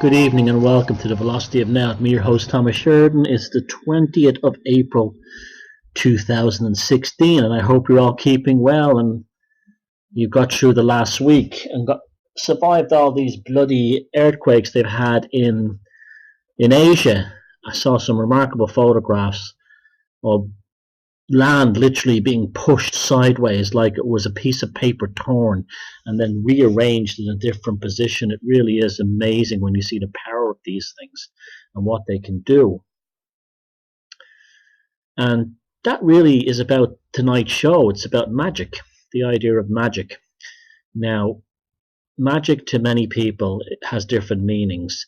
Good evening and welcome to the Velocity of Now. I'm your host Thomas Sheridan. It's the 20th of April 2016 and I hope you're all keeping well and you got through the last week and survived all these bloody earthquakes they've had in Asia. I saw some remarkable photographs of land literally being pushed sideways like it was a piece of paper torn and then rearranged in a different position. It really is amazing when you see the power of these things and what they can do. And that really is about tonight's show. It's about magic, the idea of magic. Now, magic to many people it has different meanings,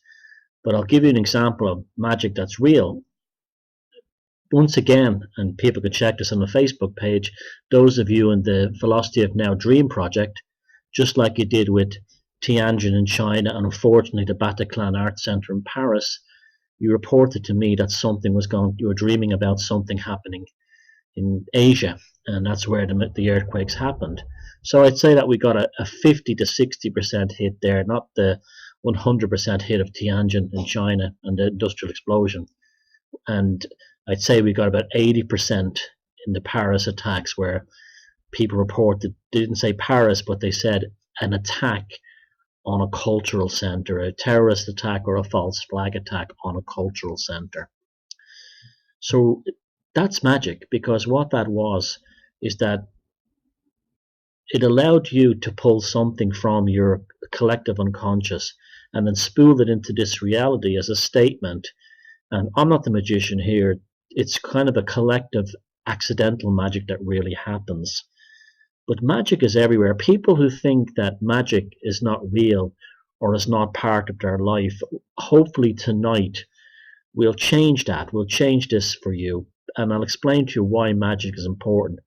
but I'll give you an example of magic that's real. Once again, and people can check this on the Facebook page, those of you in the Velocity of Now Dream project, just like you did with Tianjin in China and unfortunately the Bataclan Art Center in Paris, you reported to me that you were dreaming about something happening in Asia, and that's where the earthquakes happened. So I'd say that we got a 50 to 60% hit there, not the 100% hit of Tianjin in China and the industrial explosion. And I'd say we got about 80% in the Paris attacks, where people reported, they didn't say Paris, but they said an attack on a cultural center, a terrorist attack or a false flag attack on a cultural center. So that's magic, because what that was is that it allowed you to pull something from your collective unconscious and then spool it into this reality as a statement. And I'm not the magician here. It's kind of a collective accidental magic that really happens. But magic is everywhere. People who think that magic is not real or is not part of their life, hopefully tonight we'll change that. We'll change this for you. And I'll explain to you why magic is important.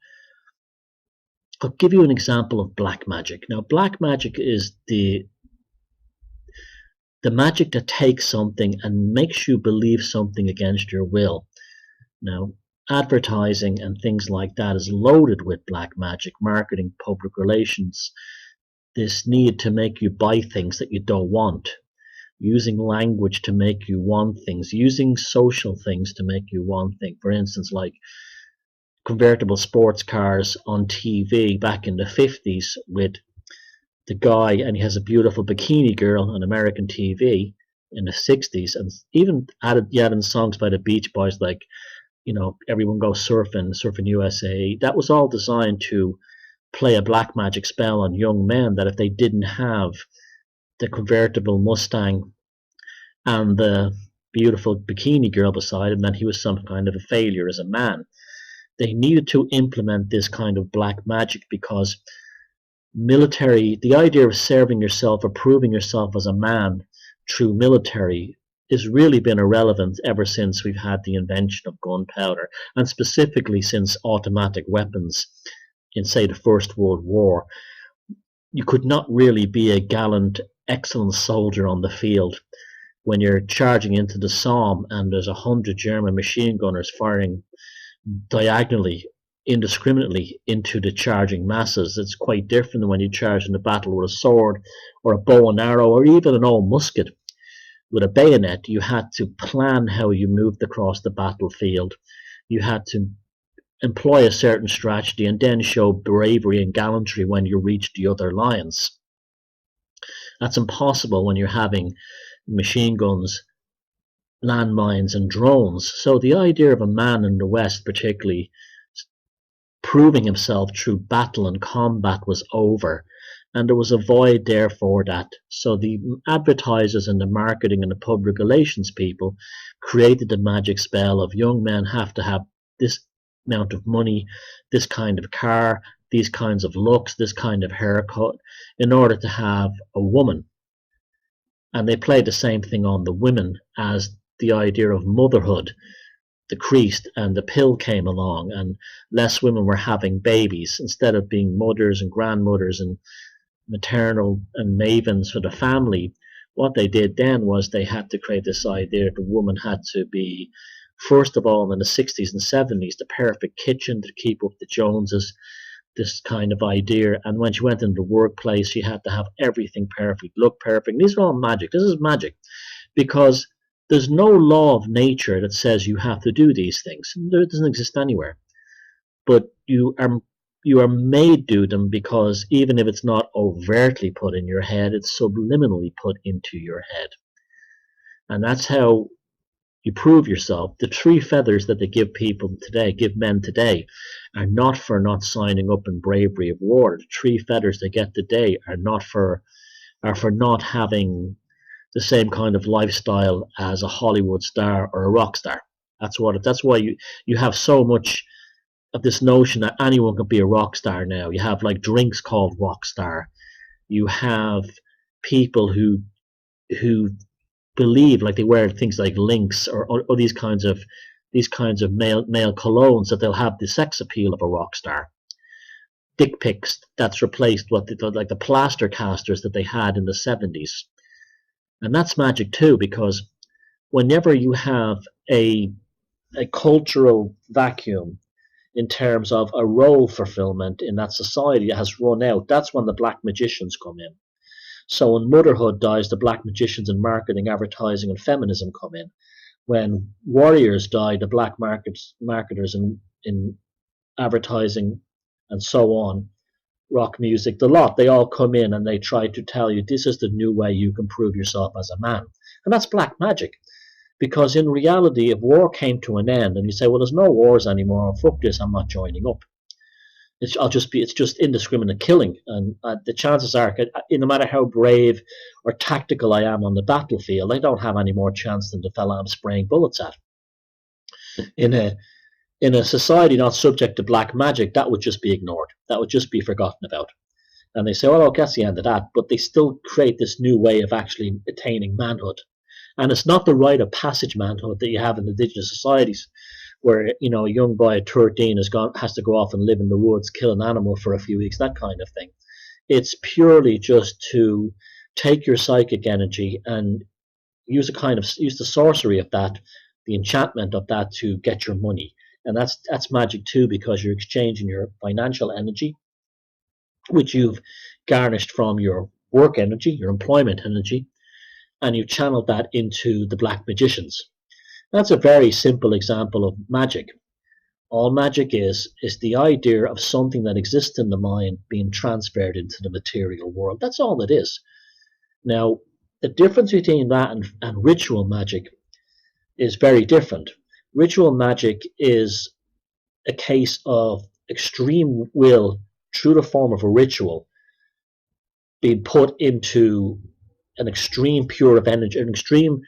I'll give you an example of black magic. Now, black magic is the magic that takes something and makes you believe something against your will. Now, advertising and things like that is loaded with black magic, marketing, public relations, this need to make you buy things that you don't want, using language to make you want things, using social things to make you want things. For instance, like convertible sports cars on TV back in the 50s with the guy, and he has a beautiful bikini girl on American TV in the 60s, and even added in songs by the Beach Boys like, you know, Everyone Goes Surfing, Surfing USA. That was all designed to play a black magic spell on young men, that if they didn't have the convertible Mustang and the beautiful bikini girl beside him, then he was some kind of a failure as a man. They needed to implement this kind of black magic because the idea of serving yourself or proving yourself as a man through military has really been irrelevant ever since we've had the invention of gunpowder, and specifically since automatic weapons in, say, the First World War. You could not really be a gallant, excellent soldier on the field when you're charging into the Somme and there's 100 German machine gunners firing diagonally, indiscriminately into the charging masses. It's quite different than when you charge in a battle with a sword or a bow and arrow or even an old musket. With a bayonet, you had to plan how you moved across the battlefield. You had to employ a certain strategy and then show bravery and gallantry when you reached the other lines. That's impossible when you're having machine guns, landmines and drones. So the idea of a man in the West particularly proving himself through battle and combat was over, and there was a void there for that. So the advertisers and the marketing and the public relations people created the magic spell of young men have to have this amount of money, this kind of car, these kinds of looks, this kind of haircut in order to have a woman. And they played the same thing on the women as the idea of motherhood decreased and the pill came along and less women were having babies. Instead of being mothers and grandmothers and maternal and mavens for the family, what they did then was they had to create this idea that the woman had to be, first of all, in the 60s and 70s, the perfect kitchen to keep up the Joneses, this kind of idea. And when she went into the workplace, she had to have everything perfect, look perfect. And these are all magic. This is magic because there's no law of nature that says you have to do these things. It doesn't exist anywhere. But you are made do them because even if it's not overtly put in your head, it's subliminally put into your head. And that's how you prove yourself. The 3 feathers that they give people today, give men today, are not for not signing up in bravery of war. The 3 feathers they get today are for not having the same kind of lifestyle as a Hollywood star or a rock star. That's why you have so much of this notion that anyone can be a rock star now. You have like drinks called rock star. You have people who believe, like they wear things like Lynx or these kinds of male colognes, that they'll have the sex appeal of a rock star. Dick pics, that's replaced like the plaster casters that they had in the 70s. And that's magic too, because whenever you have a cultural vacuum in terms of a role fulfillment in that society that has run out, that's when the black magicians come in. So when motherhood dies, the black magicians in marketing, advertising, and feminism come in. When warriors die, the black marketers in advertising and so on, rock music, the lot, they all come in and they try to tell you this is the new way you can prove yourself as a man. And that's black magic. Because in reality, if war came to an end and you say, well, there's no wars anymore, fuck this, I'm not joining up. It's just indiscriminate killing. And the chances are, no matter how brave or tactical I am on the battlefield, I don't have any more chance than the fella I'm spraying bullets at. In a society not subject to black magic, that would just be ignored. That would just be forgotten about. And they say, well, okay, that's the end of that. But they still create this new way of actually attaining manhood. And it's not the rite of passage manhood that you have in indigenous societies, where a young boy at 13 has to go off and live in the woods, kill an animal for a few weeks, that kind of thing. It's purely just to take your psychic energy and use the sorcery of that, the enchantment of that, to get your money. And that's magic too, because you're exchanging your financial energy, which you've garnished from your work energy, your employment energy, and you channeled that into the black magicians. That's a very simple example of magic. All magic is the idea of something that exists in the mind being transferred into the material world. That's all it is. Now, the difference between that and ritual magic is very different. Ritual magic is a case of extreme will through the form of a ritual being put into an extreme pure of energy, an extreme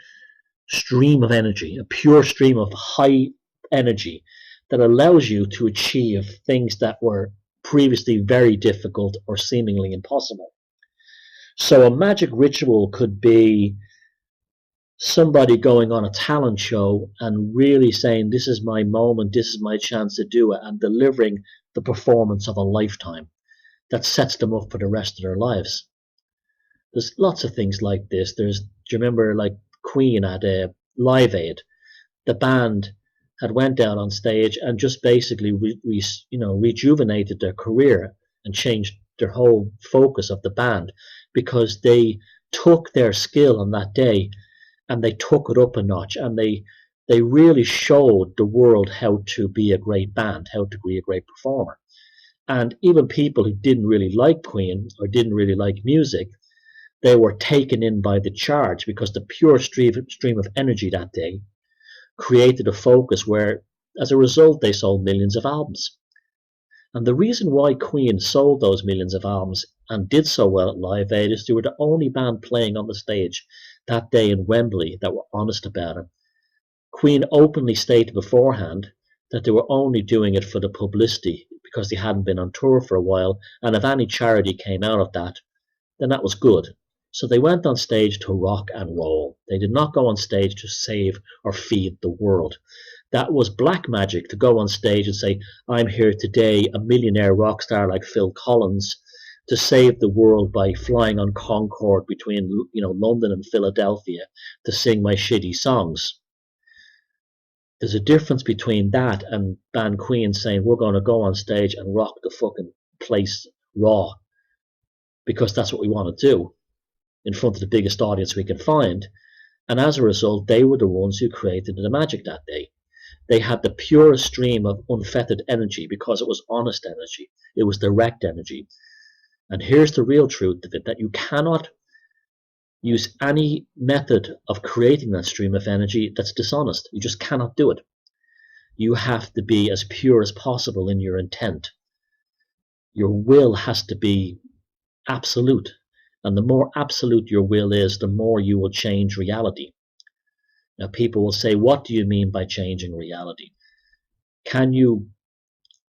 stream of energy, a pure stream of high energy that allows you to achieve things that were previously very difficult or seemingly impossible. So a magic ritual could be somebody going on a talent show and really saying, this is my moment, this is my chance to do it, and delivering the performance of a lifetime that sets them up for the rest of their lives. There's lots of things like this. Do you remember like Queen at Live Aid? The band had went out on stage and just basically rejuvenated their career and changed their whole focus of the band, because they took their skill on that day and they took it up a notch, and they really showed the world how to be a great band, how to be a great performer. And even people who didn't really like Queen or didn't really like music, they were taken in by the charge, because the pure stream of energy that day created a focus where, as a result, they sold millions of albums. And the reason why Queen sold those millions of albums and did so well at Live Aid is they were the only band playing on the stage that day in Wembley that were honest about it. Queen openly stated beforehand that they were only doing it for the publicity, because they hadn't been on tour for a while, and if any charity came out of that, then that was good. So they went on stage to rock and roll. They did not go on stage to save or feed the world. That was black magic, to go on stage and say, I'm here today, a millionaire rock star like Phil Collins, to save the world by flying on Concorde between London and Philadelphia to sing my shitty songs. There's a difference between that and band Queen saying, we're going to go on stage and rock the fucking place raw, because that's what we want to do in front of the biggest audience we can find. And as a result, they were the ones who created the magic that day. They had the purest stream of unfettered energy because it was honest energy. It was direct energy. And here's the real truth of it, that you cannot use any method of creating that stream of energy that's dishonest. You just cannot do it. You have to be as pure as possible in your intent. Your will has to be absolute. And the more absolute your will is, the more you will change reality. Now, people will say, what do you mean by changing reality? Can you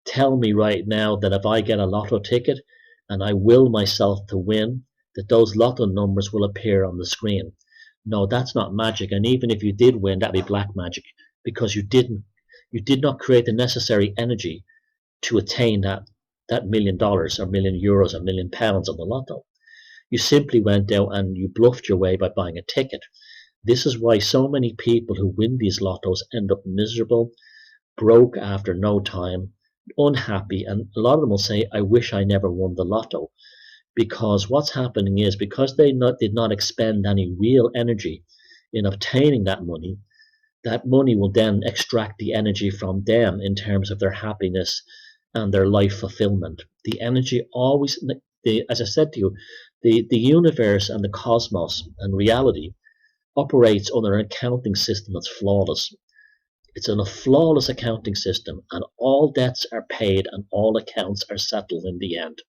tell me right now that if I get a lotto ticket and I will myself to win, that those lotto numbers will appear on the screen? No, that's not magic. And even if you did win, that'd be black magic, because you did not create the necessary energy to attain that $1 million or €1 million or £1 million on the lotto. You simply went out and you bluffed your way by buying a ticket. This is why so many people who win these lottos end up miserable, broke after no time, unhappy, and a lot of them will say, I wish I never won the lotto. Because what's happening is, because they did not expend any real energy in obtaining that money will then extract the energy from them in terms of their happiness and their life fulfillment. The energy always, as I said to you, the universe and the cosmos and reality operates under an accounting system that's flawless. It's a flawless accounting system, and all debts are paid and all accounts are settled in the end.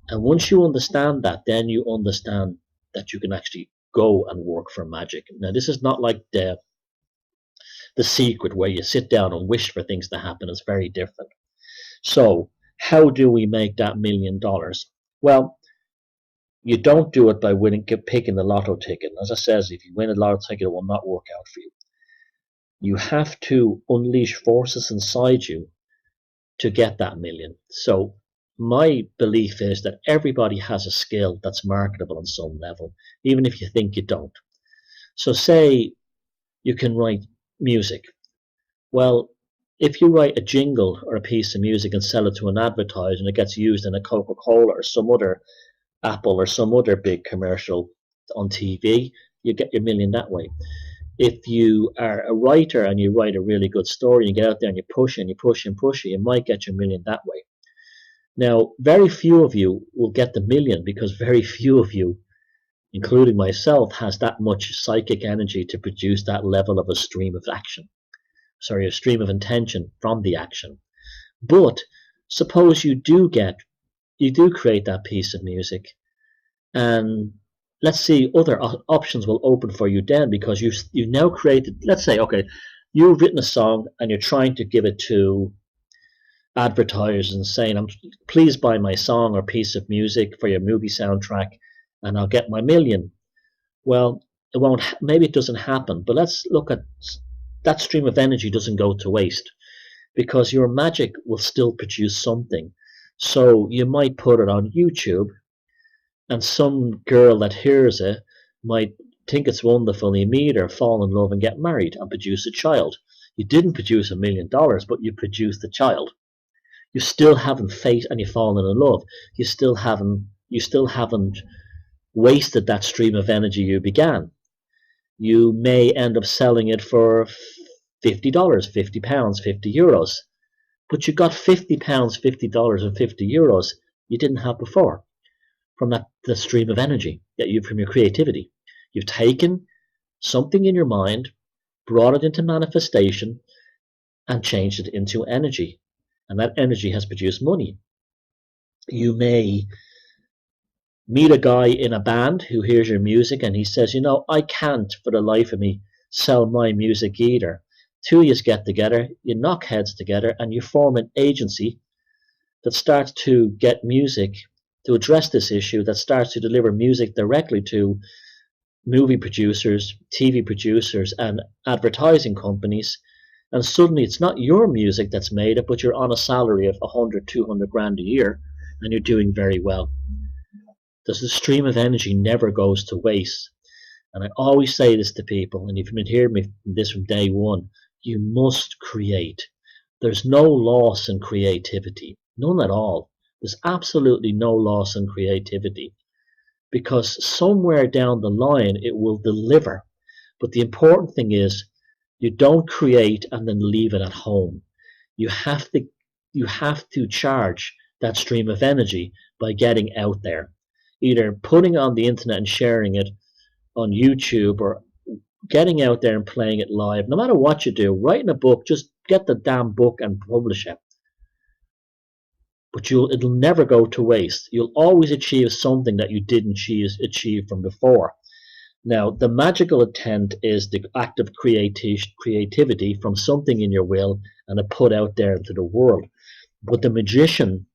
And once you understand that, then you understand that you can actually go and work for magic. Now, this is not like the Secret, where you sit down and wish for things to happen. It's very different. So, how do we make that $1 million? Well, you don't do it by picking the lotto ticket. As I said, if you win a lotto ticket, it will not work out for you. You have to unleash forces inside you to get that million. So my belief is that everybody has a skill that's marketable on some level, even if you think you don't. So say you can write music. Well, if you write a jingle or a piece of music and sell it to an advertiser and it gets used in a Coca-Cola or some other Apple or some other big commercial on TV, you get your million that way. If you are a writer and you write a really good story, and you get out there and you push and you push and push it, you might get your million that way. Now, very few of you will get the million, because very few of you, including myself, has that much psychic energy to produce that level of a stream of intention from the action. But suppose you do create that piece of music, and let's see, other options will open for you then, because you've now created, let's say, okay, you've written a song and you're trying to give it to advertisers and saying, please buy my song or piece of music for your movie soundtrack and I'll get my million. Well, maybe it doesn't happen, but let's look at that stream of energy. Doesn't go to waste, because your magic will still produce something. So you might put it on YouTube, and some girl that hears it might think it's wonderful, and you meet her, fall in love and get married and produce a child. You didn't produce $1 million, but you produced a child. You still haven't faced, and you've fallen in love. You still haven't wasted that stream of energy you began. You may end up selling it for $50, £50, €50, but you got £50, $50, and €50 you didn't have before, from the stream of energy from your creativity. You've taken something in your mind, brought it into manifestation, and changed it into energy. And that energy has produced money. You may meet a guy in a band who hears your music and he says, I can't for the life of me sell my music either. Two of you get together, you knock heads together, and you form an agency that starts to get music to address this issue, that starts to deliver music directly to movie producers, TV producers, and advertising companies. And suddenly it's not your music that's made it, but you're on a salary of 100, 200 grand a year, and you're doing very well. The stream of energy never goes to waste. And I always say this to people, and you've been hearing me this from day one, you must create. There's no loss in creativity. None at all. There's absolutely no loss in creativity, because somewhere down the line it will deliver. But the important thing is, you don't create and then leave it at home. You have to charge that stream of energy by getting out there, either putting it on the internet and sharing it on YouTube, or getting out there and playing it live. No matter what you do, writing a book, just get the damn book and publish it. But it'll never go to waste. You'll always achieve something that you didn't achieve from before. Now, the magical intent is the act of creativity from something in your will and it put out there into the world. But the magician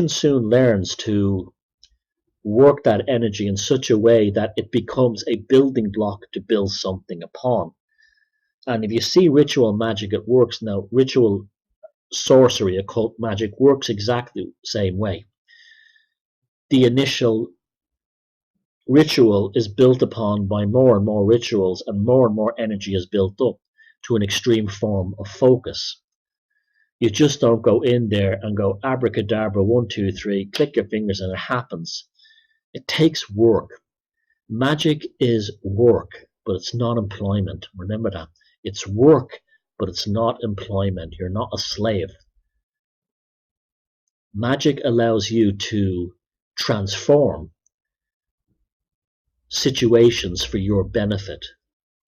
soon learns to work that energy in such a way that it becomes a building block to build something upon. And if you see ritual magic, it works. Now, ritual sorcery, occult magic works exactly the same way. The initial ritual is built upon by more and more rituals, and more energy is built up to an extreme form of focus. You just don't go in there and go abracadabra, 1, 2, 3, click your fingers and it happens. It takes work. Magic is work, but it's not employment. Remember that. It's work, but it's not employment. You're not a slave. Magic allows you to transform situations for your benefit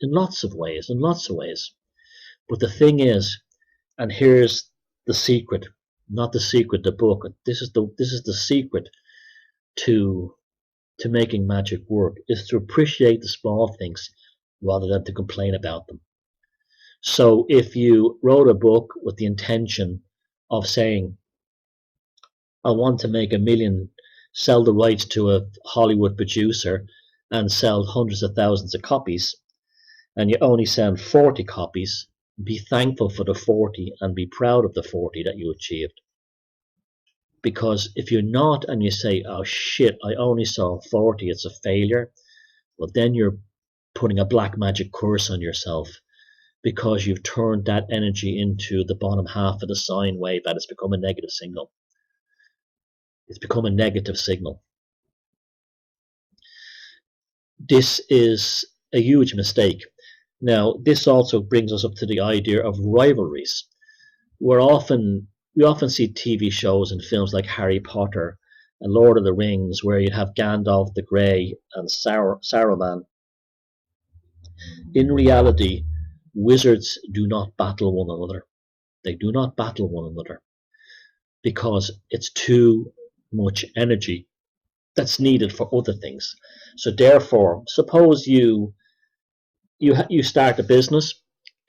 in lots of ways. But the thing is, and here's the secret, not the secret, the book. This is the secret to making magic work, is to appreciate the small things rather than to complain about them. So if you wrote a book with the intention of saying, I want to make $1 million, sell the rights to a Hollywood producer and sell hundreds of thousands of copies, and you only sell 40 copies, be thankful for the 40 and be proud of the 40 that you achieved. Because if you're not, and you say, oh shit, I only saw 40, it's a failure, well, then you're putting a black magic curse on yourself, because you've turned that energy into the bottom half of the sine wave, and it's become a negative signal. It's become a negative signal. This is a huge mistake. Now, this also brings us up to the idea of rivalries. We often see TV shows and films like Harry Potter and Lord of the Rings, where you'd have Gandalf the Grey and Saruman. In reality, wizards do not battle one another. They do not battle one another because it's too much energy that's needed for other things. So therefore, suppose you start a business,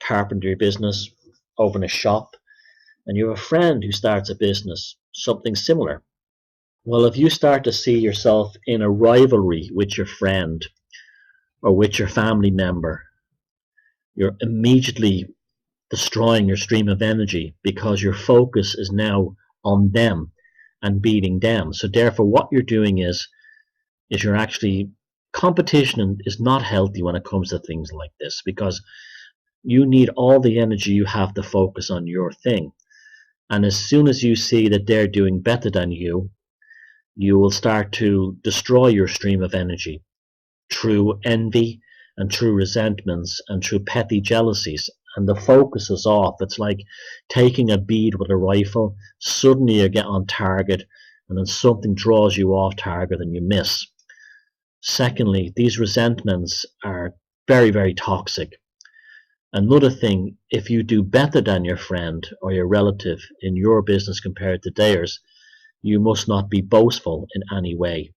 carpentry business, open a shop, and you have a friend who starts a business, something similar. Well, if you start to see yourself in a rivalry with your friend or with your family member, you're immediately destroying your stream of energy, because your focus is now on them and beating them. So therefore, what you're doing is you're actually, competition is not healthy when it comes to things like this, because you need all the energy you have to focus on your thing. And as soon as you see that they're doing better than you, you will start to destroy your stream of energy through envy and through resentments and through petty jealousies. And the focus is off. It's like taking a bead with a rifle. Suddenly you get on target, and then something draws you off target and you miss. Secondly, these resentments are very, very toxic. Another thing, if you do better than your friend or your relative in your business compared to theirs, you must not be boastful in any way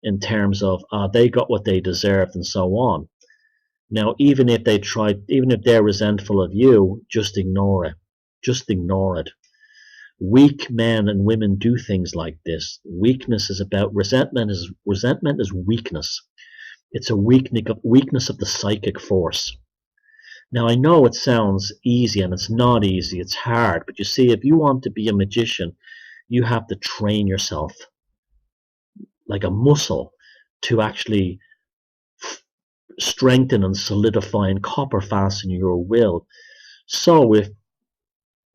in terms of they got what they deserved and so on. Now, even if they're resentful of you, just ignore it. Just ignore it. Weak men and women do things like this. Weakness is about resentment is weakness. It's a weakness of the psychic force. Now, I know it sounds easy, and it's not easy. It's hard. But you see, if you want to be a magician, you have to train yourself like a muscle to actually strengthen and solidify and copper fasten your will. So if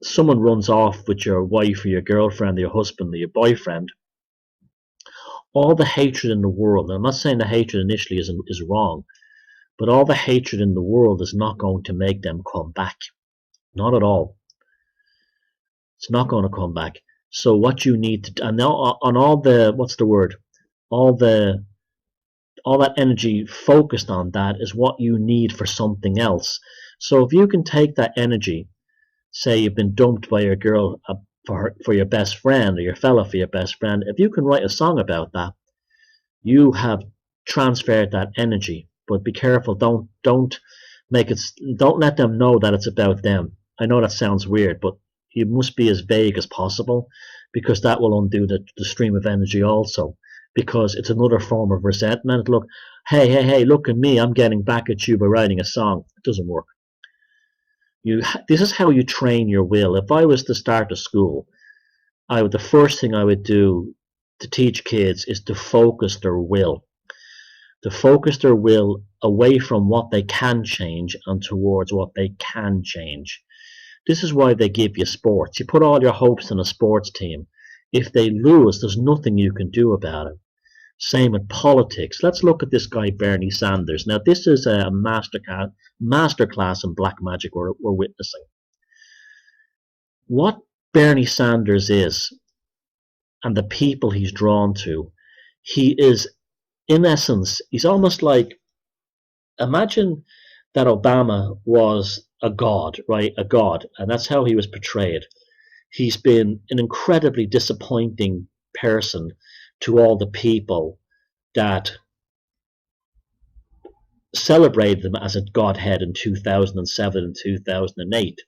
someone runs off with your wife or your girlfriend or your husband or your boyfriend, all the hatred in the world, and I'm not saying the hatred initially is wrong, but all the hatred in the world is not going to make them come back. Not at all. It's not going to come back. So what you need to, and now on all the, what's the word? All that energy focused on that is what you need for something else. So if you can take that energy, say you've been dumped by your girl for your best friend, or your fella for your best friend, if you can write a song about that, you have transferred that energy. But be careful, don't let them know that it's about them. I know that sounds weird, but you must be as vague as possible, because that will undo the stream of energy also, because it's another form of resentment. Look, hey, look at me, I'm getting back at you by writing a song. It doesn't work. This is how you train your will. If I was to start a school, the first thing I would do to teach kids is to focus their will. To focus their will away from what they can change and towards what they can change. This is why they give you sports. You put all your hopes in a sports team. If they lose, there's nothing you can do about it. Same with politics. Let's look at this guy, Bernie Sanders. Now, this is a masterclass in black magic we're witnessing. What Bernie Sanders is, and the people he's drawn to, he is, in essence, he's almost like, imagine that Obama was a god, right? A god, and that's how he was portrayed. He's been an incredibly disappointing person to all the people that celebrated him as a godhead in 2007 and 2008.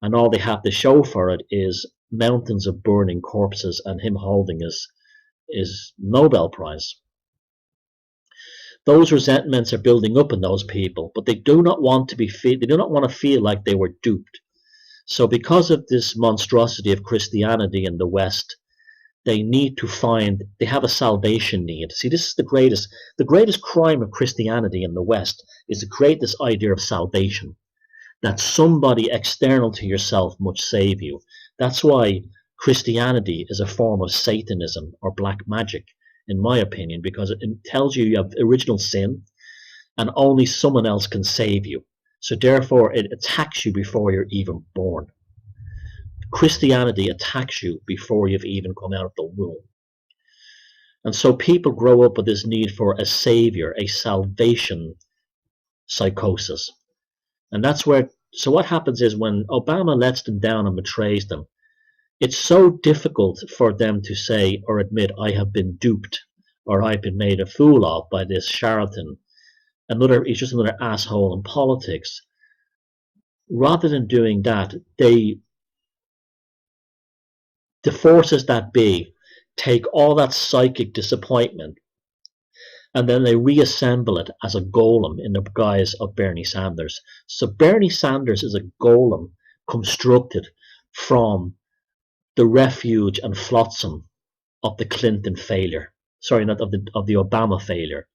And all they have to show for it is mountains of burning corpses and him holding his Nobel Prize. Those resentments are building up in those people, but they do not want to feel like they were duped. So because of this monstrosity of Christianity in the West, they have a salvation need. See, this is the greatest crime of Christianity in the West is to create this idea of salvation, that somebody external to yourself must save you. That's why Christianity is a form of Satanism or black magic, in my opinion, because it tells you have original sin and only someone else can save you. So therefore it attacks you before you're even born. Christianity attacks you before you've even come out of the womb. And so people grow up with this need for a savior, a salvation psychosis. And that's where, so what happens is when Obama lets them down and betrays them, it's so difficult for them to say or admit, I have been duped, or I've been made a fool of by this charlatan. He's just another asshole in politics. Rather than doing that, the forces that be take all that psychic disappointment and then they reassemble it as a golem in the guise of Bernie Sanders. So Bernie Sanders is a golem constructed from the refuge and flotsam of the Clinton failure. Sorry, not of the Obama failure.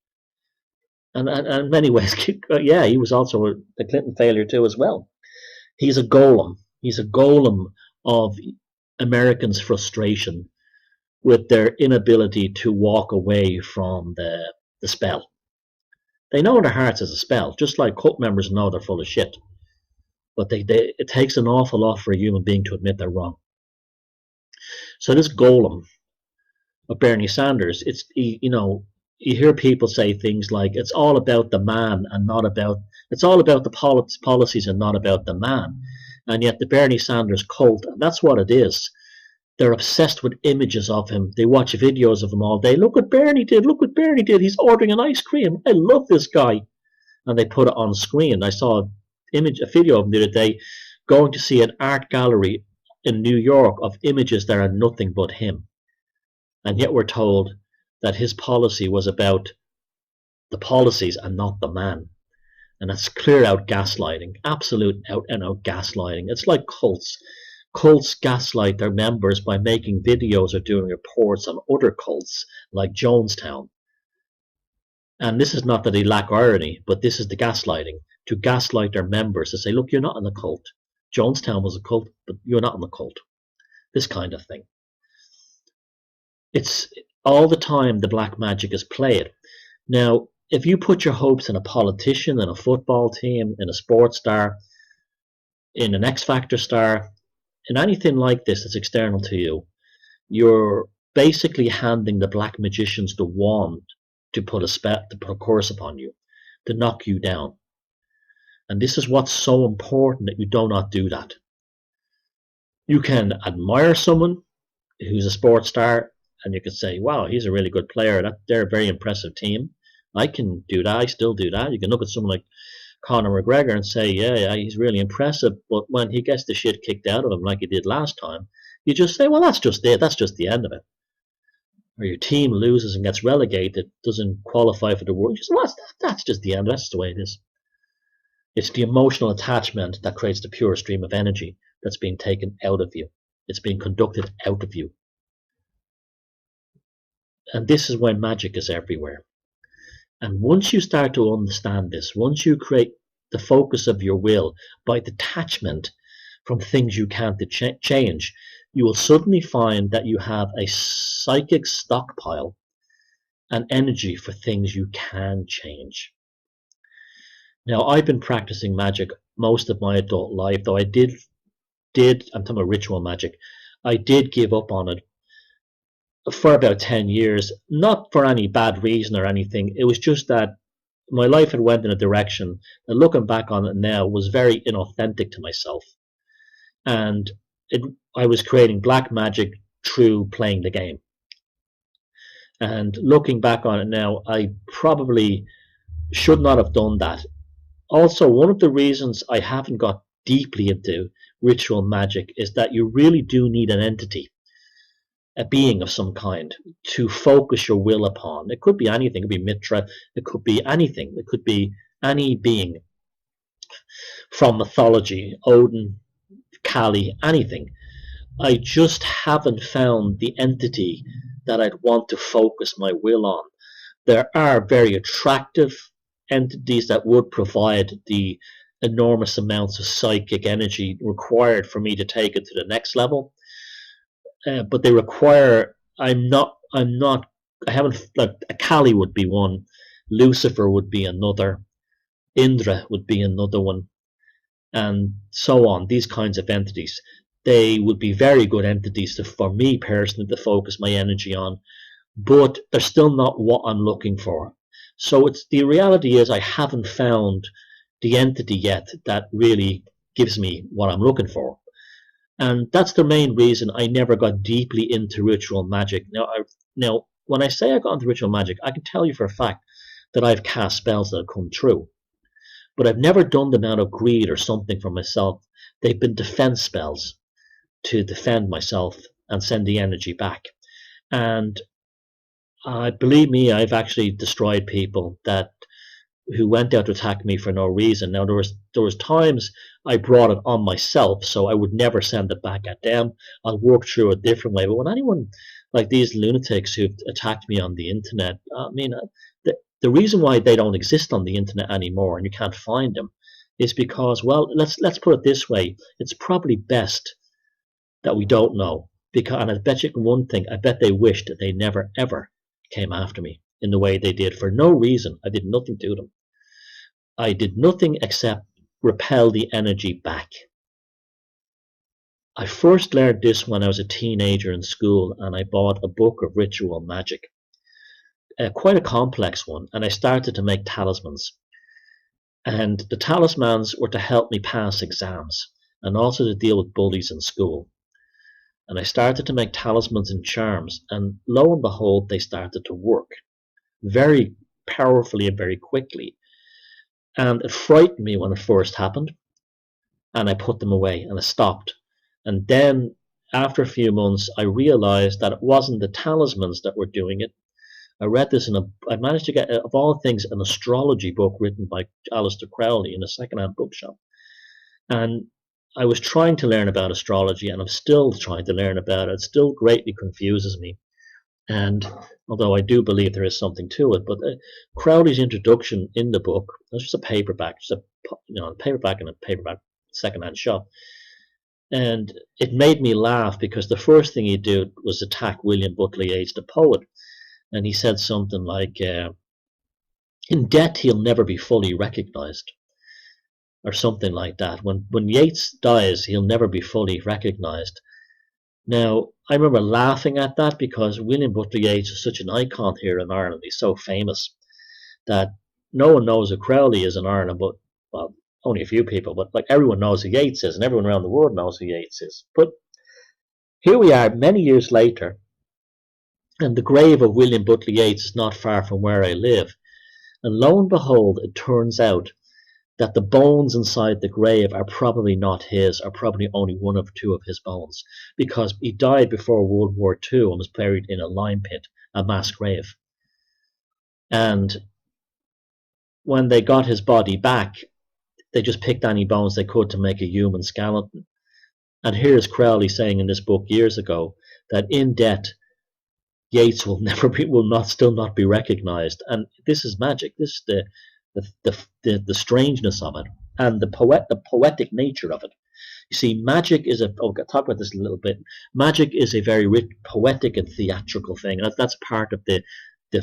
And in many ways, yeah, he was also the Clinton failure too as well. He's a golem. He's a golem of Americans' frustration with their inability to walk away from the spell. They know in their hearts it's a spell, just like cult members know they're full of shit. But it takes an awful lot for a human being to admit they're wrong. So this golem of Bernie Sanders, you hear people say things like it's all about the man and it's all about the policies and not about the man. And yet the Bernie Sanders cult, that's what it is. They're obsessed with images of him. They watch videos of him all day. Look what Bernie did. Look what Bernie did. He's ordering an ice cream. I love this guy. And they put it on screen. I saw a video of him the other day going to see an art gallery in New York of images that are nothing but him. And yet we're told that his policy was about the policies and not the man. And that's clear out gaslighting, absolute out and out gaslighting. It's like cults. Cults gaslight their members by making videos or doing reports on other cults like Jonestown. And this is not that they lack irony, but this is the gaslighting. To gaslight their members, to say, look, you're not in a cult. Jonestown was a cult, but you're not in the cult. This kind of thing. It's all the time the black magic is played. Now, if you put your hopes in a politician, in a football team, in a sports star, in an X Factor star, in anything like this that's external to you, you're basically handing the black magicians the wand to put a curse upon you, to knock you down. And this is what's so important, that you do not do that. You can admire someone who's a sports star, and you can say, wow, he's a really good player. They're a very impressive team. I can do that. I still do that. You can look at someone like Conor McGregor and say, yeah, he's really impressive. But when he gets the shit kicked out of him like he did last time, you just say, well, that's just it. That's just the end of it. Or your team loses and gets relegated, doesn't qualify for the World. You say, well, that's just the end. That's the way it is. It's the emotional attachment that creates the pure stream of energy that's being taken out of you. It's being conducted out of you. And this is why magic is everywhere. And once you start to understand this, once you create the focus of your will by detachment from things you can't change, you will suddenly find that you have a psychic stockpile and energy for things you can change. Now, I've been practicing magic most of my adult life, though I'm talking about ritual magic, I did give up on it for about 10 years, not for any bad reason or anything. It was just that my life had went in a direction that, looking back on it now, was very inauthentic to myself. And I was creating black magic through playing the game. And looking back on it now, I probably should not have done that. Also, one of the reasons I haven't got deeply into ritual magic is that you really do need an entity, a being of some kind, to focus your will upon. It could be anything. It could be Mitra. It could be anything. It could be any being from mythology, Odin, Kali, anything. I just haven't found the entity that I'd want to focus my will on. There are very attractive entities that would provide the enormous amounts of psychic energy required for me to take it to the next level. But they require, I haven't, like, a Kali would be one, Lucifer would be another, Indra would be another one, and so on. These kinds of entities, they would be very good entities for me personally to focus my energy on, but they're still not what I'm looking for. So the reality is I haven't found the entity yet that really gives me what I'm looking for. And that's the main reason I never got deeply into ritual magic. Now, when I say I got into ritual magic, I can tell you for a fact that I've cast spells that have come true. But I've never done them out of greed or something for myself. They've been defense spells to defend myself and send the energy back. And believe me, I've actually destroyed people who went out to attack me for no reason. Now, there was times I brought it on myself, so I would never send it back at them. I'll work through a different way. But when anyone like these lunatics who've attacked me on the internet, I mean, the reason why they don't exist on the internet anymore and you can't find them is because, well, let's put it this way: it's probably best that we don't know. And I bet you one thing: I bet they wished that they never ever came after me in the way they did, for no reason. I did nothing to them. I did nothing except repel the energy back. I first learned this when I was a teenager in school, and I bought a book of ritual magic, quite a complex one, and I started to make talismans. And the talismans were to help me pass exams and also to deal with bullies in school. And I started to make talismans and charms, and lo and behold, they started to work very powerfully and very quickly. And it frightened me when it first happened, and I put them away and I stopped. And then after a few months, I realized that it wasn't the talismans that were doing it. I read this I managed to get, of all things, an astrology book written by Aleister Crowley in a secondhand bookshop. And I was trying to learn about astrology, and I'm still trying to learn about it. It still greatly confuses me. And although I do believe there is something to it, but Crowley's introduction in the book, it was just a paperback, paperback in a paperback secondhand shop. And it made me laugh because the first thing he did was attack William Butler Yeats, the poet. And he said something like, in death he'll never be fully recognized, or something like that. When Yeats dies, he'll never be fully recognized. Now, I remember laughing at that because William Butler Yeats is such an icon here in Ireland. He's so famous that no one knows who Crowley is in Ireland, but, well, only a few people, but like everyone knows who Yeats is, and everyone around the world knows who Yeats is. But here we are many years later, and the grave of William Butler Yeats is not far from where I live. And lo and behold, it turns out that the bones inside the grave are probably not his, or probably only one of two of his bones, because he died before World War II and was buried in a lime pit, a mass grave. And when they got his body back, they just picked any bones they could to make a human skeleton. And here's Crowley saying in this book years ago that in death, Yeats will still not be recognized. And this is magic. This is the strangeness of it, and the poetic nature of it. You see, magic is I'll talk about this a little bit. Magic is a very rich, poetic and theatrical thing, and that's part of the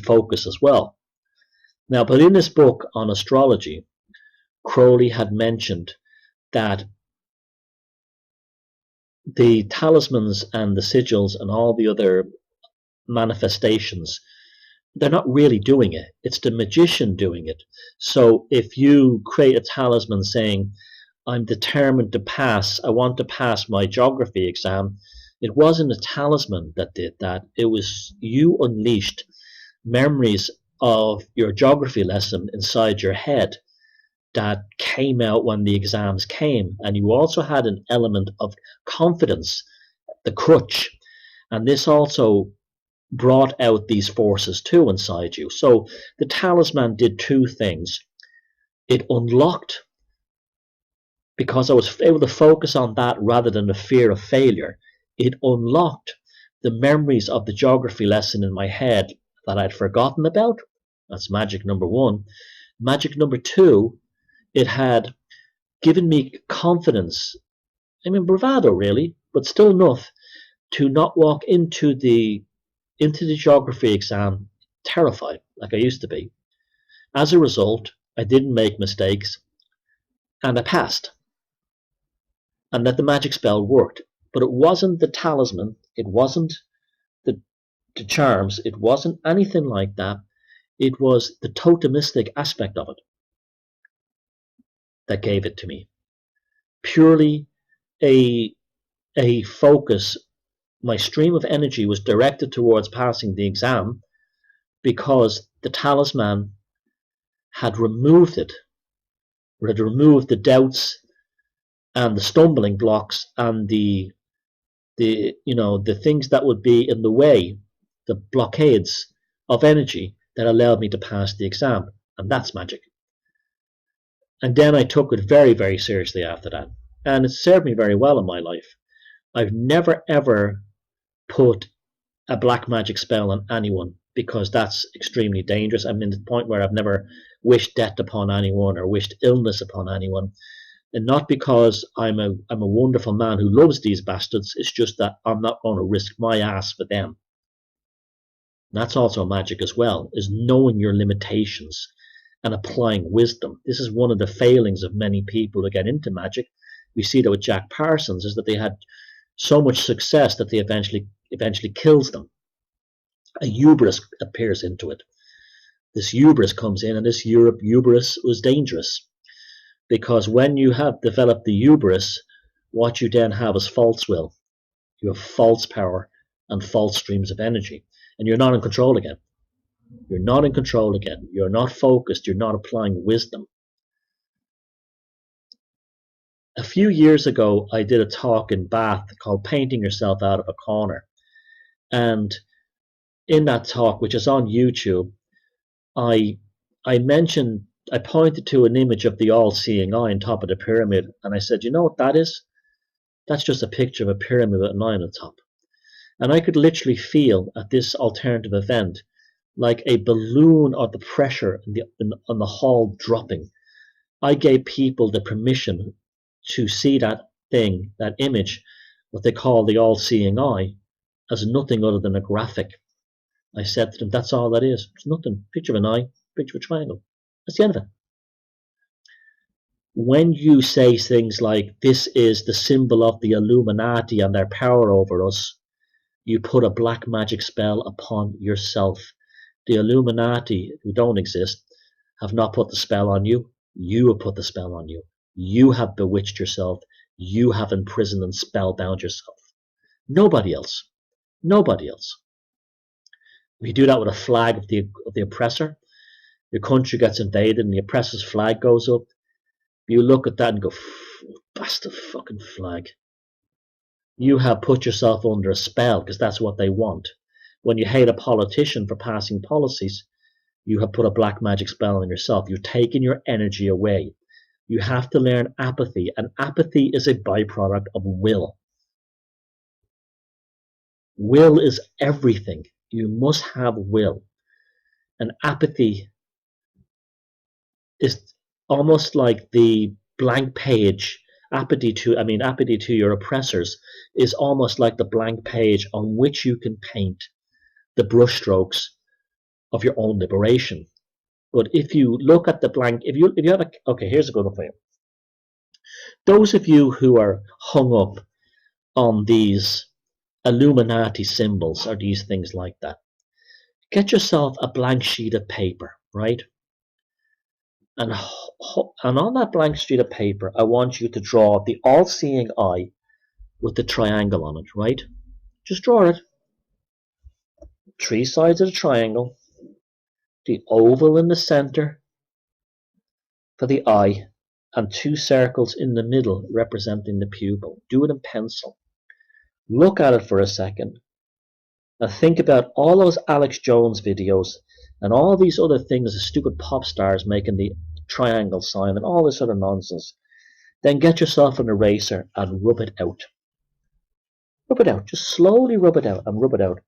focus as well. Now, but in this book on astrology, Crowley had mentioned that the talismans and the sigils and all the other manifestations, they're not really doing it. It's the magician doing it. So if you create a talisman saying, I'm determined to pass, I want to pass my geography exam, it wasn't a talisman that did that. It was you unleashed memories of your geography lesson inside your head that came out when the exams came. And you also had an element of confidence, the crutch. And this also brought out these forces too inside you. So the talisman did two things. It unlocked, because I was able to focus on that rather than the fear of failure, it unlocked the memories of the geography lesson in my head that I'd forgotten about. That's magic number one. Magic number two, it had given me confidence, I mean bravado really, but still enough to not walk into the geography exam terrified like I used to be. As a result, I didn't make mistakes and I passed. And that the magic spell worked. But it wasn't the talisman, it wasn't the charms, it wasn't anything like that. It was the totemistic aspect of it that gave it to me. Purely a focus. My stream of energy was directed towards passing the exam because the talisman had removed it, or had removed the doubts and the stumbling blocks and the things that would be in the way, the blockades of energy that allowed me to pass the exam. And that's magic. And then I took it very, very seriously after that. And it served me very well in my life. I've never ever put a black magic spell on anyone because that's extremely dangerous. I'm in the point where I've never wished death upon anyone or wished illness upon anyone. And not because I'm a wonderful man who loves these bastards. It's just that I'm not going to risk my ass for them. And that's also magic as well, is knowing your limitations and applying wisdom. This is one of the failings of many people who get into magic. We see that with Jack Parsons, is that they had so much success that they eventually kills them. A hubris appears into it. This hubris comes in, and this hubris was dangerous. Because when you have developed the hubris, what you then have is false will. You have false power and false streams of energy. And you're not in control again. You're not in control again. You're not focused. You're not applying wisdom. A few years ago, I did a talk in Bath called Painting Yourself Out of a Corner. And in that talk, which is on YouTube, I pointed to an image of the all-seeing eye on top of the pyramid, and I said, you know what that is? That's just a picture of a pyramid with an eye on the top. And I could literally feel at this alternative event like a balloon of the pressure on the hall dropping. I gave people the permission to see that thing, that image, what they call the all-seeing eye, as nothing other than a graphic. I said to them, that's all that is. It's nothing. Picture of an eye, picture of a triangle. That's the end of it. When you say things like, this is the symbol of the Illuminati and their power over us, you put a black magic spell upon yourself. The Illuminati, who don't exist, have not put the spell on you. You have put the spell on you. You have bewitched yourself. You have imprisoned and spellbound yourself. Nobody else. Nobody else. If you do that with a flag of the oppressor, your country gets invaded and the oppressor's flag goes up, you look at that and go, bastard fucking flag. You have put yourself under a spell because that's what they want. When you hate a politician for passing policies, you have put a black magic spell on yourself. You're taking your energy away. You have to learn apathy, and apathy is a byproduct of will. Will is everything. You must have will. And apathy is almost like the blank page. Apathy to your oppressors is almost like the blank page on which you can paint the brushstrokes of your own liberation. But if you look at the blank, if you have okay, here's a good one for you. Those of you who are hung up on these Illuminati symbols or these things like that, get yourself a blank sheet of paper, right? And on that blank sheet of paper, I want you to draw the all-seeing eye with the triangle on it, right? Just draw it. 3 sides of the triangle, the oval in the center for the eye, and 2 circles in the middle representing the pupil. Do it in pencil. Look at it for a second and think about all those Alex Jones videos and all these other things, the stupid pop stars making the triangle sign and all this other nonsense. Then get yourself an eraser and rub it out. Rub it out. Just slowly rub it out and rub it out.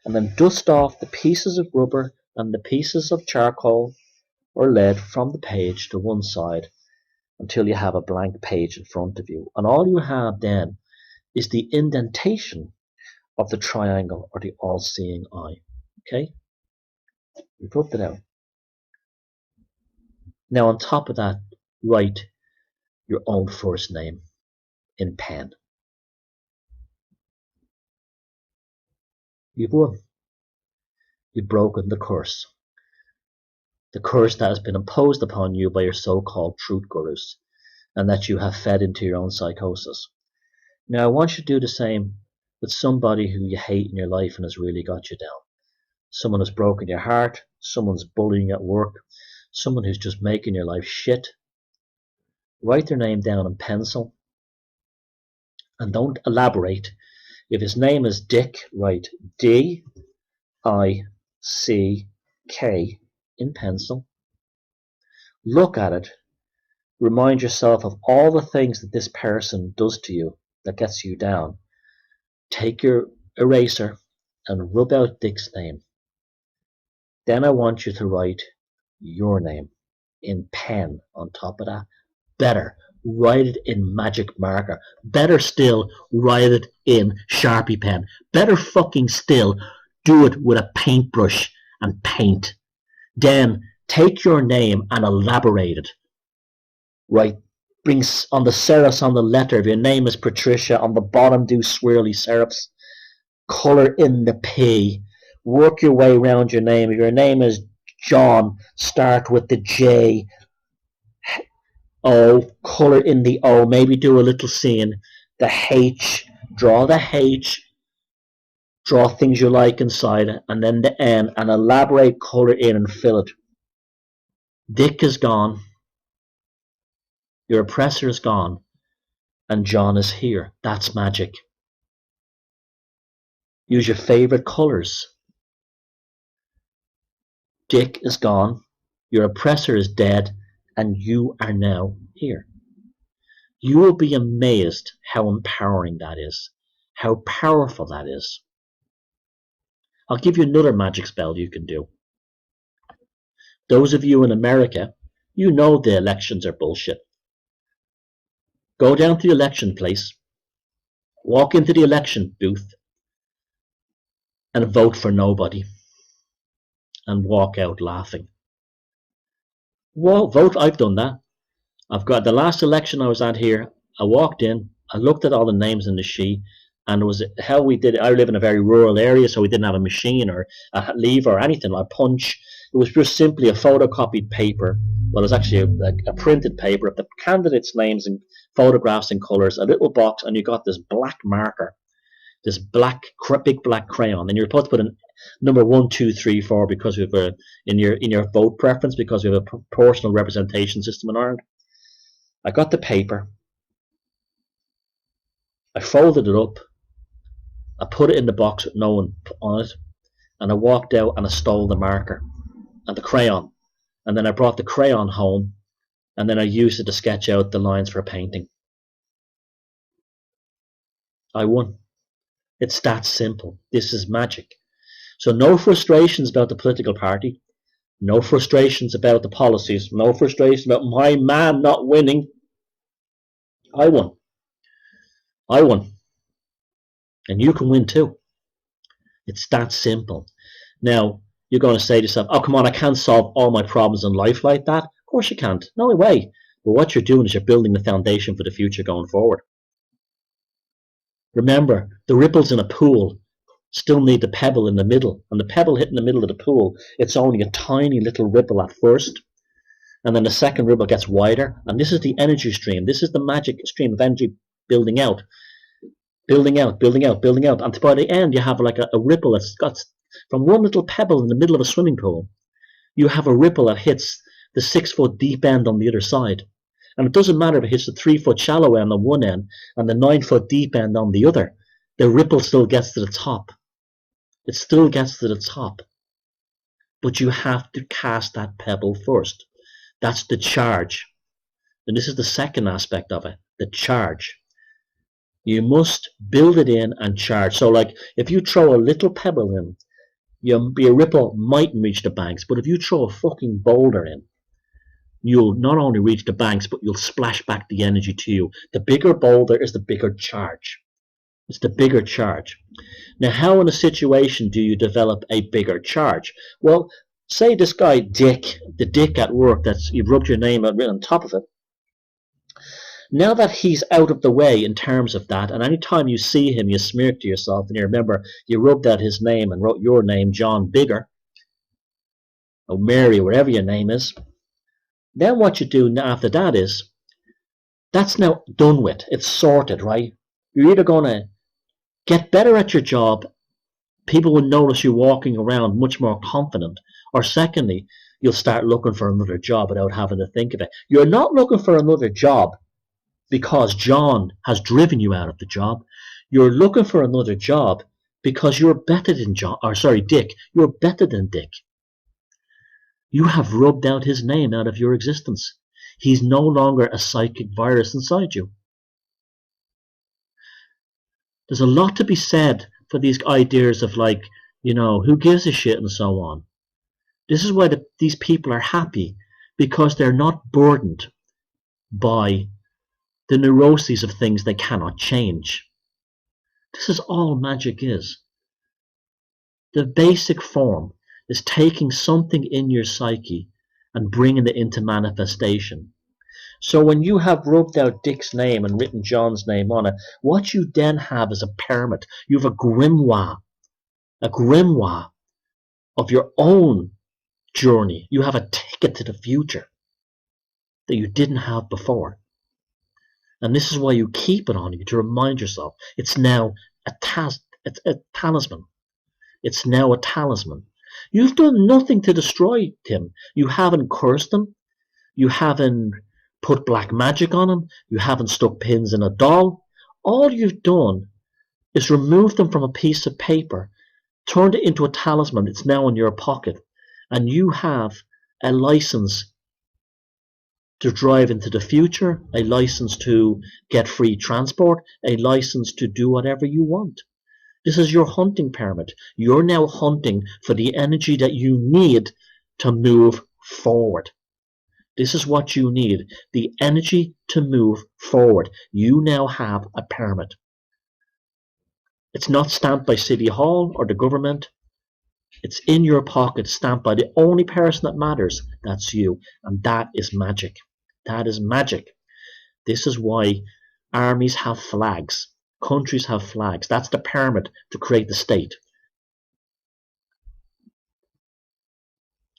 And then dust off the pieces of rubber and the pieces of charcoal or lead from the page to one side until you have a blank page in front of you. And all you have then is the indentation of the triangle or the all-seeing eye. Okay? You've rubbed it out. Now on top of that, write your own first name in pen. You've won. You've broken the curse. The curse that has been imposed upon you by your so-called truth gurus and that you have fed into your own psychosis. Now I want you to do the same with somebody who you hate in your life and has really got you down. Someone who's broken your heart, someone's bullying at work, someone who's just making your life shit. Write their name down in pencil and don't elaborate. If his name is Dick, write D-I-C-K in pencil. Look at it. Remind yourself of all the things that this person does to you that gets you down. Take your eraser and rub out Dick's name. Then I want you to write your name in pen on top of that. Better, write it in magic marker. Better still, write it in Sharpie pen. Better fucking still, do it with a paintbrush and paint. Then take your name and elaborate it. Right, brings on the serifs on the letter. If your name is Patricia, on the bottom do swirly serifs. Color in the P. Work your way around your name. If your name is John, start with the J. O, color in the O. Maybe do a little scene. The H, draw the H. Draw things you like inside it. And then the N, and elaborate, color in and fill it. Dick is gone. Your oppressor is gone. And John is here. That's magic. Use your favorite colors. Dick is gone. Your oppressor is dead. And you are now here. You will be amazed how empowering that is. How powerful that is. I'll give you another magic spell you can do. Those of you in America, you know the elections are bullshit. go down to the election place, walk into the election booth, and vote for nobody, and walk out laughing. Well, vote, I've done that. I've got the last election I was at here. I walked in, I looked at all the names in the sheet, and it was how we did it. I live in a very rural area, so we didn't have a machine or a lever or anything like punch. It was just simply a photocopied paper. Well, it was actually a printed paper of the candidates' names and photographs and colours, a little box, and you got this black marker, this big black crayon, and you're supposed to put in number 1, 2, 3, 4 because we have in your vote preference, because we have a proportional representation system in Ireland. I got the paper, I folded it up, I put it in the box with no one on it, and I walked out and I stole the marker and the crayon, and then I brought the crayon home, and then I used it to sketch out the lines for a painting. I won. It's that simple. This is magic. So no frustrations about the political party, no frustrations about the policies, no frustrations about my man not winning. I won. I won. And you can win too. It's that simple. Now, you're going to say to yourself, oh, come on, I can't solve all my problems in life like that. Of course you can't. No way. But what you're doing is you're building the foundation for the future going forward. Remember, the ripples in a pool still need the pebble in the middle. And the pebble hitting the middle of the pool, it's only a tiny little ripple at first. And then the second ripple gets wider. And this is the energy stream. This is the magic stream of energy building out. Building out, building out, building out. And by the end, you have like a ripple that's got from one little pebble in the middle of a swimming pool. You have a ripple that hits the 6-foot deep end on the other side. And it doesn't matter if it hits the 3-foot shallow end on one end and the 9-foot deep end on the other. The ripple still gets to the top. It still gets to the top. But you have to cast that pebble first. That's the charge. And this is the second aspect of it, the charge. You must build it in and charge. So like if you throw a little pebble in, your ripple mightn't reach the banks. But if you throw a fucking boulder in, you'll not only reach the banks, but you'll splash back the energy to you. The bigger boulder is the bigger charge. It's the bigger charge. Now, how in a situation do you develop a bigger charge? Well, say this guy Dick, the Dick at work that's you've rubbed your name out written on top of it. Now that he's out of the way in terms of that, and anytime you see him, you smear it to yourself, and you remember you rubbed out his name and wrote your name, John, bigger, or Mary, whatever your name is. Then what you do after that is, that's now done with. It's sorted, right? You're either going to get better at your job, people will notice you walking around much more confident, or secondly, you'll start looking for another job without having to think of it. You're not looking for another job because John has driven you out of the job. You're looking for another job because you're better than Dick. You're better than Dick. You have rubbed out his name out of your existence. He's no longer a psychic virus inside you. There's a lot to be said for these ideas of like, who gives a shit and so on. This is why these people are happy, because they're not burdened by the neuroses of things they cannot change. This is all magic is. The basic form is taking something in your psyche and bringing it into manifestation. So when you have rubbed out Dick's name and written John's name on it, what you then have is a pyramid. You have a grimoire of your own journey. You have a ticket to the future that you didn't have before. And this is why you keep it on you, to remind yourself. It's now a talisman. It's now a talisman. You've done nothing to destroy him. You haven't cursed him. You haven't put black magic on him. You haven't stuck pins in a doll. All you've done is remove them from a piece of paper, turned it into a talisman. It's now in your pocket. And you have a license to drive into the future, a license to get free transport, a license to do whatever you want. This is your hunting pyramid. You're now hunting for the energy that you need to move forward. This is what you need. The energy to move forward. You now have a permit. It's not stamped by City Hall or the government. It's in your pocket, stamped by the only person that matters. That's you. And that is magic. That is magic. This is why armies have flags. Countries have flags. That's the permit to create the state.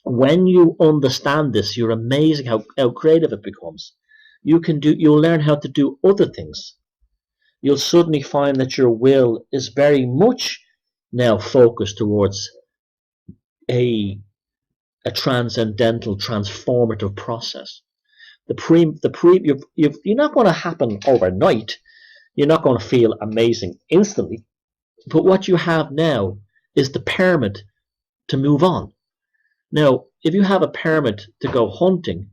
When you understand this, you're amazing how creative it becomes. You'll learn how to do other things. You'll suddenly find that your will is very much now focused towards a transcendental, transformative process. You're not going to happen overnight. You're not going to feel amazing instantly. But what you have now is the permit to move on. Now, if you have a permit to go hunting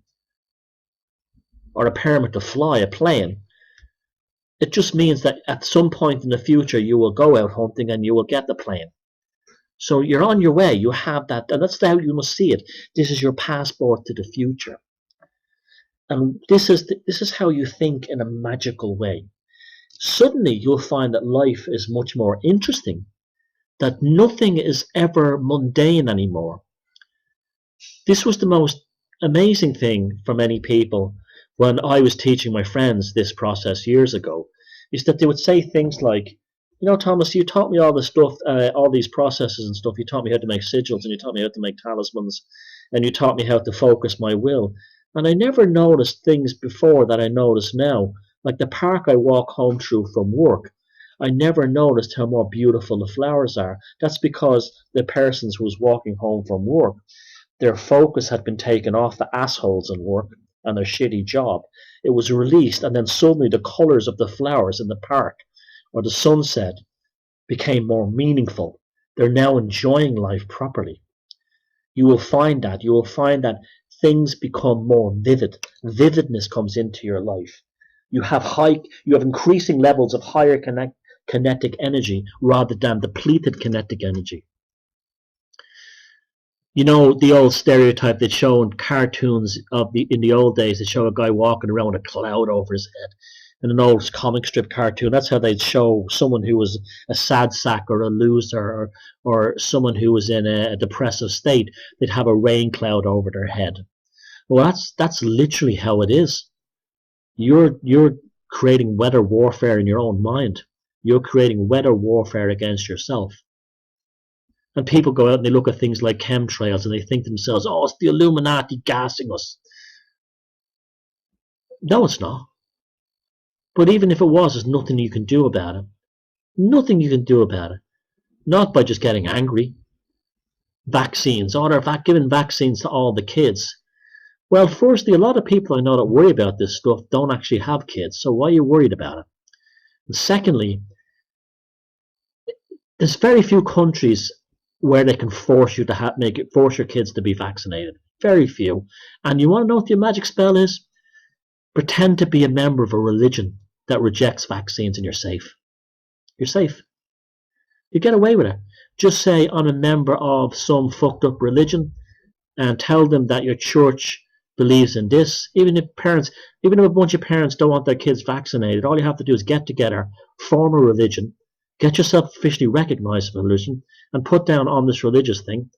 or a permit to fly a plane, it just means that at some point in the future you will go out hunting and you will get the plane. So you're on your way. You have that, and that's how you must see it. This is your passport to the future. And this is how you think in a magical way. Suddenly you'll find that life is much more interesting, that nothing is ever mundane anymore. This was the most amazing thing for many people when I was teaching my friends this process years ago, is that they would say things like, you know, Thomas, you taught me all this stuff, all these processes and stuff. You taught me how to make sigils, and you taught me how to make talismans, and you taught me how to focus my will. And I never noticed things before that I notice now. Like the park I walk home through from work, I never noticed how more beautiful the flowers are. That's because the persons who was walking home from work, their focus had been taken off the assholes in work and their shitty job. It was released, and then suddenly the colors of the flowers in the park or the sunset became more meaningful. They're now enjoying life properly. You will find that things become more vivid. Vividness comes into your life. You have increasing levels of higher kinetic energy rather than depleted kinetic energy. You know, the old stereotype that's shown cartoons in the old days, they show a guy walking around with a cloud over his head. In an old comic strip cartoon, that's how they'd show someone who was a sad sack or a loser, or someone who was in a depressive state. They'd have a rain cloud over their head. Well, that's literally how it is. You're creating weather warfare in your own mind. You're creating weather warfare against yourself. And people go out and they look at things like chemtrails and they think to themselves, oh, it's the Illuminati gassing us. No, it's not. But even if it was, there's nothing you can do about it. Nothing you can do about it. Not by just getting angry. Vaccines. Oh, they're giving vaccines to all the kids. Well, firstly, a lot of people I know that worry about this stuff don't actually have kids. So why are you worried about it? And secondly, there's very few countries where they can force you to force your kids to be vaccinated. Very few. And you want to know what your magic spell is? Pretend to be a member of a religion that rejects vaccines and you're safe. You're safe. You get away with it. Just say, I'm a member of some fucked up religion, and tell them that your church believes in this. Even if a bunch of parents don't want their kids vaccinated, all you have to do is get together, form a religion, get yourself officially recognized as a religion, and put down on this religious thing,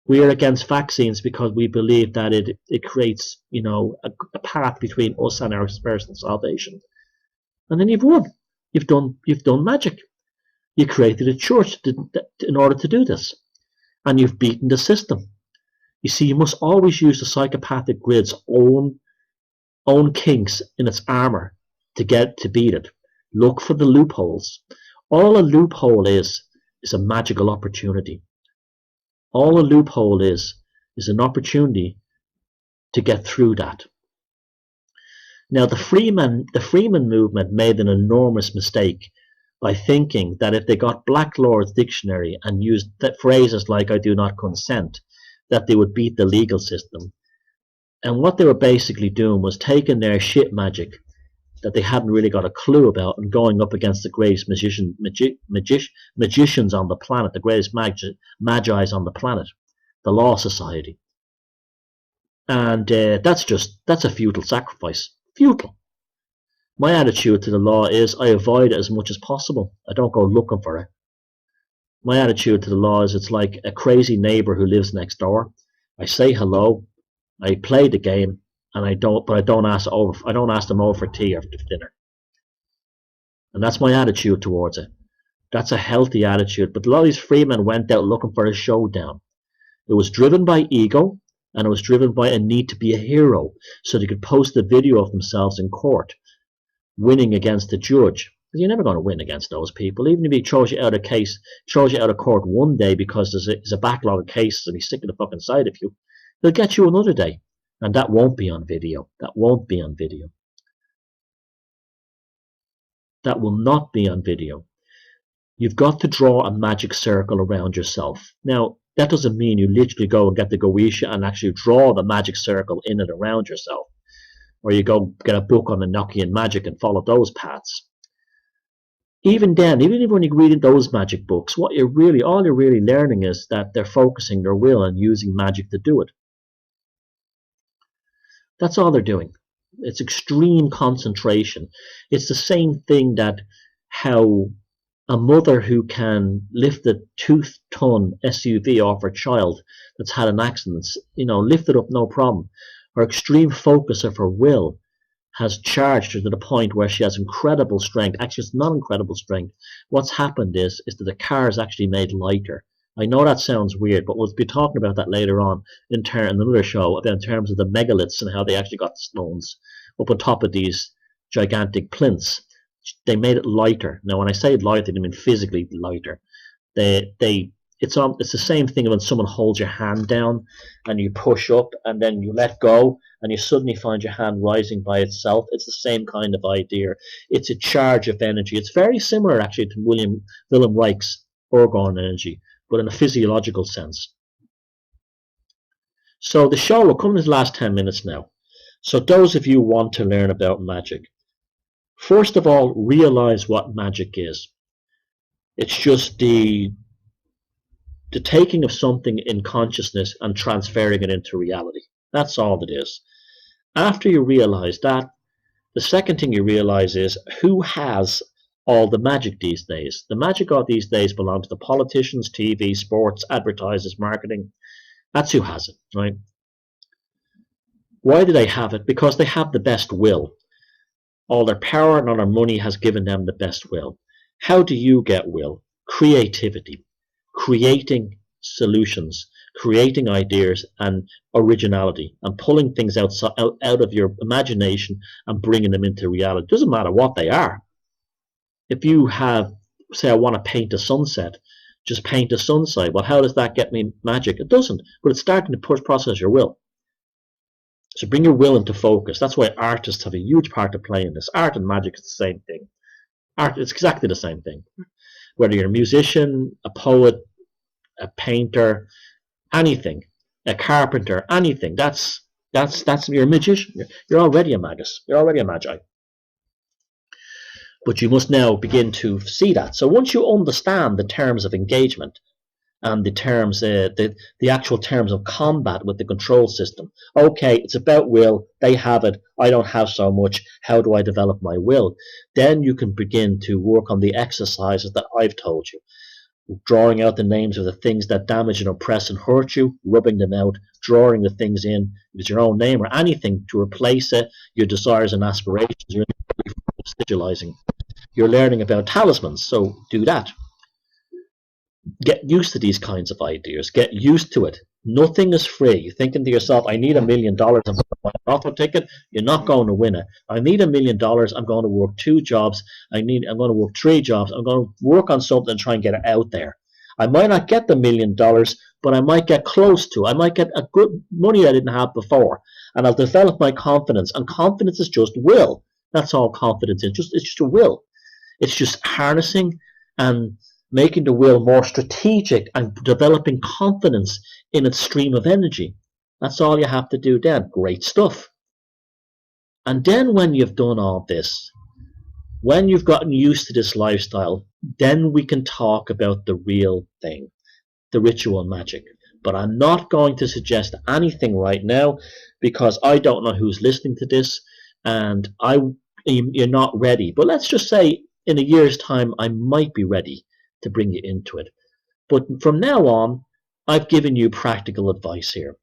we are against vaccines because we believe that it creates, a path between us and our personal salvation. And then you've won. You've done magic. You created a church in order to do this. And you've beaten the system. You see, you must always use the psychopathic grid's own kinks in its armor to beat it. Look for the loopholes. All a loophole is a magical opportunity. All a loophole is an opportunity to get through that. Now, the Freeman movement made an enormous mistake by thinking that if they got Blacklord's dictionary and used phrases like "I do not consent," that they would beat the legal system. And what they were basically doing was taking their shit magic that they hadn't really got a clue about and going up against the greatest magicians on the planet, the greatest magi's on the planet, the Law Society. And that's a futile sacrifice. Futile. My attitude to the law is I avoid it as much as possible. I don't go looking for it. My attitude to the law is it's like a crazy neighbor who lives next door. I say hello, I play the game, and I don't ask them over for tea or for dinner. And that's my attitude towards it. That's a healthy attitude. But a lot of these freemen went out looking for a showdown. It was driven by ego, and it was driven by a need to be a hero, so they could post a video of themselves in court, winning against the judge. Because you're never going to win against those people. Even if he throws you out of court one day because there's a backlog of cases and he's sick of the fucking sight of you, he'll get you another day. And that won't be on video. That won't be on video. That will not be on video. You've got to draw a magic circle around yourself. Now, that doesn't mean you literally go and get the Goetia and actually draw the magic circle in and around yourself. Or you go get a book on Enochian magic and follow those paths. Even then, even if when you're reading those magic books, all you're really learning is that they're focusing their will and using magic to do it. That's all they're doing. It's extreme concentration. It's the same thing that how a mother who can lift a 2-ton SUV off her child that's had an accident, lift it up no problem. Her extreme focus of her will has charged her to the point where she has incredible strength. Actually, it's not incredible strength. What's happened is that the car is actually made lighter. I know that sounds weird, but we'll be talking about that later on in another show, in terms of the megaliths and how they actually got the stones up on top of these gigantic plinths. They made it lighter. Now, when I say lighter, I mean physically lighter. It's the same thing when someone holds your hand down and you push up and then you let go and you suddenly find your hand rising by itself. It's the same kind of idea. It's a charge of energy. It's very similar actually to Wilhelm Reich's orgone energy, but in a physiological sense. So the show will come in the last 10 minutes now. So those of you who want to learn about magic, first of all, realize what magic is. It's just the taking of something in consciousness and transferring it into reality. That's all it is. After you realize that, the second thing you realize is who has all the magic these days. The magic of these days belongs to politicians, TV, sports, advertisers, marketing. That's who has it, right? Why do they have it? Because they have the best will. All their power and all their money has given them the best will. How do you get will? Creativity. Creating solutions, creating ideas and originality, and pulling things out of your imagination and bringing them into reality. It doesn't matter what they are. If you have, say, I want to paint a sunset, just paint a sunset. Well, how does that get me magic? It doesn't, but it's starting to process your will. So bring your will into focus. That's why artists have a huge part to play in this. Art and magic is the same thing. Art, it's exactly the same thing. Whether you're a musician, a poet, a painter, anything, a carpenter, anything, that's you're a magician. You're already a magus. You're already a magi. But you must now begin to see that. So once you understand the terms of engagement and the terms, the actual terms of combat with the control system. Okay, it's about will. They have it. I don't have so much. How do I develop my will? Then you can begin to work on the exercises that I've told you. Drawing out the names of the things that damage and oppress and hurt you, rubbing them out, drawing the things in with your own name or anything to replace it, your desires and aspirations. You're sigilizing. You're learning about talismans, so do that. Get used to these kinds of ideas. Get used to it. Nothing is free. You're thinking to yourself, I need $1 million. I'm going to buy an lotto ticket. You're not going to win it. I need $1 million. I'm going to work 2 jobs. I'm going to work 3 jobs. I'm going to work on something and try and get it out there. I might not get the $1 million, but I might get close to. I might get a good money I didn't have before. And I'll develop my confidence. And confidence is just will. That's all confidence is. It's just a will. It's just harnessing and making the will more strategic and developing confidence in its stream of energy. That's all you have to do then. Great stuff. And then when you've done all this, when you've gotten used to this lifestyle, then we can talk about the real thing, the ritual magic. But I'm not going to suggest anything right now because I don't know who's listening to this, and you're not ready. But let's just say in a year's time, I might be ready to bring you into it. But from now on, I've given you practical advice here.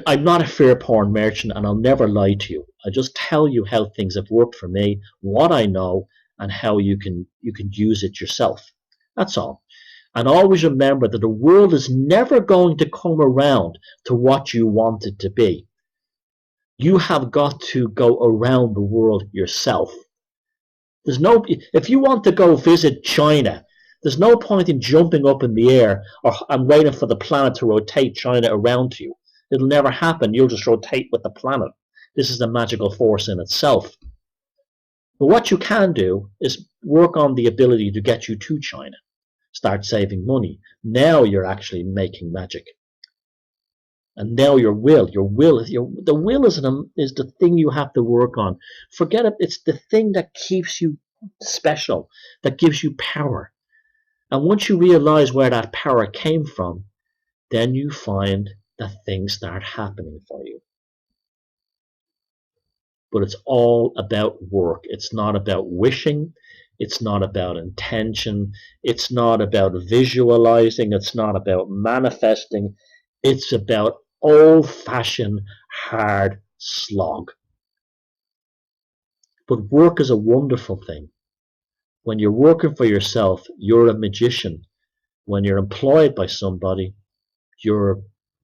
I'm not a fear porn merchant, and I'll never lie to you. I just tell you how things have worked for me, what I know, and how you can use it yourself. That's all. And always remember that the world is never going to come around to what you want it to be. You have got to go around the world yourself. If you want to go visit China, there's no point in jumping up in the air and waiting for the planet to rotate China around you. It'll never happen. You'll just rotate with the planet. This is a magical force in itself. But what you can do is work on the ability to get you to China. Start saving money. Now you're actually making magic. And now the will is the thing you have to work on. Forget it. It's the thing that keeps you special, that gives you power. And once you realize where that power came from, then you find that things start happening for you. But it's all about work. It's not about wishing. It's not about intention. It's not about visualizing. It's not about manifesting. It's about old-fashioned hard slog. But work is a wonderful thing. When you're working for yourself, you're a magician. When you're employed by somebody, you're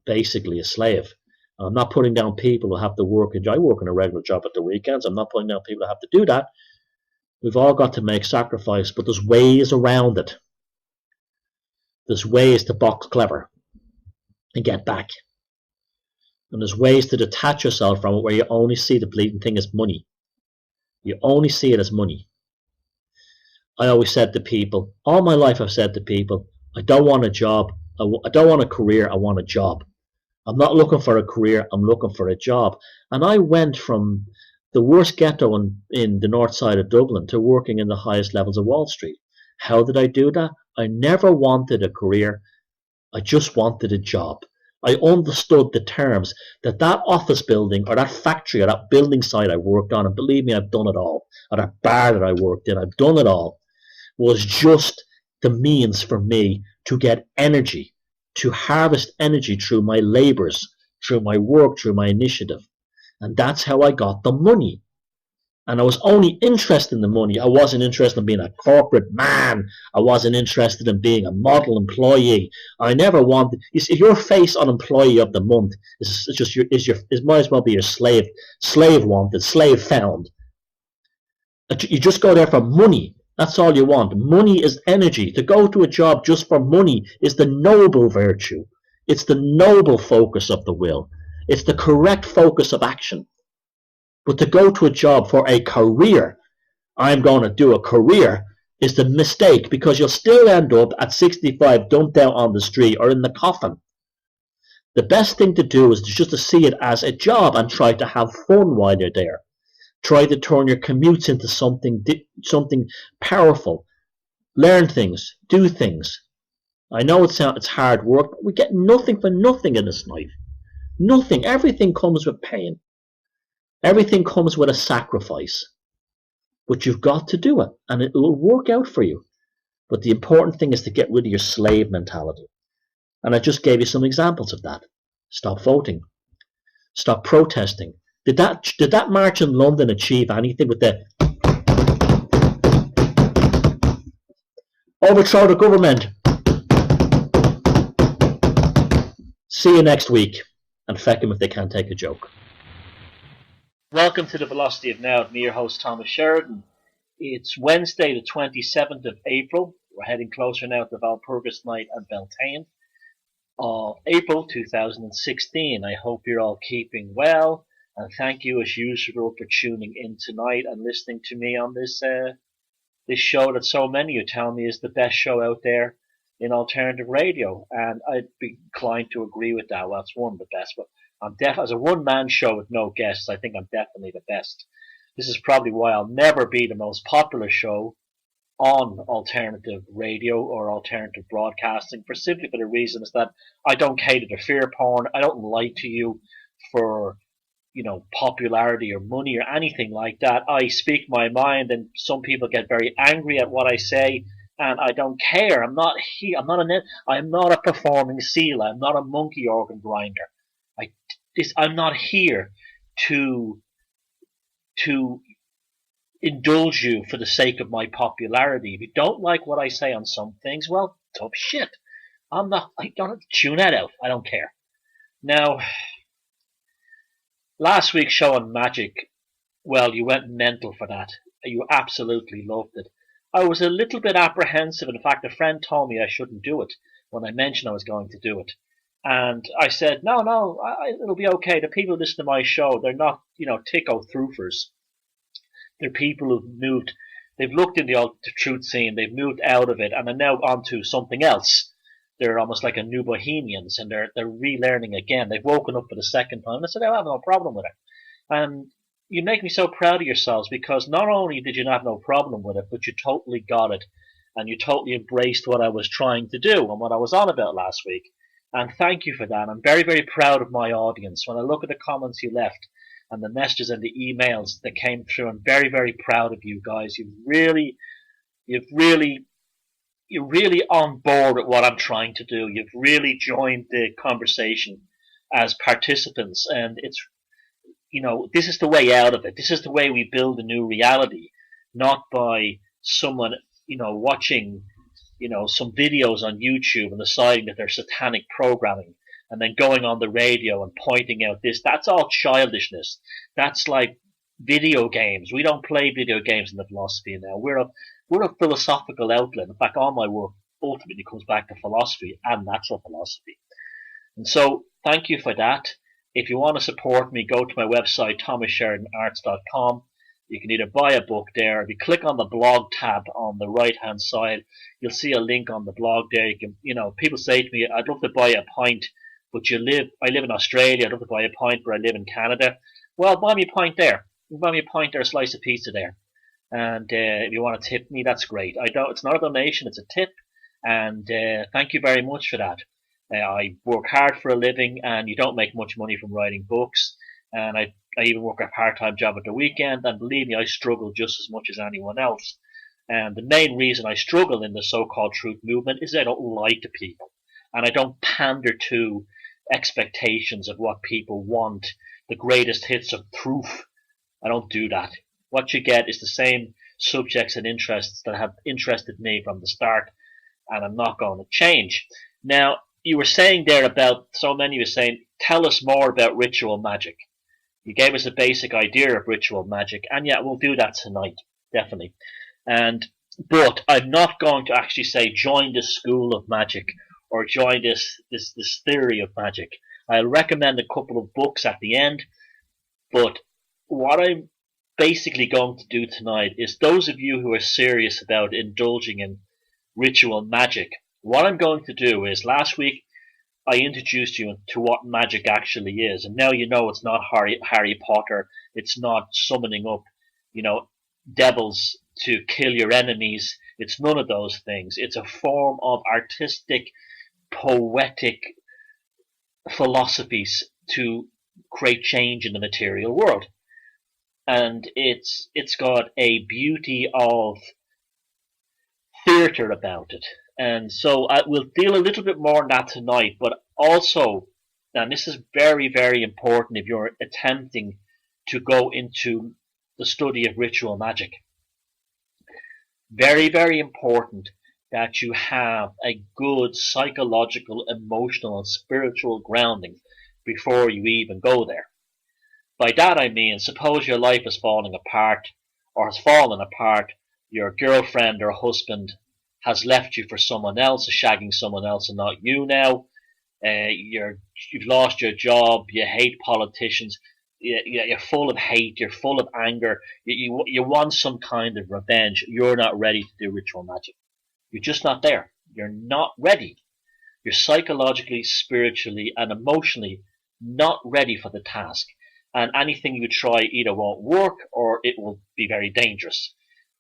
basically a slave. I'm not putting down people who have to work. I work in a regular job at the weekends. I'm not putting down people who have to do that. We've all got to make sacrifice, but there's ways around it. There's ways to box clever and get back. And there's ways to detach yourself from it where you only see the bleeding thing as money. You only see it as money. I always said to people, all my life I've said to people, I don't want a job. I don't want a career. I want a job. I'm not looking for a career. I'm looking for a job. And I went from the worst ghetto in the north side of Dublin to working in the highest levels of Wall Street. How did I do that? I never wanted a career. I just wanted a job. I understood the terms that office building or that factory or that building site I worked on, and believe me, I've done it all, or that bar that I worked in, I've done it all, was just the means for me to get energy, to harvest energy through my labors, through my work, through my initiative. And that's how I got the money. And I was only interested in the money. I wasn't interested in being a corporate man. I wasn't interested in being a model employee. I never wanted. You see, your face on employee of the month is might as well be your slave wanted, slave found. You just go there for money. That's all you want. Money is energy. To go to a job just for money is the noble virtue. It's the noble focus of the will. It's the correct focus of action. But to go to a job for a career, I'm going to do a career, is the mistake, because you'll still end up at 65 dumped out on the street or in the coffin. The best thing to do is just to see it as a job and try to have fun while you're there. Try to turn your commutes into something powerful. Learn things, do things. I know it's hard work, but we get nothing for nothing in this life. Nothing. Everything comes with pain. Everything comes with a sacrifice. But you've got to do it, and it will work out for you. But the important thing is to get rid of your slave mentality. And I just gave you some examples of that. Stop voting. Stop protesting. Did that march in London achieve anything with the overthrow the government? See you next week, and feck them if they can't take a joke. Welcome to the Velocity of Now with me, your host Thomas Sheridan. It's Wednesday, the 27th of April. We're heading closer now to Walpurgis Night at Beltane of April 2016. I hope you're all keeping well, and thank you as usual for tuning in tonight and listening to me on this show that so many of you tell me is the best show out there in alternative radio, and I'd be inclined to agree with that. Well, it's one of the best, but as a one-man show with no guests, I think I'm definitely the best. This is probably why I'll never be the most popular show on alternative radio or alternative broadcasting simply for the reasons that I don't cater to fear porn. I don't lie to you for popularity or money or anything like that. I speak my mind, and some people get very angry at what I say, and I don't care. I'm not here. I'm not a performing seal. I'm not a monkey organ grinder. I'm not here to to indulge you for the sake of my popularity. If you don't like what I say on some things, well, tough shit. I don't tune that out. I don't care. Now, last week's show on magic, well, you went mental for that. You absolutely loved it. I was a little bit apprehensive. In fact, a friend told me I shouldn't do it when I mentioned I was going to do it. And I said, no, it'll be okay. The people who listen to my show, they're not, ticko-throofers. They're people who've moved. They've looked in the truth scene. They've moved out of it and are now onto something else. They're almost like a new bohemians, and they're relearning again. They've woken up for the second time. I said, I have no problem with it. And you make me so proud of yourselves, because not only did you not have no problem with it, but you totally got it, and you totally embraced what I was trying to do and what I was on about last week. And thank you for that. I'm very, very proud of my audience. When I look at the comments you left and the messages and the emails that came through, I'm very, very proud of you guys. You're really on board with what I'm trying to do. You've really joined the conversation as participants, and this is the way out of it. This is the way we build a new reality, not by someone, watching, some videos on YouTube and deciding that they're satanic programming and then going on the radio and pointing out this. That's all childishness. That's like video games. We don't play video games in the philosophy now. We're a philosophical outlet. In fact, all my work ultimately comes back to philosophy and natural philosophy. And so, thank you for that. If you want to support me, go to my website, thomassheridanarts.com. You can either buy a book there. If you click on the blog tab on the right-hand side, you'll see a link on the blog there. You can, people say to me, I'd love to buy a pint, but I live in Australia. I'd love to buy a pint, but I live in Canada. Well, buy me a pint there. Buy me a pint or a slice of pizza there. And if you want to tip me, that's great. It's not a donation, it's a tip. And thank you very much for that. I work hard for a living, and you don't make much money from writing books. And I even work a part-time job at the weekend, and believe me, I struggle just as much as anyone else. And the main reason I struggle in the so-called truth movement is I don't lie to people, and I don't pander to expectations of what people want, the greatest hits of truth. I don't do that. What you get is the same subjects and interests that have interested me from the start, and I'm not going to change. Now, you were saying there about, so many were saying, tell us more about ritual magic. You gave us a basic idea of ritual magic, and yeah, we'll do that tonight, definitely. But I'm not going to actually say join this school of magic or join this theory of magic. I'll recommend a couple of books at the end, but what I'm basically going to do tonight is, those of you who are serious about indulging in ritual magic, what I'm going to do is, last week I introduced you to what magic actually is, and now you know it's not Harry Potter, it's not summoning up, devils to kill your enemies. It's none of those things. It's a form of artistic, poetic philosophies to create change in the material world. And it's got a beauty of theatre about it. And so we'll deal a little bit more on that tonight, but also, and this is very, very important if you're attempting to go into the study of ritual magic. Very, very important that you have a good psychological, emotional, and spiritual grounding before you even go there. By that I mean, suppose your life is falling apart, or has fallen apart, your girlfriend or husband has left you for someone else, is shagging someone else and not you now. You've lost your job, you hate politicians, you're full of hate, you're full of anger, you want some kind of revenge. You're not ready to do ritual magic. You're just not there. You're not ready. You're psychologically, spiritually, and emotionally not ready for the task. And anything you try either won't work or it will be very dangerous.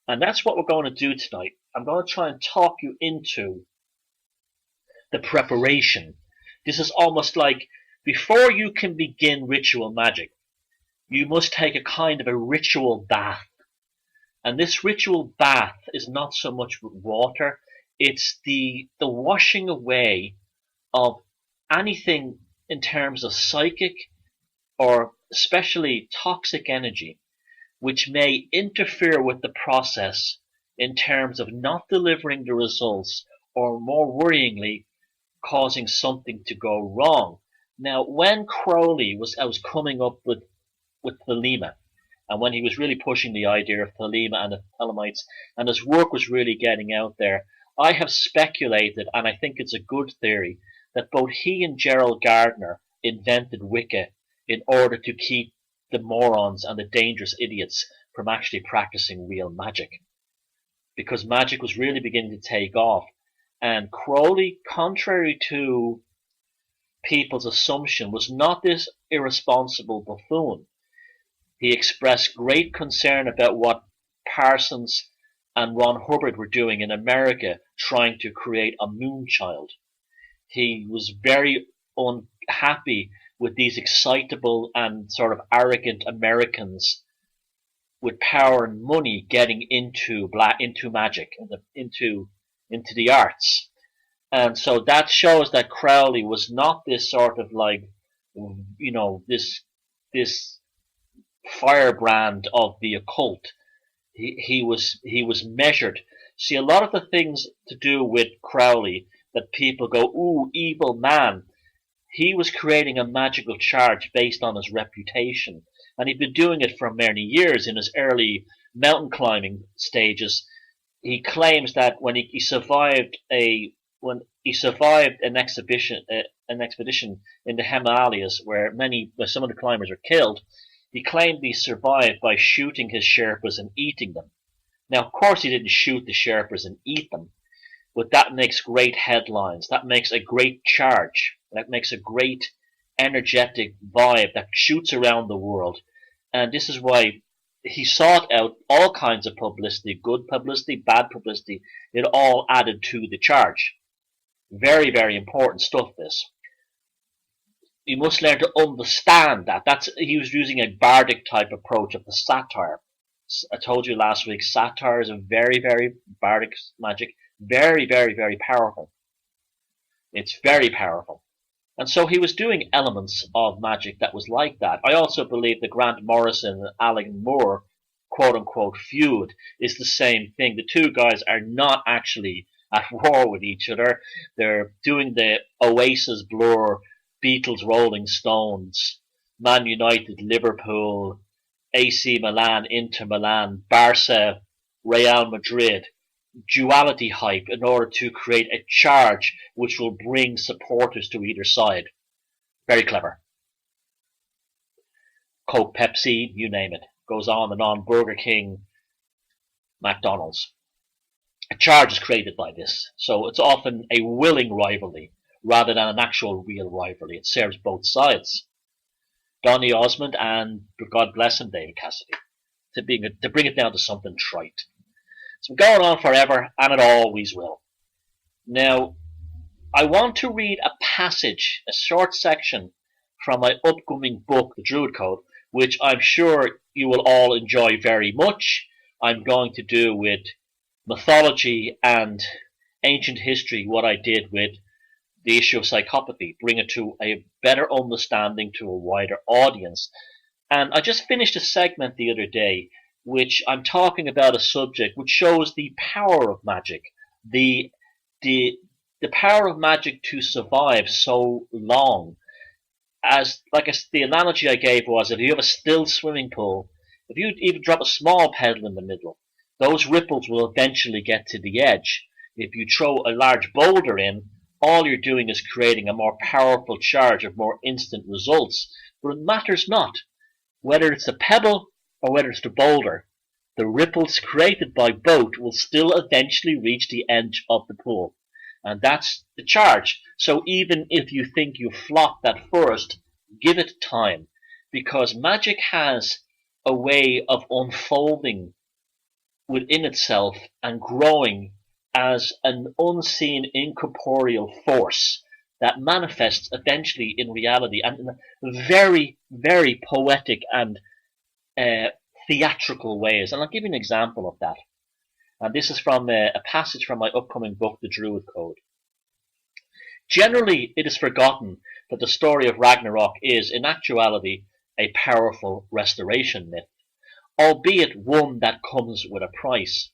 And that's what we're going to do tonight. I'm going to try and talk you into the preparation. This is almost like before you can begin ritual magic, you must take a kind of a ritual bath. And this ritual bath is not so much with water, it's the washing away of anything in terms of psychic or especially toxic energy, which may interfere with the process in terms of not delivering the results or, more worryingly, causing something to go wrong. Now, when Crowley was coming up with Thelema, and when he was really pushing the idea of Thelema and the Thelemites, and his work was really getting out there, I have speculated, and I think it's a good theory, that both he and Gerald Gardner invented Wicca in order to keep the morons and the dangerous idiots from actually practicing real magic. Because magic was really beginning to take off. And Crowley, contrary to people's assumption, was not this irresponsible buffoon. He expressed great concern about what Parsons and Ron Hubbard were doing in America, trying to create a moon child. He was very unhappy with these excitable and sort of arrogant Americans with power and money getting into magic, into the arts. And so that shows that Crowley was not this sort of like, this firebrand of the occult. He was measured. See, a lot of the things to do with Crowley that people go, ooh, evil man. He was creating a magical charge based on his reputation, and he'd been doing it for many years. In his early mountain climbing stages, he claims that when he survived an expedition in the Himalayas where some of the climbers were killed, he claimed he survived by shooting his Sherpas and eating them. Now, of course, he didn't shoot the Sherpas and eat them, but that makes great headlines. That makes a great charge. That makes a great energetic vibe that shoots around the world. And this is why he sought out all kinds of publicity, good publicity, bad publicity. It all added to the charge. Very, very important stuff, this. You must learn to understand that. He was using a bardic type approach of the satire. I told you last week, satire is a very, very bardic magic. Very, very, very powerful. It's very powerful. And so he was doing elements of magic that was like that. I also believe the Grant Morrison and Alan Moore quote-unquote feud is the same thing. The two guys are not actually at war with each other. They're doing the Oasis, Blur, Beatles, Rolling Stones, Man United, Liverpool, AC Milan, Inter Milan, Barca, Real Madrid. Duality hype in order to create a charge which will bring supporters to either side. Very clever. Coke, Pepsi, you name it. Goes on and on. Burger King, McDonald's. A charge is created by this. So it's often a willing rivalry rather than an actual real rivalry. It serves both sides. Donny Osmond and, God bless him, David Cassidy. To bring it down to something trite. It's been going on forever, and it always will. Now, I want to read a passage, a short section from my upcoming book, The Druid Code, which I'm sure you will all enjoy very much. I'm going to do with mythology and ancient history what I did with the issue of psychopathy, bring it to a better understanding to a wider audience. And I just finished a segment the other day which I'm talking about a subject which shows the power of magic, the power of magic to survive so long. The analogy I gave was, if you have a still swimming pool, if you even drop a small pebble in the middle, those ripples will eventually get to the edge. If you throw a large boulder in, all you're doing is creating a more powerful charge of more instant results. But it matters not whether it's the pebble or whether it's the boulder. The ripples created by both will still eventually reach the edge of the pool. And that's the charge. So even if you think you flopped at first, give it time. Because magic has a way of unfolding within itself and growing as an unseen incorporeal force that manifests eventually in reality and in very, very poetic and theatrical ways. And I'll give you an example of that. And this is from a passage from my upcoming book, The Druid Code. Generally, it is forgotten that the story of Ragnarok is, in actuality, a powerful restoration myth, albeit one that comes with a price,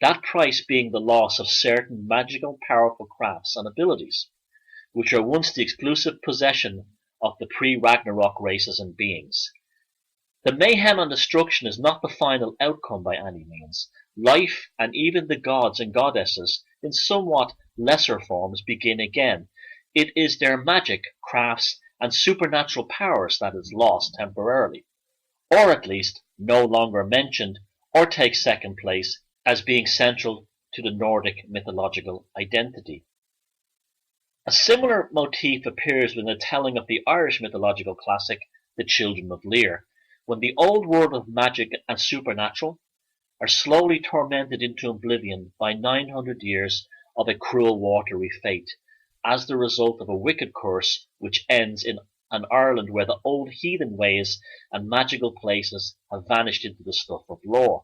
that price being the loss of certain magical, powerful crafts and abilities, which are once the exclusive possession of the pre-Ragnarok races and beings. The mayhem and destruction is not the final outcome by any means. Life and even the gods and goddesses, in somewhat lesser forms, begin again. It is their magic, crafts, and supernatural powers that is lost temporarily, or at least no longer mentioned or takes second place as being central to the Nordic mythological identity. A similar motif appears in the telling of the Irish mythological classic, The Children of Lear, when the old world of magic and supernatural are slowly tormented into oblivion by 900 years of a cruel watery fate, as the result of a wicked curse which ends in an Ireland where the old heathen ways and magical places have vanished into the stuff of lore.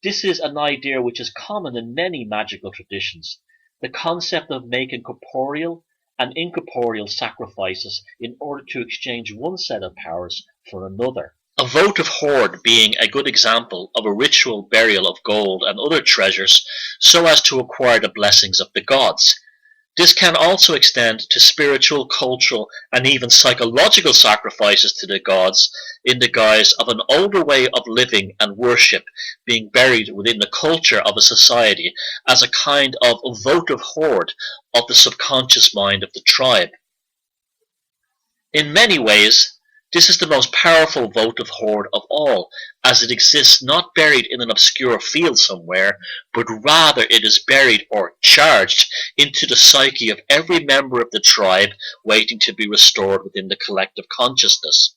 This is an idea which is common in many magical traditions, the concept of making corporeal and incorporeal sacrifices in order to exchange one set of powers for another. A votive hoard being a good example of a ritual burial of gold and other treasures so as to acquire the blessings of the gods. This can also extend to spiritual, cultural, and even psychological sacrifices to the gods in the guise of an older way of living and worship being buried within the culture of a society as a kind of votive hoard of the subconscious mind of the tribe. In many ways, this is the most powerful votive hoard of all, as it exists not buried in an obscure field somewhere, but rather it is buried or charged into the psyche of every member of the tribe, waiting to be restored within the collective consciousness.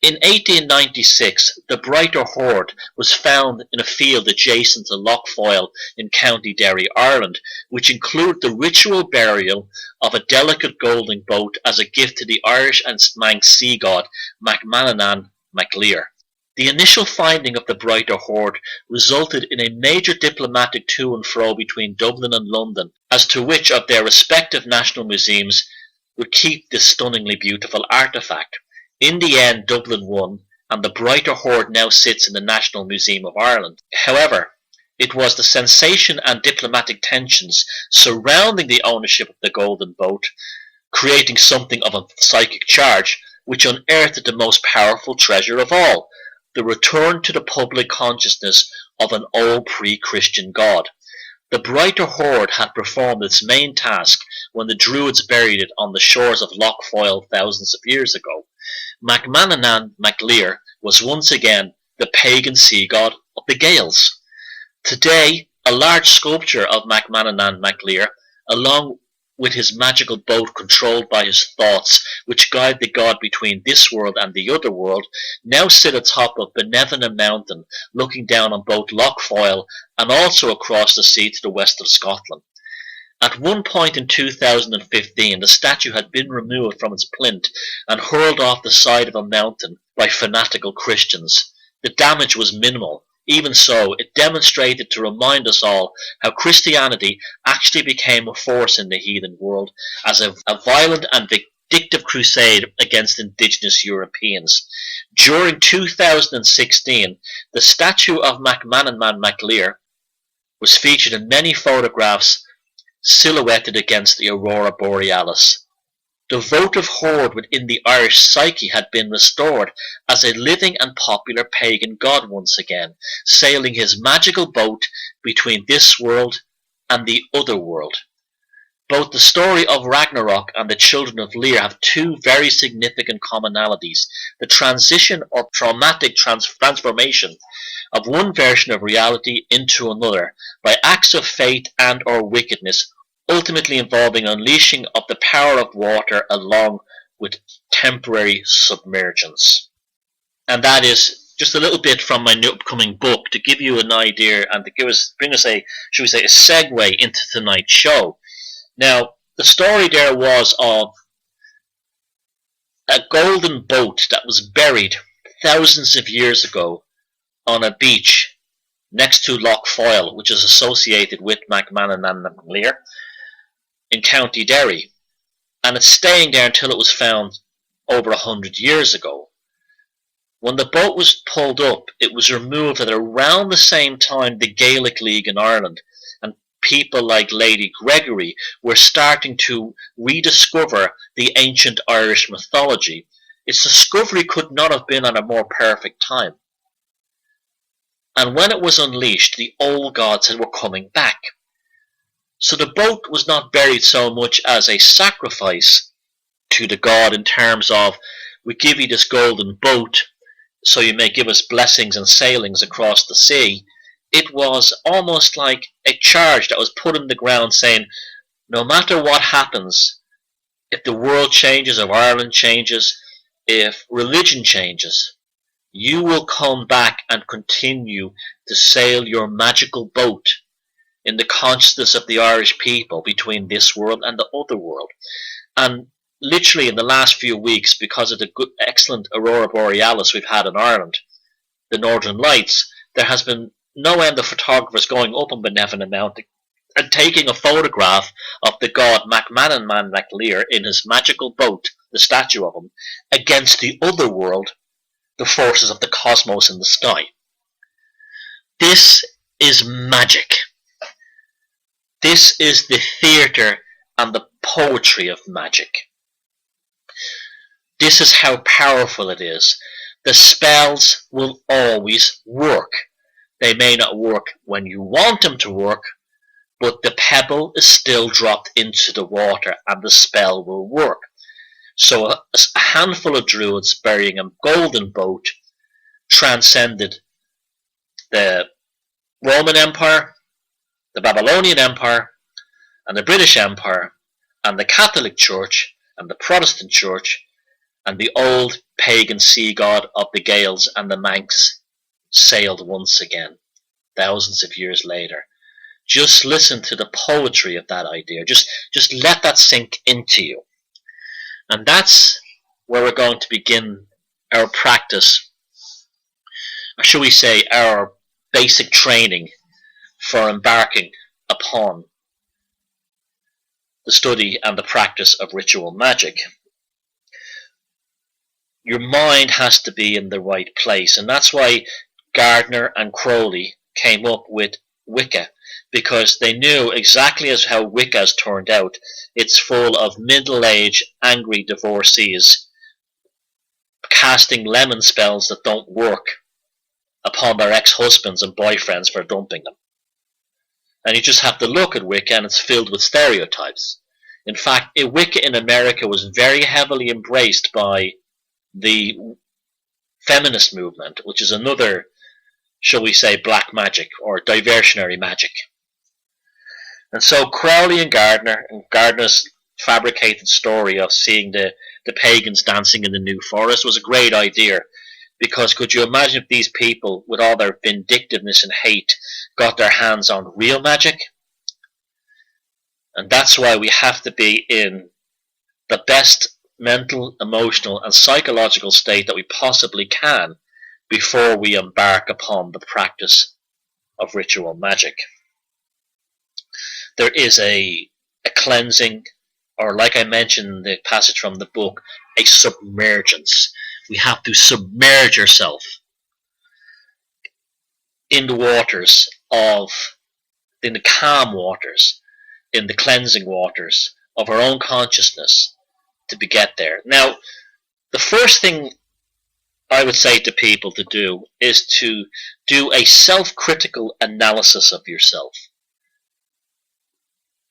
In 1896, the Brighter Hoard was found in a field adjacent to Lochfoyle in County Derry, Ireland, which included the ritual burial of a delicate golden boat as a gift to the Irish and Manx sea god MacMananan MacLear. The initial finding of the Brighter Hoard resulted in a major diplomatic to and fro between Dublin and London as to which of their respective national museums would keep this stunningly beautiful artefact. In the end, Dublin won, and the Brighter Hoard now sits in the National Museum of Ireland. However, it was the sensation and diplomatic tensions surrounding the ownership of the golden boat, creating something of a psychic charge, which unearthed the most powerful treasure of all, the return to the public consciousness of an old pre-Christian god. The Brighter Hoard had performed its main task when the Druids buried it on the shores of Lochfoyle thousands of years ago. MacMananan MacLear was once again the pagan sea god of the Gaels. Today, a large sculpture of MacMananan MacLear, along with his magical boat controlled by his thoughts, which guide the god between this world and the other world, now sit atop of Benevena Mountain, looking down on both Lochfoyle and also across the sea to the west of Scotland. At one point in 2015, the statue had been removed from its plinth and hurled off the side of a mountain by fanatical Christians. The damage was minimal. Even so, it demonstrated to remind us all how Christianity actually became a force in the heathen world as a violent and vindictive crusade against indigenous Europeans. During 2016, the statue of MacMananan MacLear was featured in many photographs silhouetted against the aurora borealis. The votive hoard within the Irish psyche had been restored as a living and popular pagan god once again, sailing his magical boat between this world and the other world. Both the story of Ragnarok and the Children of Lear have two very significant commonalities: the transition or traumatic transformation of one version of reality into another by acts of fate and or wickedness, ultimately involving unleashing of the power of water along with temporary submergence. And that is just a little bit from my new upcoming book to give you an idea and to bring us a, should we say, a segue into tonight's show. Now, the story there was of a golden boat that was buried thousands of years ago on a beach next to Lough Foyle, which is associated with Macmannon and Lear in County Derry. And it's staying there until it was found over 100 years ago. When the boat was pulled up, it was removed at around the same time the Gaelic League in Ireland, and people like Lady Gregory were starting to rediscover the ancient Irish mythology. Its discovery could not have been at a more perfect time. And when it was unleashed, the old gods were coming back. So the boat was not buried so much as a sacrifice to the god in terms of, we give you this golden boat so you may give us blessings and sailings across the sea. It was almost like a charge that was put in the ground saying, no matter what happens, if the world changes, if Ireland changes, if religion changes, you will come back and continue to sail your magical boat in the consciousness of the Irish people between this world and the other world. And literally in the last few weeks, because of the good, excellent Aurora Borealis we've had in Ireland, the Northern Lights, there has been no end of photographers going up on Benevenant Mountain and taking a photograph of the god Macmannon Mac Lear in his magical boat, the statue of him, against the other world, the forces of the cosmos in the sky. This is magic. This is the theatre and the poetry of magic. This is how powerful it is. The spells will always work. They may not work when you want them to work, but the pebble is still dropped into the water and the spell will work. So a handful of druids burying a golden boat transcended the Roman Empire, the Babylonian Empire, and the British Empire, and the Catholic Church, and the Protestant Church, and the old pagan sea god of the Gaels and the Manx sailed once again, thousands of years later. Just listen to the poetry of that idea. Just let that sink into you. And that's where we're going to begin our practice, or should we say our basic training for embarking upon the study and the practice of ritual magic. Your mind has to be in the right place, and that's why Gardner and Crowley came up with Wicca, because they knew exactly as how Wicca has turned out. It's full of middle-aged, angry divorcees casting lemon spells that don't work upon their ex-husbands and boyfriends for dumping them. And you just have to look at Wicca and it's filled with stereotypes. In fact, Wicca in America was very heavily embraced by the feminist movement, which is another, shall we say, black magic or diversionary magic. And so Crowley and Gardner's fabricated story of seeing the pagans dancing in the New Forest was a great idea, because could you imagine if these people, with all their vindictiveness and hate, got their hands on real magic? And that's why we have to be in the best mental, emotional, and psychological state that we possibly can before we embark upon the practice of ritual magic. There is a cleansing, or like I mentioned in the passage from the book, a submergence. We have to submerge ourselves in the waters in the calm waters, in the cleansing waters of our own consciousness to get there. Now, the first thing I would say to people to do is to do a self-critical analysis of yourself.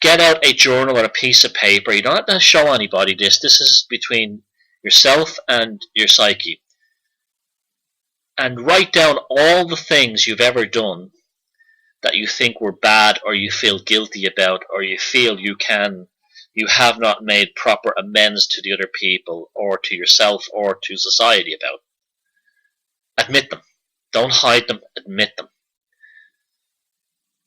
Get out a journal or a piece of paper. You don't have to show anybody this. This is between yourself and your psyche. And write down all the things you've ever done that you think were bad, or you feel guilty about, or you feel you have not made proper amends to the other people, or to yourself, or to society about. Admit them. Don't hide them, admit them.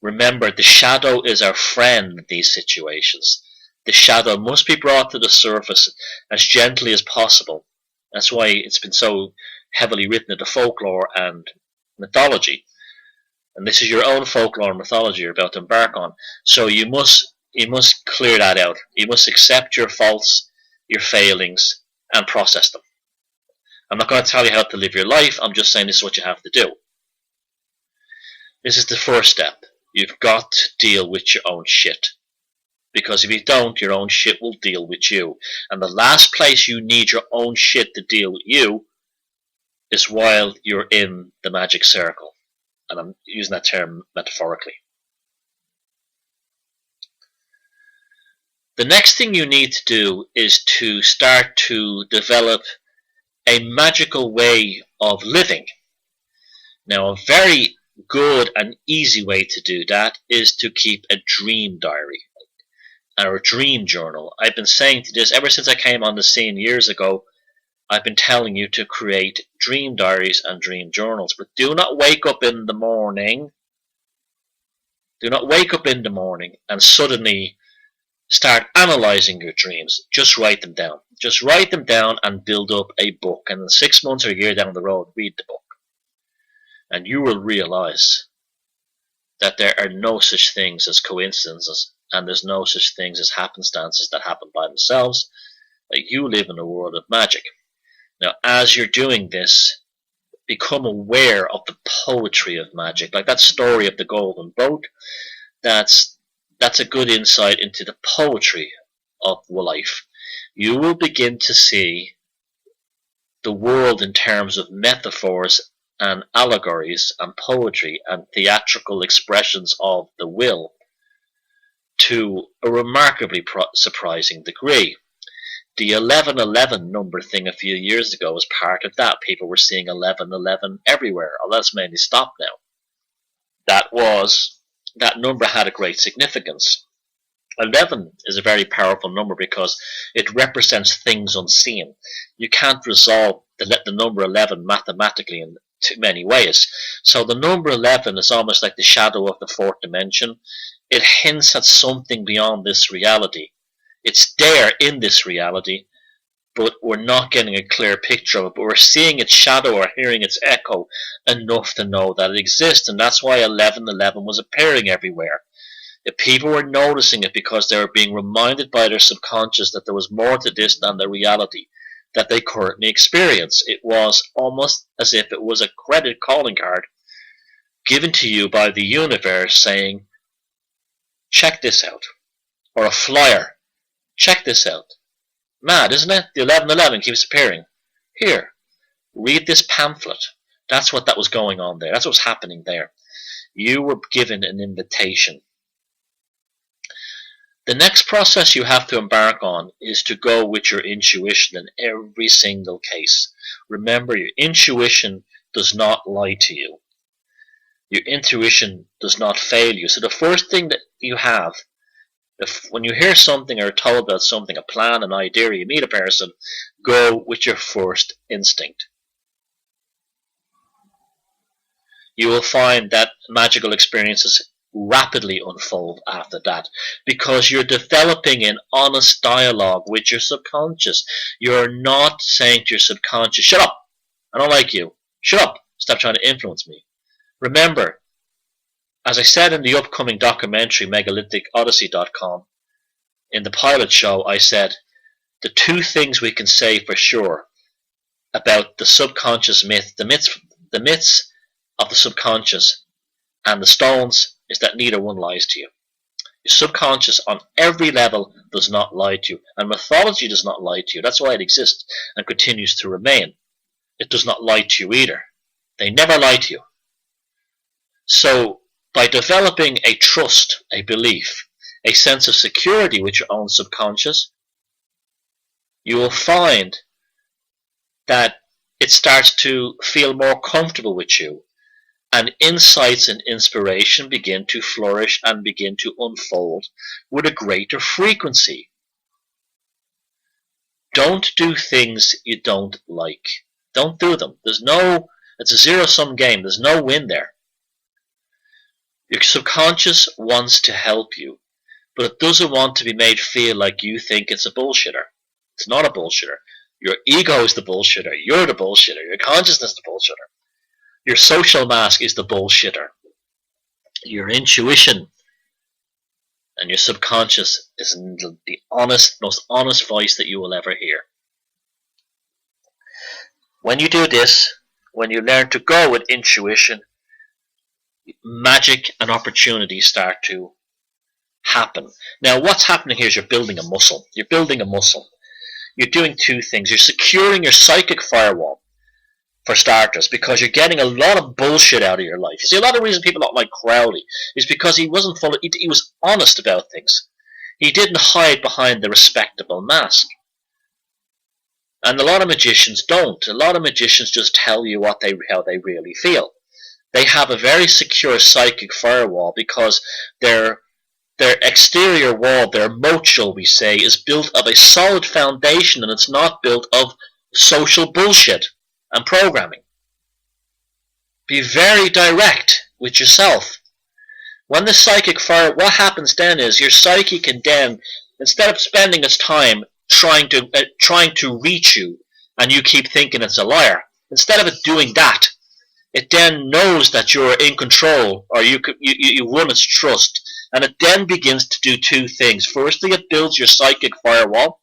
Remember, the shadow is our friend in these situations. The shadow must be brought to the surface as gently as possible. That's why it's been so heavily written into folklore and mythology. And this is your own folklore and mythology you're about to embark on. So you must clear that out. You must accept your faults, your failings, and process them. I'm not going to tell you how to live your life. I'm just saying this is what you have to do. This is the first step. You've got to deal with your own shit. Because if you don't, your own shit will deal with you. And the last place you need your own shit to deal with you is while you're in the magic circle. And I'm using that term metaphorically. The next thing you need to do is to start to develop a magical way of living. Now, a very good and easy way to do that is to keep a dream diary or a dream journal. I've been saying to this ever since I came on the scene years ago. I've been telling you to create dream diaries and dream journals, but do not wake up in the morning. Do not wake up in the morning and suddenly start analyzing your dreams. Just write them down. Just write them down and build up a book. And in 6 months or a year down the road, read the book. And you will realize that there are no such things as coincidences, and there's no such things as happenstances that happen by themselves. Like, you live in a world of magic. Now, as you're doing this, become aware of the poetry of magic. Like that story of the golden boat, that's a good insight into the poetry of life. You will begin to see the world in terms of metaphors and allegories and poetry and theatrical expressions of the will to a remarkably surprising degree. The 1111 number thing a few years ago was part of that. People were seeing 1111 everywhere, although that's mainly stopped now. That number had a great significance. 11 is a very powerful number because it represents things unseen. You can't resolve the number 11 mathematically in too many ways. So the number 11 is almost like the shadow of the fourth dimension. It hints at something beyond this reality. It's there in this reality, but we're not getting a clear picture of it. But we're seeing its shadow or hearing its echo enough to know that it exists. And that's why 1111 was appearing everywhere. If people were noticing it because they were being reminded by their subconscious that there was more to this than the reality that they currently experience. It was almost as if it was a credit calling card given to you by the universe saying, check this out. Or a flyer. Check this out. Mad, isn't it? The 1111 keeps appearing. Here, read this pamphlet. That's what that was going on there. That's what was happening there. You were given an invitation. The next process you have to embark on is to go with your intuition in every single case. Remember, your intuition does not lie to you. Your intuition does not fail you. So the first thing that you have, when you hear something or are told about something, a plan, an idea, or you meet a person, go with your first instinct. You will find that magical experiences rapidly unfold after that because you're developing an honest dialogue with your subconscious. You're not saying to your subconscious, shut up, I don't like you, shut up, stop trying to influence me. Remember, as I said in the upcoming documentary megalithicodyssey.com, in the pilot show, I said the two things we can say for sure about the subconscious myth, the myths of the subconscious and the stones, is that neither one lies to you. Your subconscious on every level does not lie to you, and mythology does not lie to you. That's why it exists and continues to remain. It does not lie to you either. They never lie to you. So by developing a trust, a belief, a sense of security with your own subconscious, you will find that it starts to feel more comfortable with you, and insights and inspiration begin to flourish and begin to unfold with a greater frequency. Don't do things you don't like. Don't do them. There's no It's a zero-sum game. There's no win there. Your subconscious wants to help you, but it doesn't want to be made feel like you think it's a bullshitter. It's not a bullshitter. Your ego is the bullshitter. You're the bullshitter. Your consciousness is the bullshitter. Your social mask is the bullshitter. Your intuition and your subconscious is the honest, most honest voice that you will ever hear. When you do this, when you learn to go with intuition, magic and opportunities start to happen. Now, what's happening here is you're building a muscle. You're building a muscle. You're doing two things. You're securing your psychic firewall, for starters, because you're getting a lot of bullshit out of your life. You see, a lot of the reason people don't like Crowley is because he wasn't full of, he was honest about things. He didn't hide behind the respectable mask. And a lot of magicians don't. A lot of magicians just tell you how they really feel. They have a very secure psychic firewall because their exterior wall, their moat, shall we say, is built of a solid foundation, and it's not built of social bullshit and programming. Be very direct with yourself. When the psychic fire, what happens then is your psyche can then, instead of spending its time trying to reach you, and you keep thinking it's a liar, instead of it doing that, it then knows that you're in control, or you won its trust, and it then begins to do two things. Firstly, it builds your psychic firewall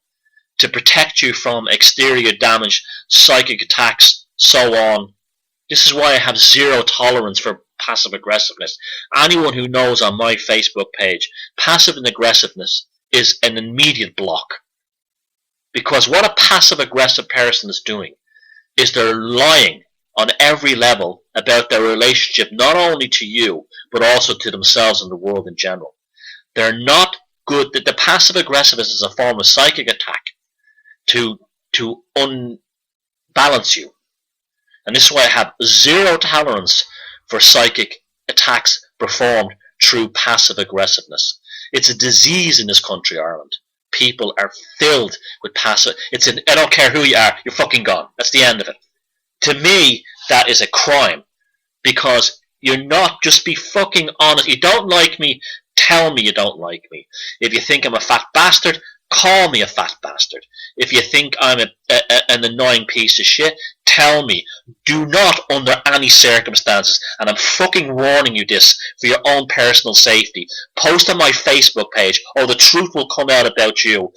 to protect you from exterior damage, psychic attacks, so on. This is why I have zero tolerance for passive aggressiveness. Anyone who knows on my Facebook page, passive aggressiveness is an immediate block. Because what a passive aggressive person is doing is they're lying on every level about their relationship, not only to you, but also to themselves and the world in general. They're not good. The passive aggressiveness is a form of psychic attack to unbalance you. And this is why I have zero tolerance for psychic attacks performed through passive aggressiveness. It's a disease in this country, Ireland. People are filled with passive. I don't care who you are, you're fucking gone. That's the end of it. To me, that is a crime. Because you're not, just be fucking honest. You don't like me, tell me you don't like me. If you think I'm a fat bastard, call me a fat bastard. If you think I'm an annoying piece of shit, tell me. Do not, under any circumstances, and I'm fucking warning you this for your own personal safety, post on my Facebook page, or the truth will come out about you, ...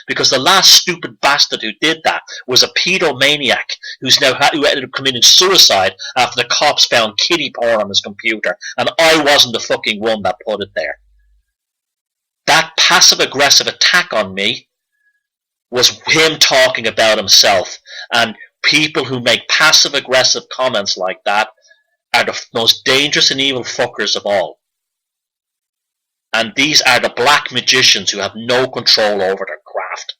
Because the last stupid bastard who did that was a pedomaniac who ended up committing suicide after the cops found kiddie porn on his computer, and I wasn't the fucking one that put it there. That passive-aggressive attack on me was him talking about himself, and people who make passive-aggressive comments like that are the most dangerous and evil fuckers of all. And these are the black magicians who have no control over their craft.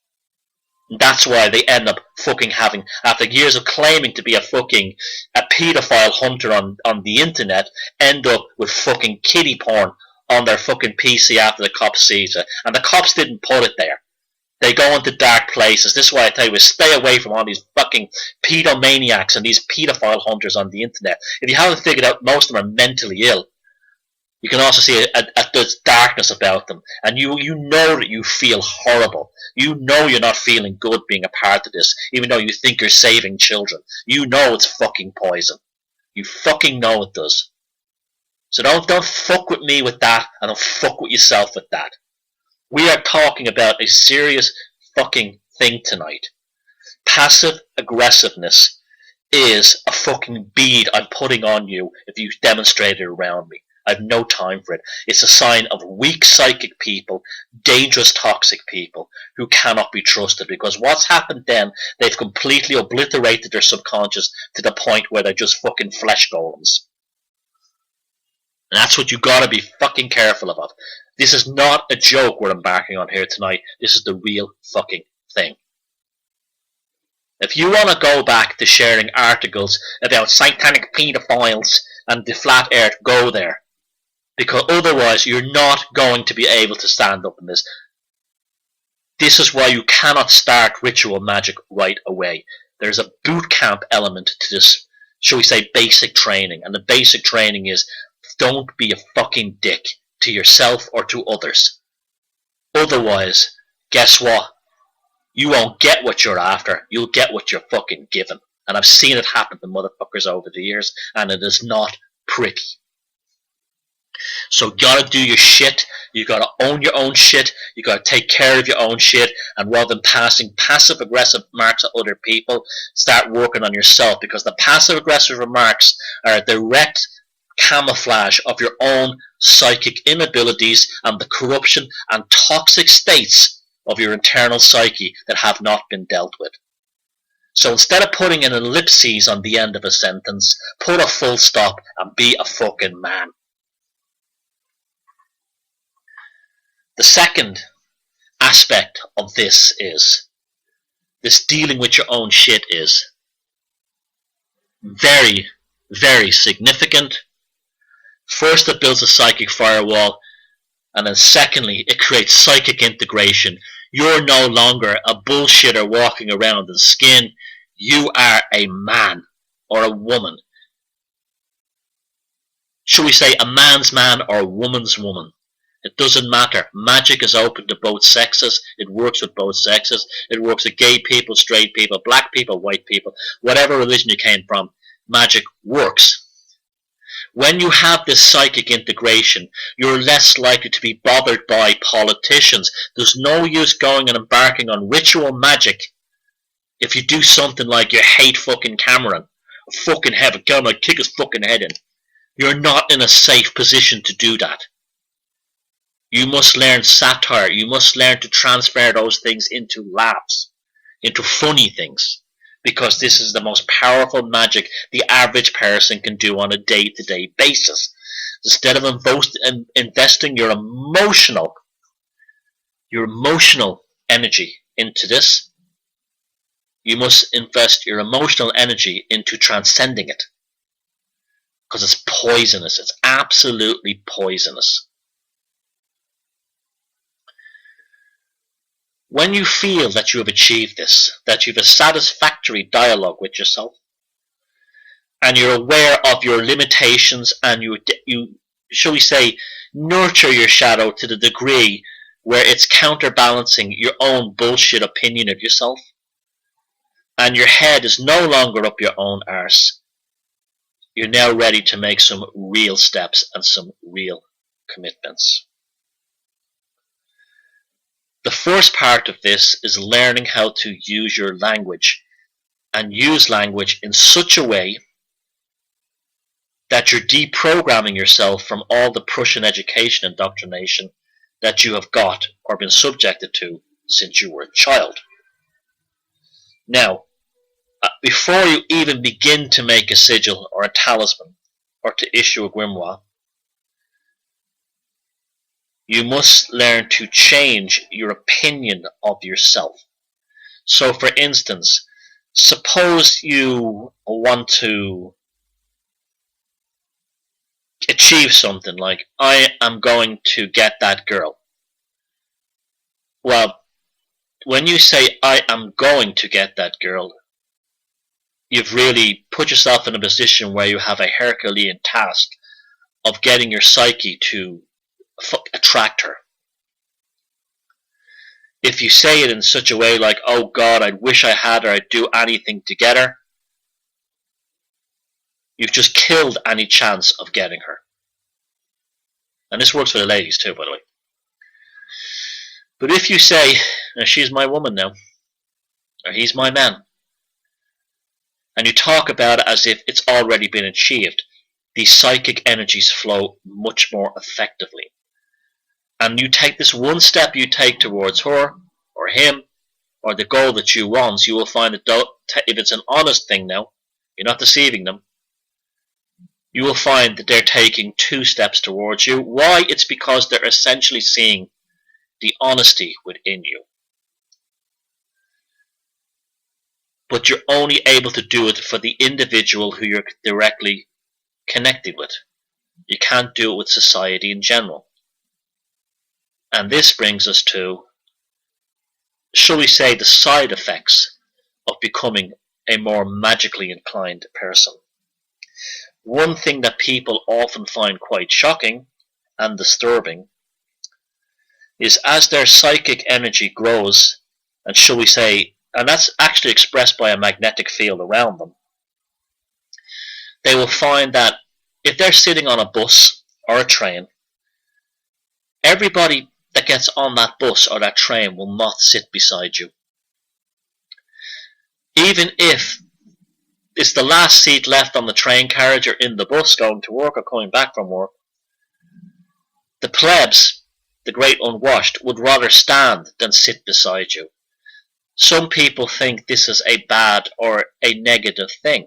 And that's why they end up fucking having, after years of claiming to be a pedophile hunter on the internet, end up with fucking kiddie porn on their fucking PC after the cops sees it. And the cops didn't put it there. They go into dark places. This is why I tell you, stay away from all these fucking pedomaniacs and these pedophile hunters on the internet. If you haven't figured out, most of them are mentally ill. You can also see there's darkness about them. And you know that you feel horrible. You know you're not feeling good being a part of this, even though you think you're saving children. You know it's fucking poison. You fucking know it does. So don't fuck with me with that, and don't fuck with yourself with that. We are talking about a serious fucking thing tonight. Passive aggressiveness is a fucking bead I'm putting on you if you demonstrate it around me. I have no time for it. It's a sign of weak psychic people, dangerous toxic people who cannot be trusted, because what's happened then, they've completely obliterated their subconscious to the point where they're just fucking flesh golems. And that's what you gotta be fucking careful of. This is not a joke we're embarking on here tonight. This is the real fucking thing. If you want to go back to sharing articles about satanic pedophiles and the flat earth, go there. Because otherwise you're not going to be able to stand up in this. This is why you cannot start ritual magic right away. There's a boot camp element to this shall we say, basic training. And the basic training is, don't be a fucking dick to yourself or to others. Otherwise, guess what? You won't get what you're after. You'll get what you're fucking given. And I've seen it happen to motherfuckers over the years, and it is not pretty. So you gotta do your shit. You gotta own your own shit. You gotta take care of your own shit. And rather than passing passive aggressive remarks at other people, start working on yourself, because the passive aggressive remarks are a direct camouflage of your own psychic inabilities and the corruption and toxic states of your internal psyche that have not been dealt with. So instead of putting an ellipses on the end of a sentence, put a full stop and be a fucking man. The second aspect of this dealing with your own shit is very, very significant. First, it builds a psychic firewall, and then secondly, it creates psychic integration. You're no longer a bullshitter walking around in skin. You are a man or a woman. Should we say a man's man or a woman's woman? It doesn't matter. Magic is open to both sexes. It works with both sexes. It works with gay people, straight people, black people, white people, whatever religion you came from. Magic works. When you have this psychic integration, you're less likely to be bothered by politicians. There's no use going and embarking on ritual magic if you do something like you hate fucking Cameron. Fucking heaven, come on, kick his fucking head in. You're not in a safe position to do that. You must learn satire. You must learn to transfer those things into laughs, into funny things, because this is the most powerful magic the average person can do on a day-to-day basis. Instead of investing your emotional energy into this, you must invest your emotional energy into transcending it, because it's poisonous. It's absolutely poisonous. When you feel that you have achieved this, that you have a satisfactory dialogue with yourself, and you're aware of your limitations, and you shall we say, nurture your shadow to the degree where it's counterbalancing your own bullshit opinion of yourself, and your head is no longer up your own arse, you're now ready to make some real steps and some real commitments. The first part of this is learning how to use your language, and use language in such a way that you're deprogramming yourself from all the Prussian education indoctrination that you have got or been subjected to since you were a child. Now, before you even begin to make a sigil or a talisman or to issue a grimoire, you must learn to change your opinion of yourself. So, for instance, suppose you want to achieve something like, I am going to get that girl. Well, when you say, I am going to get that girl, you've really put yourself in a position where you have a Herculean task of getting your psyche to attract her. If you say it in such a way like, oh God, I wish I had her, I'd do anything to get her, you've just killed any chance of getting her. And this works for the ladies too, by the way. But if you say, she's my woman now, or he's my man, and you talk about it as if it's already been achieved, these psychic energies flow much more effectively. And you take this one step you take towards her, or him, or the goal that you want, you will find that if it's an honest thing now, you're not deceiving them, you will find that they're taking 2 steps towards you. Why? It's because they're essentially seeing the honesty within you. But you're only able to do it for the individual who you're directly connected with. You can't do it with society in general. And this brings us to, shall we say, the side effects of becoming a more magically inclined person. one thing that people often find quite shocking and disturbing is as their psychic energy grows, and shall we say, and that's actually expressed by a magnetic field around them, they will find that if they're sitting on a bus or a train, everybody that gets on that bus or that train will not sit beside you. Even if it's the last seat left on the train carriage or in the bus going to work or coming back from work, the plebs, the great unwashed, would rather stand than sit beside you. Some people think this is a bad or a negative thing.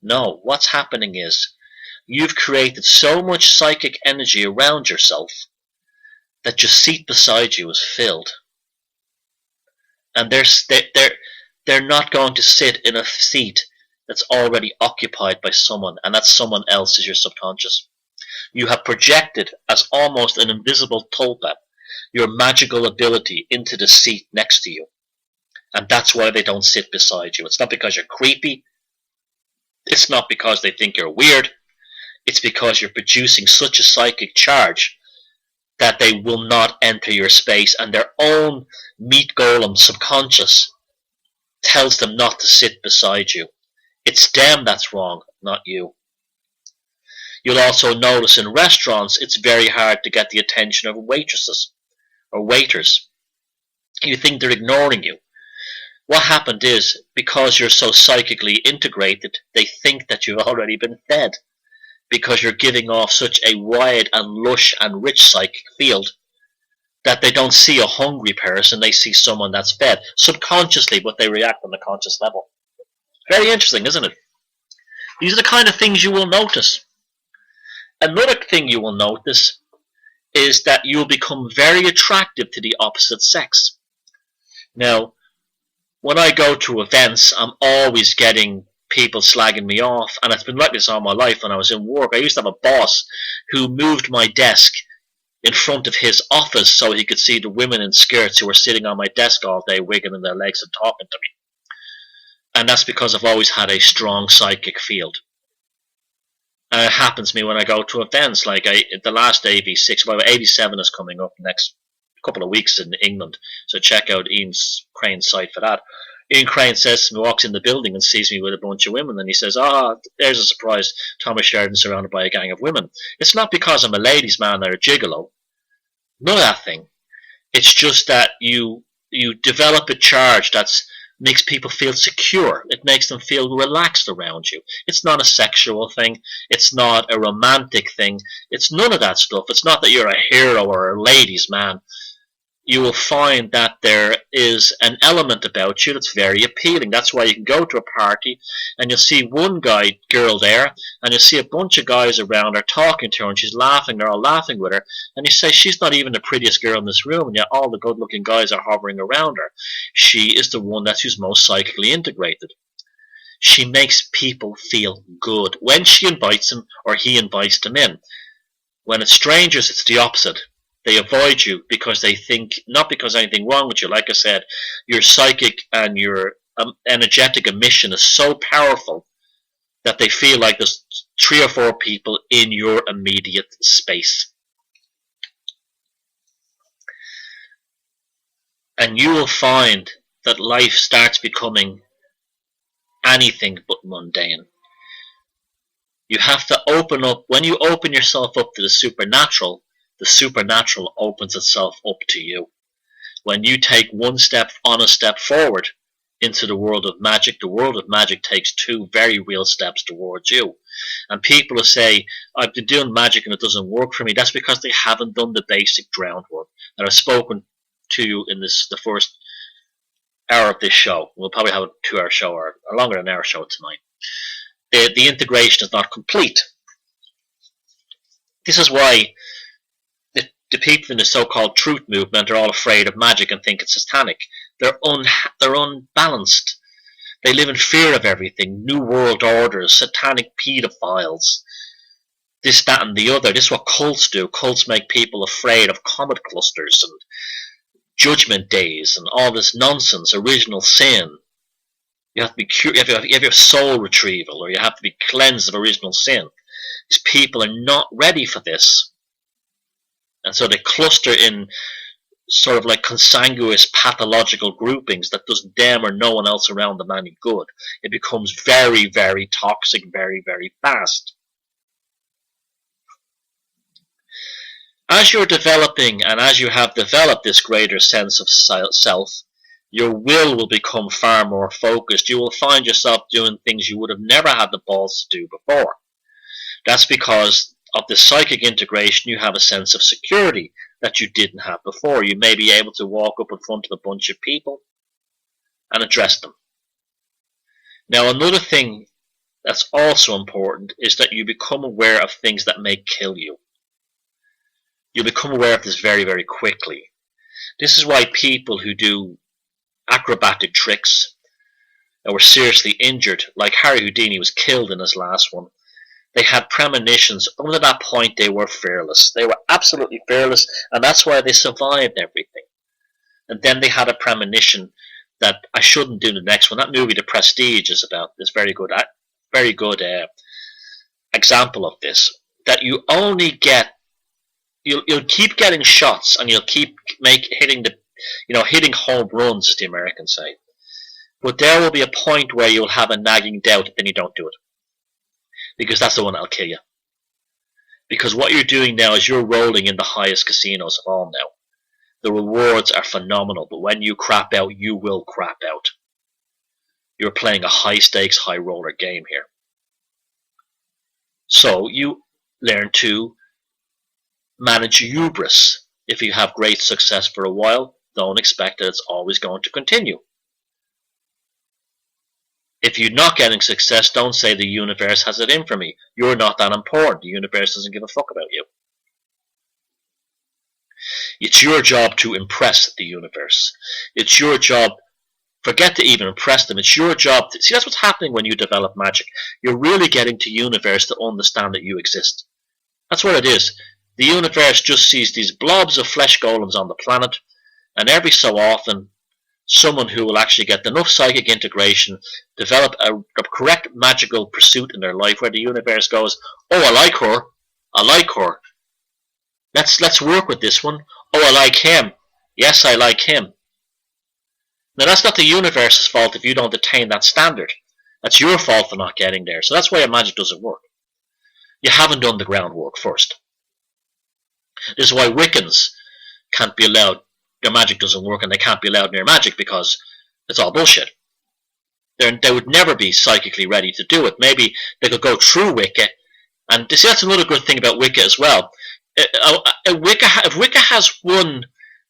No, what's happening is you've created so much psychic energy around yourself that your seat beside you is filled. And they're not going to sit in a seat that's already occupied by someone, and that someone else is your subconscious. You have projected as almost an invisible tulpa your magical ability into the seat next to you. And that's why they don't sit beside you. It's not because you're creepy. It's not because they think you're weird. It's because you're producing such a psychic charge that they will not enter your space, and their own meat golem subconscious tells them not to sit beside you. It's them that's wrong, not you. You'll also notice in restaurants it's very hard to get the attention of waitresses or waiters. You think they're ignoring you. What happened is, because you're so psychically integrated, they think that you've already been fed, because you're giving off such a wide and lush and rich psychic field that they don't see a hungry person, they see someone that's fed subconsciously, but they react on the conscious level. Very interesting, isn't it? These are the kind of things you will notice. Another thing you will notice is that you will become very attractive to the opposite sex. Now, when I go to events, I'm always getting people slagging me off, and it's been like this all my life. When I was in work, I used to have a boss who moved my desk in front of his office so he could see the women in skirts who were sitting on my desk all day, wiggling their legs and talking to me. And that's because I've always had a strong psychic field. And it happens to me when I go to events, like the last AV6, by the way, AV7 is coming up next couple of weeks in England, so check out Ian Crane's site for that. Ian Crane says to me, walks in the building and sees me with a bunch of women, and he says, there's a surprise, Thomas Sheridan surrounded by a gang of women. It's not because I'm a ladies' man or a gigolo, none of that thing. It's just that you develop a charge that makes people feel secure. It makes them feel relaxed around you. It's not a sexual thing. It's not a romantic thing. It's none of that stuff. It's not that you're a hero or a ladies' man. You will find that there is an element about you that's very appealing. That's why you can go to a party and you'll see one girl there, and you'll see a bunch of guys around her talking to her, and she's laughing, they're all laughing with her, and you say she's not even the prettiest girl in this room, and yet all the good looking guys are hovering around her. She is the one who's most psychically integrated. She makes people feel good when she invites them or he invites them in. When it's strangers, it's the opposite. They avoid you because they think, not because anything wrong with you. Like I said, your psychic and your energetic emission is so powerful that they feel like there's 3 or 4 people in your immediate space. And you will find that life starts becoming anything but mundane. You have to open up. When you open yourself up to the supernatural opens itself up to you. When you take one step forward into the world of magic takes 2 very real steps towards you. And people who say, I've been doing magic and it doesn't work for me, that's because they haven't done the basic groundwork. And I've spoken to you in the first hour of this show. We'll probably have a 2-hour show or longer than an hour show tonight. The integration is not complete. This is why the people in the so-called truth movement are all afraid of magic and think it's satanic. They're unbalanced. They live in fear of everything. New world orders, satanic pedophiles, this, that, and the other. This is what cults do. Cults make people afraid of comet clusters and judgment days and all this nonsense, original sin. You have to be you have your soul retrieval, or you have to be cleansed of original sin. These people are not ready for this, and so they cluster in sort of like consanguous pathological groupings that does them or no one else around them any good. It becomes very, very toxic very, very fast. As you're developing, and as you have developed this greater sense of self, your will become far more focused. You will find yourself doing things you would have never had the balls to do before. That's because of the psychic integration. You have a sense of security that you didn't have before. You may be able to walk up in front of a bunch of people and address them. Now, another thing that's also important is that you become aware of things that may kill you. You become aware of this very, very quickly. This is why people who do acrobatic tricks that were seriously injured, like Harry Houdini was killed in his last one, they had premonitions. Up to that point, they were fearless. They were absolutely fearless, and that's why they survived everything. And then they had a premonition that I shouldn't do the next one. That movie, The Prestige, is about this very good example of this. That you only get, you'll keep getting shots, and you'll keep hitting home runs, as the Americans say. But there will be a point where you'll have a nagging doubt, and then you don't do it. Because that's the one that'll kill you. Because what you're doing now is you're rolling in the highest casinos of all now. The rewards are phenomenal, but when you crap out, you will crap out. You're playing a high stakes, high roller game here. So you learn to manage hubris. If you have great success for a while, don't expect that it's always going to continue. If you're not getting success, don't say the universe has it in for me. You're not that important. The universe doesn't give a fuck about you. It's your job to impress the universe. It's your job, forget to even impress them. It's your job to, see, that's what's happening when you develop magic. You're really getting to universe to understand that you exist. That's what it is. The universe just sees these blobs of flesh golems on the planet, and every so often, someone who will actually get enough psychic integration, develop a correct magical pursuit in their life where the universe goes, oh, I like her. Let's work with this one. Oh, I like him. Yes, I like him. Now, that's not the universe's fault if you don't attain that standard. That's your fault for not getting there. So that's why your magic doesn't work. You haven't done the groundwork first. This is why Wiccans can't be allowed, their magic doesn't work, and they can't be allowed near magic because it's all bullshit. They would never be psychically ready to do it. Maybe they could go through Wicca, and see, that's another good thing about Wicca as well. If Wicca has one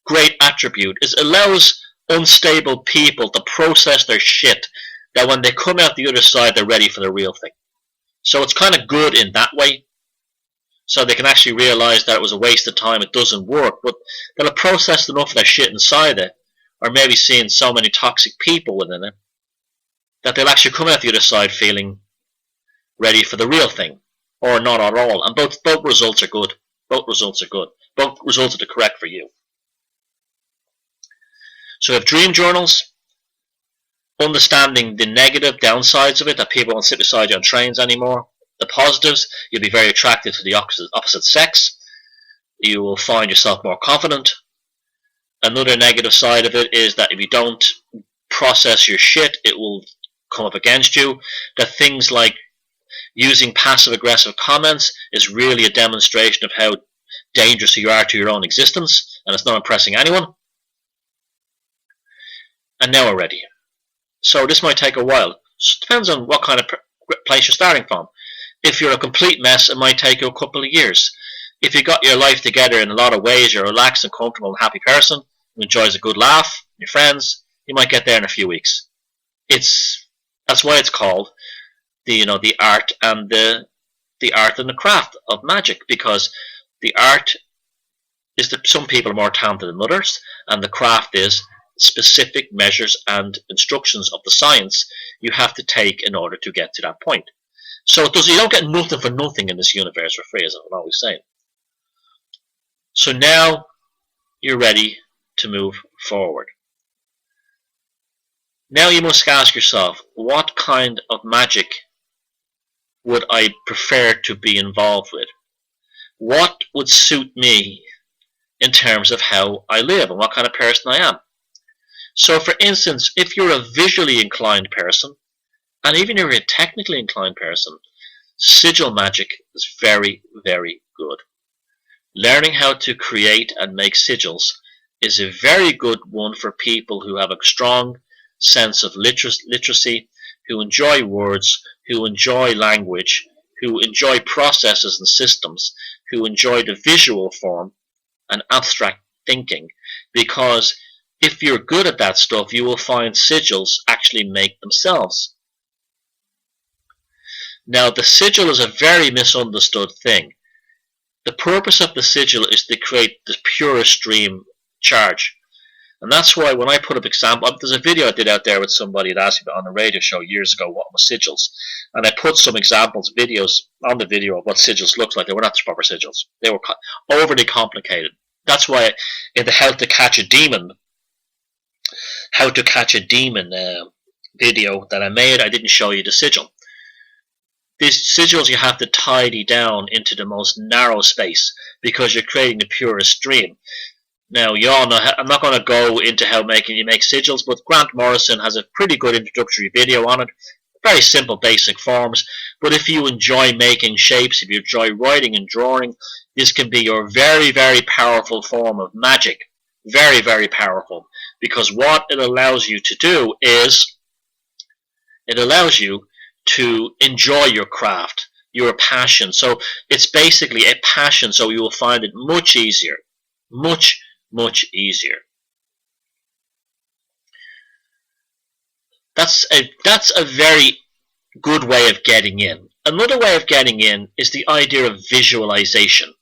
great attribute, is it allows unstable people to process their shit, that when they come out the other side, they're ready for the real thing. So it's kind of good in that way. So they can actually realize that it was a waste of time, it doesn't work, but they'll have processed enough of their shit inside it, or maybe seeing so many toxic people within it, that they'll actually come out the other side feeling ready for the real thing, or not at all. And both results are good. Both results are good. Both results are correct for you. So we have dream journals, understanding the negative downsides of it, that people won't sit beside you on trains anymore. The positives, you'll be very attracted to the opposite sex. You will find yourself more confident. Another negative side of it is that if you don't process your shit, it will come up against you. That things like using passive-aggressive comments is really a demonstration of how dangerous you are to your own existence, and it's not impressing anyone. And now we're ready. So this might take a while. It depends on what kind of place you're starting from. If you're a complete mess, it might take you a couple of years. If you got your life together in a lot of ways, you're a relaxed and comfortable and happy person who enjoys a good laugh, your friends, you might get there in a few weeks. That's why it's called the art and the craft of magic, because the art is that some people are more talented than others, and the craft is specific measures and instructions of the science you have to take in order to get to that point. So you don't get nothing for nothing in this universe for free, as I'm always saying. So now you're ready to move forward. Now you must ask yourself, what kind of magic would I prefer to be involved with? What would suit me in terms of how I live and what kind of person I am? So for instance, if you're a visually inclined person, and even if you're a technically inclined person, sigil magic is very, very good. Learning how to create and make sigils is a very good one for people who have a strong sense of literacy, who enjoy words, who enjoy language, who enjoy processes and systems, who enjoy the visual form and abstract thinking, because if you're good at that stuff, you will find sigils actually make themselves. Now, the sigil is a very misunderstood thing. The purpose of the sigil is to create the purest stream charge. And that's why when I put up example, there's a video I did out there with somebody that asked me on a radio show years ago what was sigils. And I put some examples, videos on the video of what sigils looks like. They were not the proper sigils. They were overly complicated. That's why in the How to Catch a Demon video that I made, I didn't show you the sigil. These sigils you have to tidy down into the most narrow space because you're creating the purest stream. Now, you all know, I'm not going to go into how you make sigils, but Grant Morrison has a pretty good introductory video on it. Very simple, basic forms. But if you enjoy making shapes, if you enjoy writing and drawing, this can be your very, very powerful form of magic. Very, very powerful. Because what it allows you to do is, it allows you to enjoy your craft, your passion. So it's basically a passion, so you will find it much easier. Much easier. That's a very good way of getting in. Another way of getting in is the idea of visualization.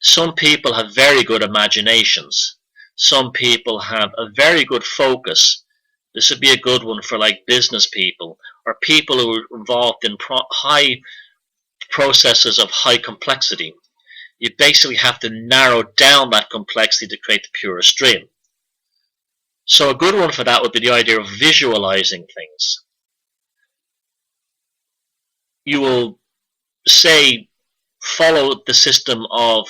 Some people have very good imaginations. Some people have a very good focus. This would be a good one for like business people or people who are involved in high processes of high complexity. You basically have to narrow down that complexity to create the purest stream. So a good one for that would be the idea of visualizing things. You will, say, follow the system of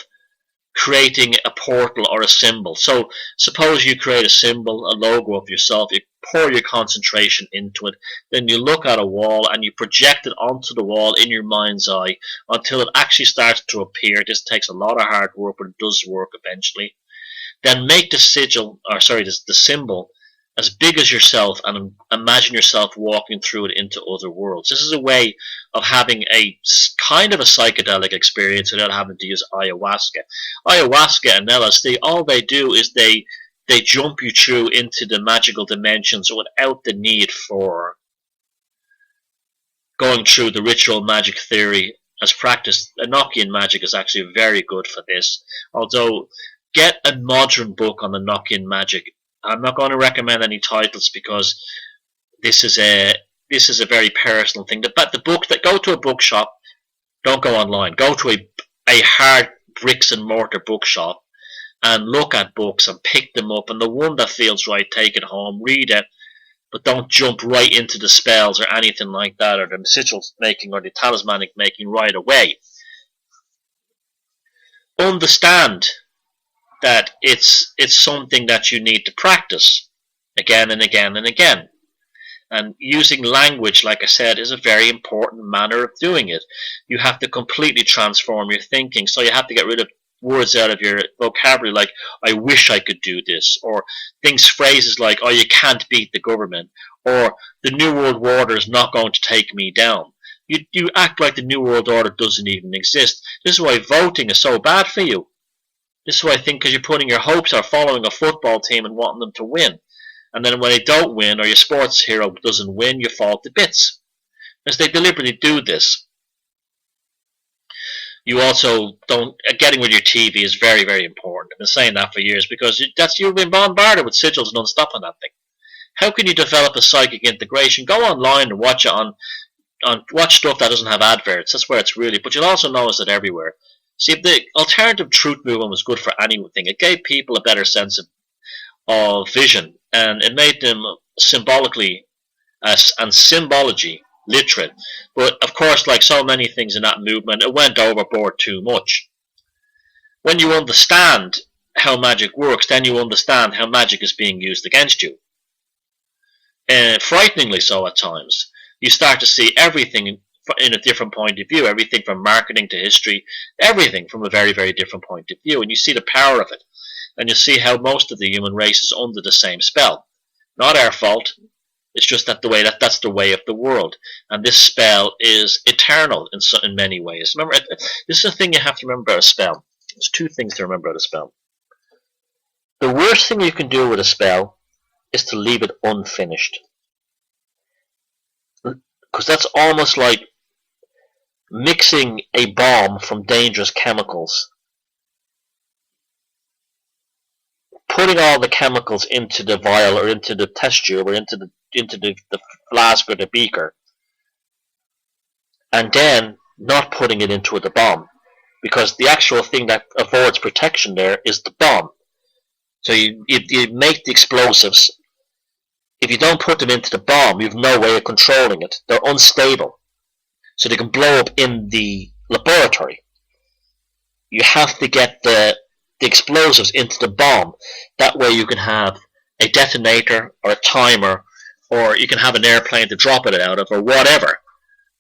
creating a portal or a symbol. So suppose you create a symbol, a logo of yourself, you pour your concentration into it, then you look at a wall and you project it onto the wall in your mind's eye until it actually starts to appear. This takes a lot of hard work, but it does work eventually. Then make the sigil, or sorry, the symbol as big as yourself and imagine yourself walking through it into other worlds. This is a way of having a kind of a psychedelic experience without having to use ayahuasca. Ayahuasca and LSD, all they do is they jump you through into the magical dimensions without the need for going through the ritual magic theory as practiced. Enochian magic is actually very good for this. Although, get a modern book on Enochian magic. I'm not going to recommend any titles because this is a very personal thing. The book that go to a bookshop, don't go online. Go to a hard bricks and mortar bookshop and look at books and pick them up. And the one that feels right, take it home, read it, but don't jump right into the spells or anything like that, or the sigil making or the talismanic making right away. Understand that it's something that you need to practice again and again and again. And using language, like I said, is a very important manner of doing it. You have to completely transform your thinking. So you have to get rid of words out of your vocabulary like, I wish I could do this, or phrases like, oh, you can't beat the government, or the New World Order is not going to take me down. You act like the New World Order doesn't even exist. This is why voting is so bad for you. This is why I think, because you're putting your hopes on following a football team and wanting them to win. And then when they don't win, or your sports hero doesn't win, you fall to bits. Because they deliberately do this. You also don't, getting with your TV is very, very important. I've been saying that for years because you've been bombarded with sigils non-stop on that thing. How can you develop a psychic integration? Go online and watch it watch stuff that doesn't have adverts. That's where it's really, but you'll also notice it everywhere. See, the alternative truth movement was good for anything. It gave people a better sense of of vision, and it made them symbolically and symbology literate. But of course, like so many things in that movement, it went overboard too much. When you understand how magic works, then you understand how magic is being used against you. Frighteningly so at times. You start to see everything in a different point of view, everything from marketing to history, everything from a very, very different point of view, and you see the power of it. And you see how most of the human race is under the same spell. Not our fault. It's just that that's the way of the world, and this spell is eternal in many ways. Remember, this is the thing you have to remember about a spell. There's two things to remember about a spell. The worst thing you can do with a spell is to leave it unfinished, because that's almost like mixing a bomb from dangerous chemicals. Putting all the chemicals into the vial or into the test tube or into the flask or the beaker, and then not putting it into the bomb, because the actual thing that affords protection there is the bomb. So you make the explosives. If you don't put them into the bomb, you have no way of controlling it. They're unstable, so they can blow up in the laboratory. You have to get the explosives into the bomb. That way you can have a detonator or a timer, or you can have an airplane to drop it out of, or whatever.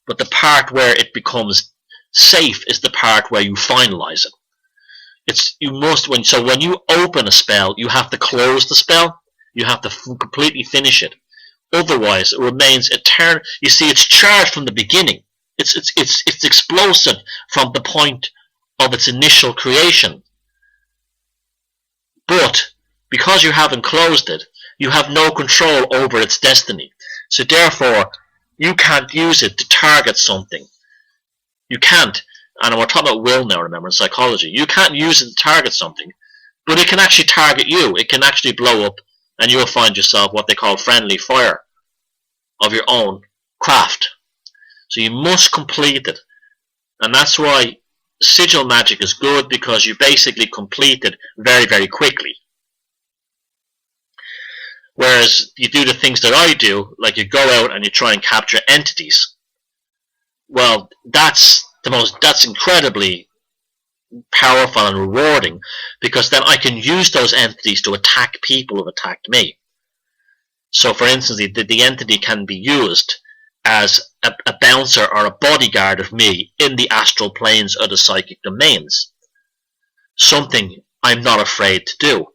But the part where it becomes safe is the part where you finalize it. So when you open a spell, you have to close the spell. You have to completely finish it. Otherwise, it remains eternal. You see, it's charged from the beginning. It's explosive from the point of its initial creation. But because you haven't closed it, you have no control over its destiny. So therefore, you can't use it to target something. You can't, and we're talking about will now, remember, in psychology. You can't use it to target something, but it can actually target you. It can actually blow up, and you'll find yourself what they call friendly fire of your own craft. So you must complete it. And that's why sigil magic is good, because you basically complete it very, very quickly. Whereas you do the things that I do, like you go out and you try and capture entities. Well, that's incredibly powerful and rewarding, because then I can use those entities to attack people who've attacked me. So for instance, the entity can be used as a bouncer or a bodyguard of me in the astral planes or the psychic domains. Something I'm not afraid to do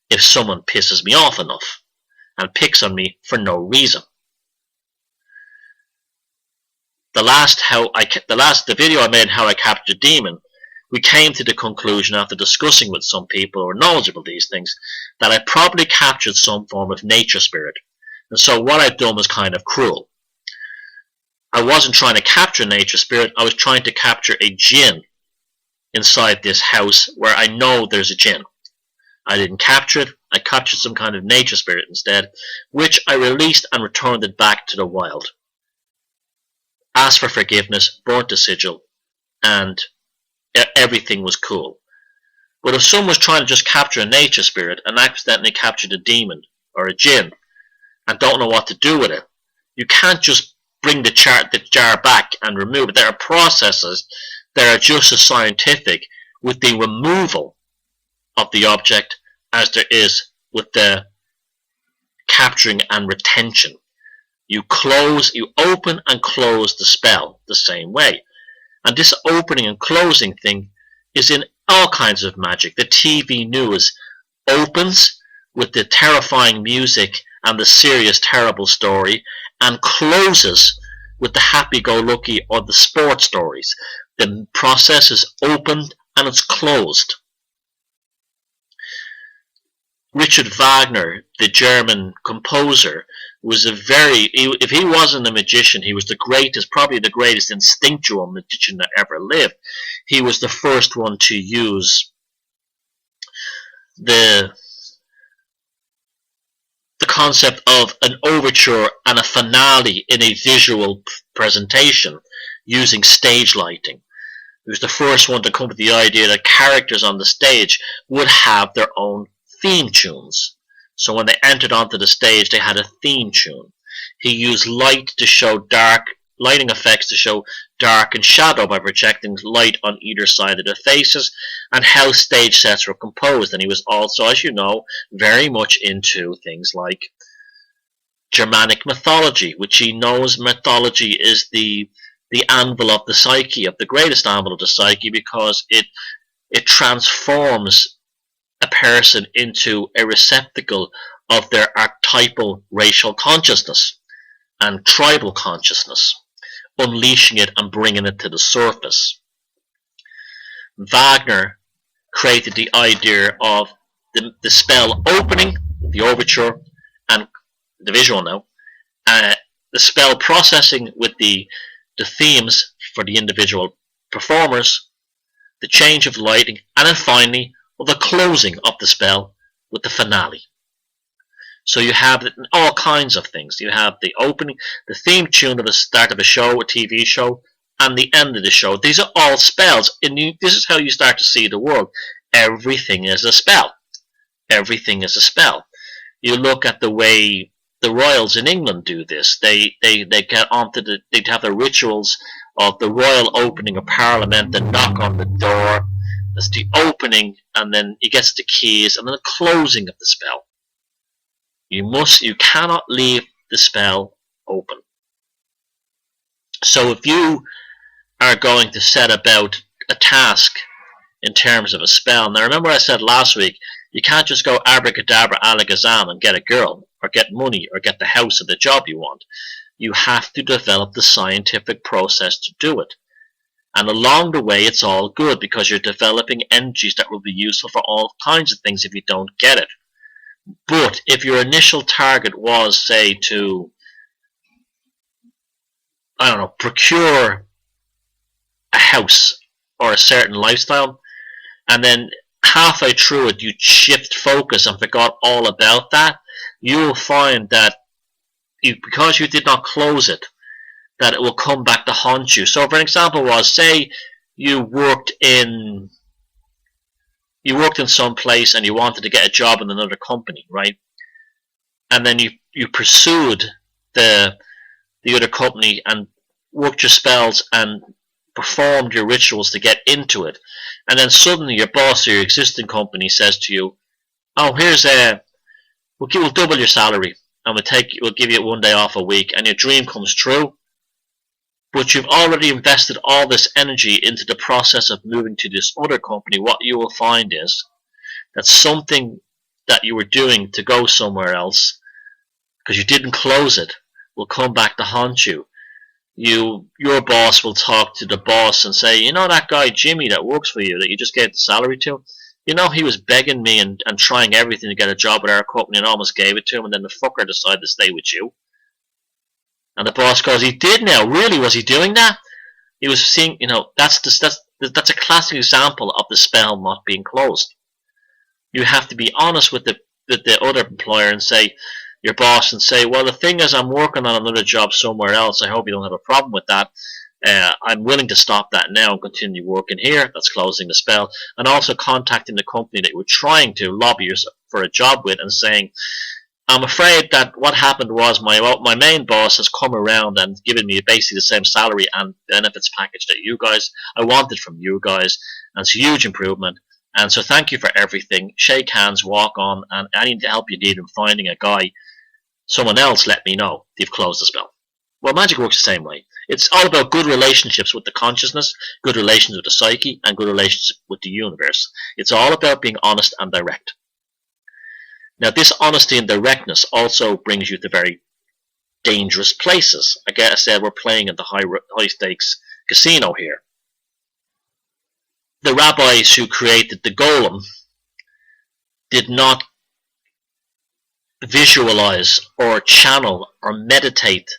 if someone pisses me off enough and picks on me for no reason. The video I made, How I Captured a Demon, we came to the conclusion after discussing with some people who are knowledgeable these things that I probably captured some form of nature spirit. And so what I'd done was kind of cruel. I wasn't trying to capture nature spirit, I was trying to capture a jinn inside this house where I know there's a jinn. I didn't capture it, I captured some kind of nature spirit instead, which I released and returned it back to the wild. Asked for forgiveness, burnt the sigil, and everything was cool. But if someone was trying to just capture a nature spirit and accidentally captured a demon or a jinn and don't know what to do with it, you can't just bring the jar back and remove it. There are processes that are just as scientific with the removal of the object as there is with the capturing and retention. You open and close the spell the same way. And this opening and closing thing is in all kinds of magic. The TV news opens with the terrifying music and the serious, terrible story, and closes with the happy-go-lucky or the sports stories. The process is opened and it's closed. Richard Wagner, the German composer, was if he wasn't a magician, he was probably the greatest instinctual magician that ever lived. He was the first one to use the concept of an overture and a finale in a visual presentation using stage lighting. He was the first one to come up with the idea that characters on the stage would have their own theme tunes, So when they entered onto the stage, they had a theme tune. He used light to show dark, lighting effects to show dark and shadow by projecting light on either side of their faces, and how stage sets were composed. And he was also, as you know, very much into things like Germanic mythology, which he knows mythology is the anvil of the psyche, of the greatest anvil of the psyche, because it transforms a person into a receptacle of their archetypal racial consciousness and tribal consciousness, unleashing it and bringing it to the surface. Wagner created the idea of the spell opening, the overture, and the visual now, the spell processing with the themes for the individual performers, the change of lighting, and then finally the closing of the spell with the finale. So you have all kinds of things. You have the opening, the theme tune of the start of a show, a TV show, and the end of the show. These are all spells. And this is how you start to see the world. Everything is a spell. Everything is a spell. You look at the way the royals in England do this. They get onto they'd have the rituals of the royal opening of Parliament, the knock on the door. That's the opening, and then he gets the keys, and then the closing of the spell. You cannot leave the spell open. So if you are going to set about a task in terms of a spell, now remember I said last week, you can't just go abracadabra alakazam and get a girl, or get money, or get the house or the job you want. You have to develop the scientific process to do it. And along the way, it's all good, because you're developing energies that will be useful for all kinds of things if you don't get it. But if your initial target was, say, to, I don't know, procure a house or a certain lifestyle, and then halfway through it you shift focus and forgot all about that, you will find that because you did not close it, that it will come back to haunt you. So for an example was, say you worked in some place and you wanted to get a job in another company, right? And then you pursued the other company and worked your spells and performed your rituals to get into it. And then suddenly your boss or your existing company says to you, oh, we'll double your salary, and we'll give you 1 day off a week, and your dream comes true. But you've already invested all this energy into the process of moving to this other company. What you will find is that something that you were doing to go somewhere else, because you didn't close it, will come back to haunt you. Your boss will talk to the boss and say, you know that guy Jimmy that works for you, that you just gave the salary to? You know, he was begging me and trying everything to get a job at our company, and almost gave it to him, and then the fucker decided to stay with you. And the boss goes, he did now? Really? Was he doing that? He was seeing, that's a classic example of the spell not being closed. You have to be honest with the other employer and say, your boss, and say, well, the thing is, I'm working on another job somewhere else. I hope you don't have a problem with that. I'm willing to stop that now and continue working here. That's closing the spell. And also contacting the company that you were trying to lobby for a job with and saying, I'm afraid that what happened was my main boss has come around and given me basically the same salary and benefits package that I wanted from you guys, and it's a huge improvement. And so thank you for everything. Shake hands, walk on, and any help you need in finding a guy, someone else, let me know. You've closed the spell. Well, magic works the same way. It's all about good relationships with the consciousness, good relations with the psyche, and good relations with the universe. It's all about being honest and direct. Now, this honesty and directness also brings you to very dangerous places. Like I said, we're playing at the high-stakes casino here. The rabbis who created the golem did not visualize or channel or meditate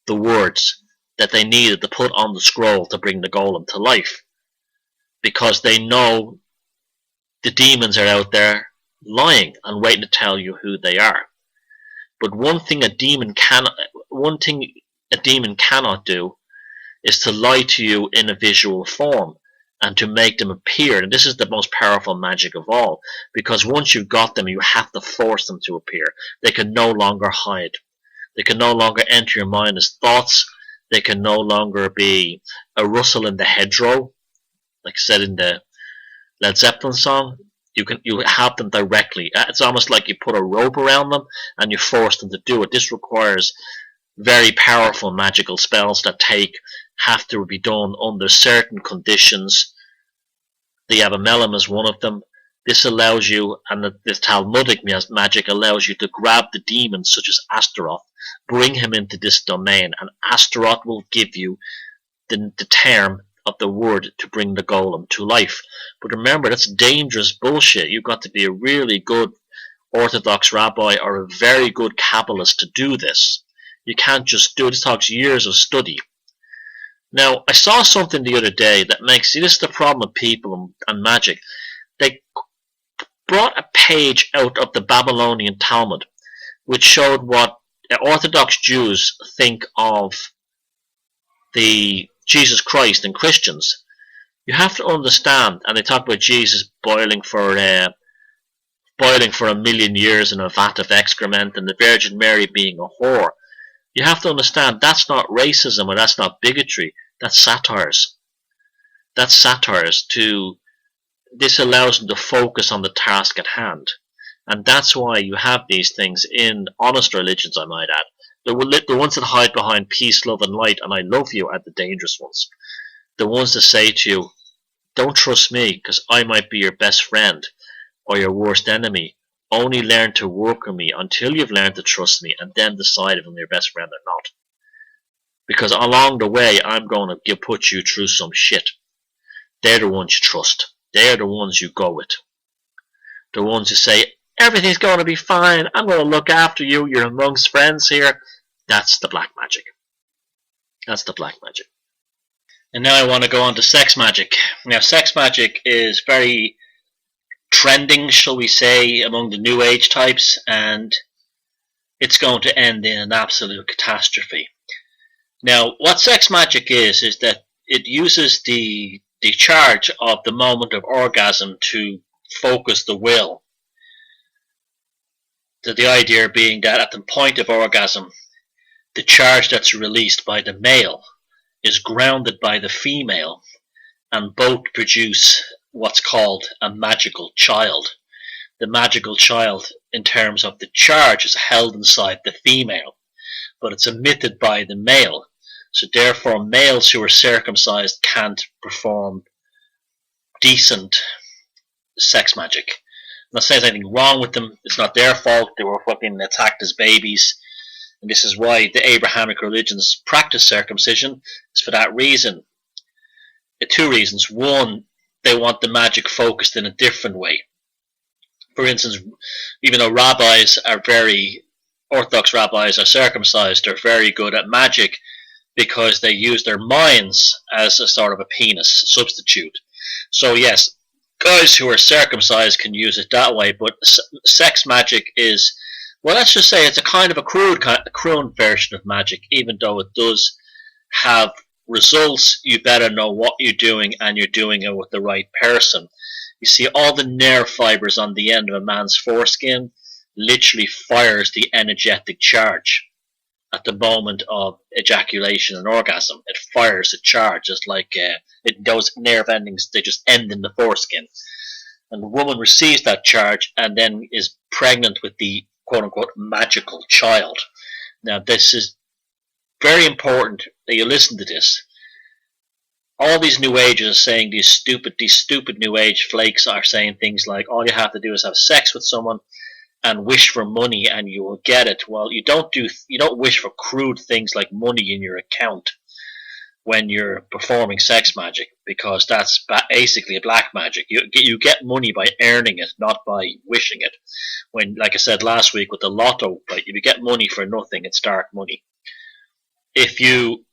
the words that they needed to put on the scroll to bring the golem to life, because they know the demons are out there lying and waiting to tell you who they are. But one thing a demon cannot do is to lie to you in a visual form and to make them appear. And this is the most powerful magic of all, because once you've got them, you have to force them to appear. They can no longer hide. They can no longer enter your mind as thoughts. They can no longer be a rustle in the hedgerow, like said in the Led Zeppelin song. You have them directly. It's almost like you put a rope around them and you force them to do it. This requires very powerful magical spells that have to be done under certain conditions. The Abamelem is one of them. This allows you, and the Talmudic magic allows you to grab the demons such as Astaroth, bring him into this domain, and Astaroth will give you the term of the word to bring the golem to life. But remember, that's dangerous bullshit. You've got to be a really good Orthodox rabbi or a very good Kabbalist to do this. You can't just do it. This takes years of study. Now, I saw something the other day that makes, see, this is the problem with people and magic. They brought a page out of the Babylonian Talmud, which showed what Orthodox Jews think of the Jesus Christ and Christians. You have to understand, and they talk about Jesus boiling for a million years in a vat of excrement, and the Virgin Mary being a whore. You have to understand that's not racism or that's not bigotry. That's satires. That's satires. This allows them to focus on the task at hand, and that's why you have these things in honest religions, I might add. The ones that hide behind peace, love, and light, and I love you, are the dangerous ones. The ones that say to you, don't trust me because I might be your best friend or your worst enemy. Only learn to work with me until you've learned to trust me, and then decide if I'm your best friend or not. Because along the way, I'm going to put you through some shit. They're the ones you trust. They're the ones you go with. The ones who say, everything's going to be fine. I'm going to look after you. You're amongst friends here. That's the black magic. That's the black magic. And now I want to go on to sex magic. Now, sex magic is very trending, shall we say, among the New Age types, and it's going to end in an absolute catastrophe. Now, what sex magic is that it uses the charge of the moment of orgasm to focus the will. The idea being that at the point of orgasm, the charge that's released by the male is grounded by the female, and both produce what's called a magical child. The magical child, in terms of the charge, is held inside the female, but it's emitted by the male. So therefore, males who are circumcised can't perform decent sex magic. I'm not saying there's anything wrong with them. It's not their fault. They were fucking attacked as babies. And this is why the Abrahamic religions practice circumcision. It's for that reason. Two reasons. One, they want the magic focused in a different way. For instance, even though Orthodox rabbis are circumcised, they're very good at magic because they use their minds as a sort of a penis substitute. So yes, guys who are circumcised can use it that way, but sex magic is, well, let's just say it's a kind of a crude version of magic. Even though it does have results, you better know what you're doing, and you're doing it with the right person. You see, all the nerve fibers on the end of a man's foreskin literally fires the energetic charge at the moment of ejaculation and orgasm. It fires a charge, just like those nerve endings, they just end in the foreskin. And the woman receives that charge and then is pregnant with the quote-unquote magical child. Now, this is very important that you listen to this. All these New Ages are saying, these stupid New Age flakes are saying things like, all you have to do is have sex with someone and wish for money and you will get it. Well, you don't wish for crude things like money in your account when you're performing sex magic, because that's basically a black magic. You get money by earning it, not by wishing it. When, like I said last week with the lotto, right, if you get money for nothing, it's dark money. If you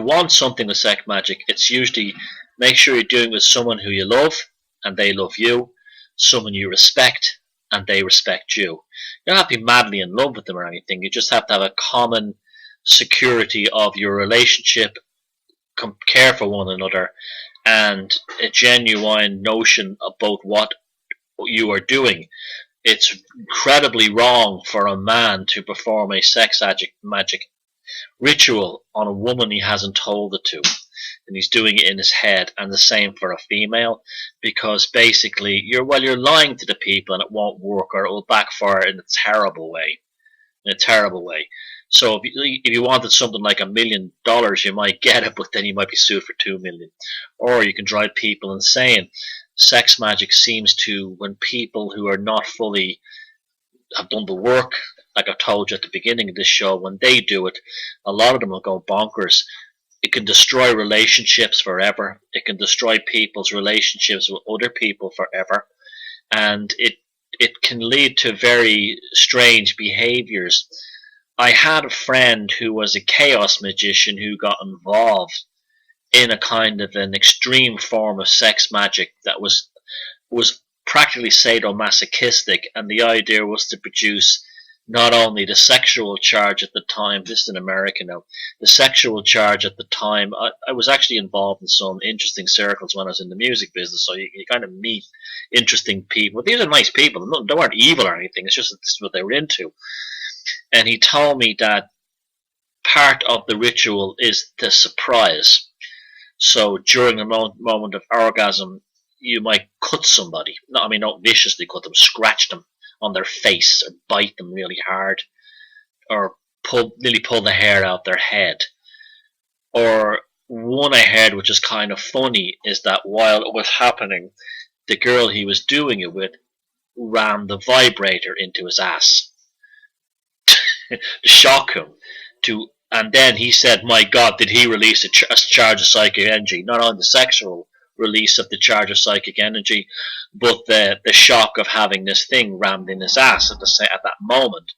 want something with sex magic, it's usually make sure you're doing it with someone who you love and they love you, someone you respect and they respect you. You don't have to be madly in love with them or anything. You just have to have a common security of your relationship, care for one another, and a genuine notion about what you are doing. It's incredibly wrong for a man to perform a sex magic ritual on a woman he hasn't told it to, and he's doing it in his head, and the same for a female, because basically you're lying to the people and it won't work, or it will backfire in a terrible way. So if you wanted something like $1 million, you might get it, but then you might be sued for $2 million. Or you can drive people insane. Sex magic seems to, when people who are not fully have done the work, like I told you at the beginning of this show, when they do it, a lot of them will go bonkers. It can destroy relationships forever. It can destroy people's relationships with other people forever, and it can lead to very strange behaviors. I had a friend who was a chaos magician who got involved in a kind of an extreme form of sex magic that was practically sadomasochistic, and the idea was to produce not only the sexual charge at the time, this is in America now, the sexual charge at the time. I was actually involved in some interesting circles when I was in the music business, so you kind of meet interesting people. These are nice people, they weren't evil or anything, it's just that this is what they were into. And he told me that part of the ritual is the surprise. So during a moment of orgasm, you might cut somebody. No, I mean, not viciously cut them, scratch them on their face, or bite them really hard, or nearly pull the hair out their head. Or one I heard, which is kind of funny, is that while it was happening, the girl he was doing it with rammed the vibrator into his ass to shock him. And then he said, "My God, did he release a charge of psychic energy? Not only the sexual release of the charge of psychic energy, but the shock of having this thing rammed in his ass at that moment."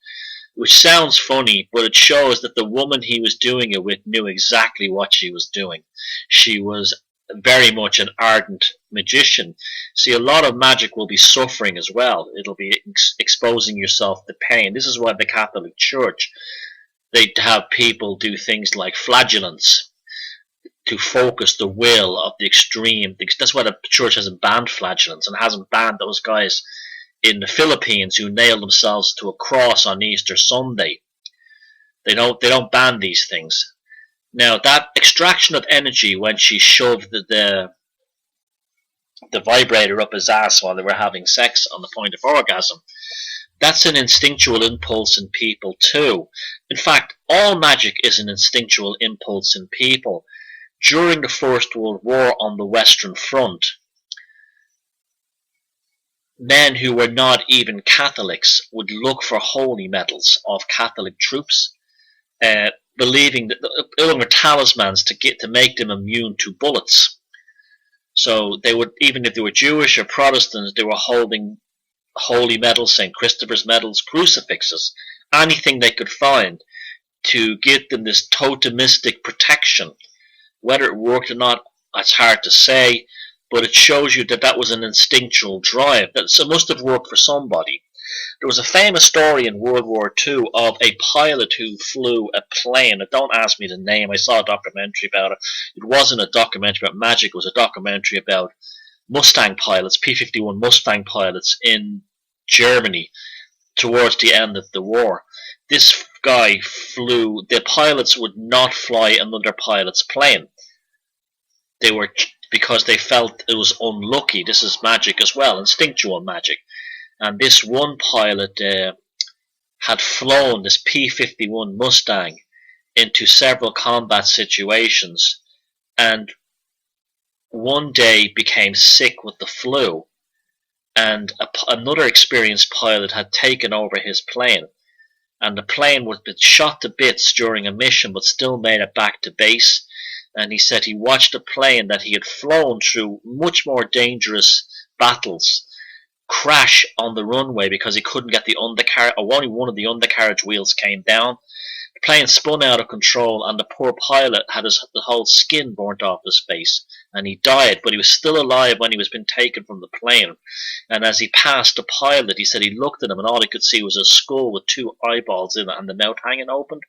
Which sounds funny, but it shows that the woman he was doing it with knew exactly what she was doing. She was very much an ardent magician. See, a lot of magic will be suffering as well. It'll be exposing yourself to pain. This is why the Catholic Church, they have people do things like flagellants to focus the will of the extreme. That's why the church hasn't banned flagellants and hasn't banned those guys in the Philippines who nailed themselves to a cross on Easter Sunday. They don't ban these things. Now, that extraction of energy when she shoved the vibrator up his ass while they were having sex on the point of orgasm, that's an instinctual impulse in people too. In fact, all magic is an instinctual impulse in people. During the First World War on the Western Front, men who were not even Catholics would look for holy medals of Catholic troops, believing that they were talismans to make them immune to bullets. So they would, even if they were Jewish or Protestants, they were holding holy medals, St. Christopher's medals, crucifixes, anything they could find to give them this totemistic protection. Whether it worked or not, it's hard to say, but it shows you that was an instinctual drive. That it must have worked for somebody. There was a famous story in World War II of a pilot who flew a plane. Don't ask me the name. I saw a documentary about it. It wasn't a documentary about magic. It was a documentary about Mustang pilots, P-51 Mustang pilots in Germany towards the end of the war. This guy flew. The pilots would not fly another pilot's plane. Because they felt it was unlucky. This is magic as well, instinctual magic. And this one pilot had flown this P-51 Mustang into several combat situations, and one day became sick with the flu, and another experienced pilot had taken over his plane, and the plane was shot to bits during a mission but still made it back to base. And he said he watched a plane that he had flown through much more dangerous battles crash on the runway because he couldn't get the undercarriage, or only one of the undercarriage wheels came down. The plane spun out of control, and the poor pilot had the whole skin burnt off his face, and he died, but he was still alive when he was being taken from the plane. And as he passed the pilot, he said he looked at him, and all he could see was a skull with two eyeballs in it and the mouth hanging open,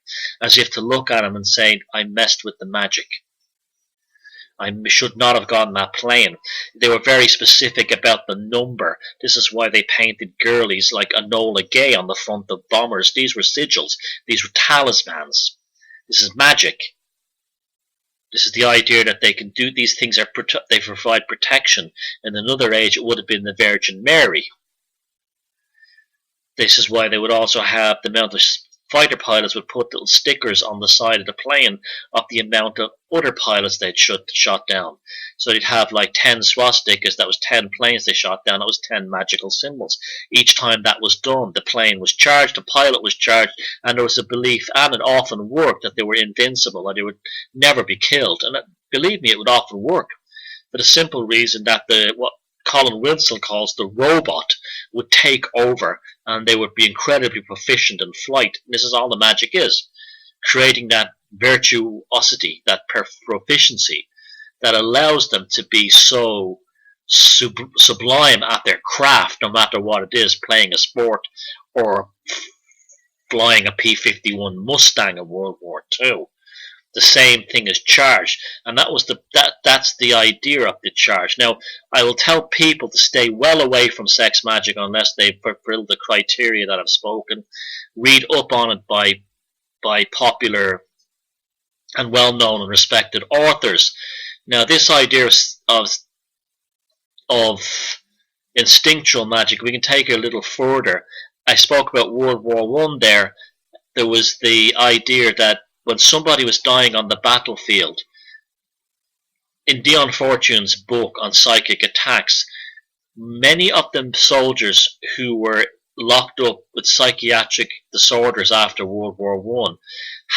as if to look at him and say, "I messed with the magic." I should not have gotten that plane. They were very specific about the number. This is why they painted girlies like Enola Gay on the front of bombers. These were sigils. These were talismans. This is magic. This is the idea that they can do these things. They provide protection. In another age, it would have been the Virgin Mary. This is why they would also have the amount of fighter pilots would put little stickers on the side of the plane of the amount of other pilots they'd shot down. So they'd have like 10 swastikas, that was 10 planes they shot down, that was 10 magical symbols. Each time that was done, the plane was charged, the pilot was charged, and there was a belief, and it often worked, that they were invincible, and they would never be killed. And believe me, it would often work, for the simple reason that what Colin Wilson calls the robot would take over, and they would be incredibly proficient in flight. And this is all the magic is, creating that virtuosity, that proficiency that allows them to be so sublime at their craft, no matter what it is, playing a sport or flying a P-51 Mustang in World War II. The same thing as charge, and that's the idea of the charge. Now, I will tell people to stay well away from sex magic unless they fulfill the criteria that I've spoken. Read up on it by popular and well-known and respected authors. Now, this idea of instinctual magic, we can take it a little further. I spoke about World War I there. There was the idea that when somebody was dying on the battlefield, in Dion Fortune's book on psychic attacks, many of them soldiers who were locked up with psychiatric disorders after World War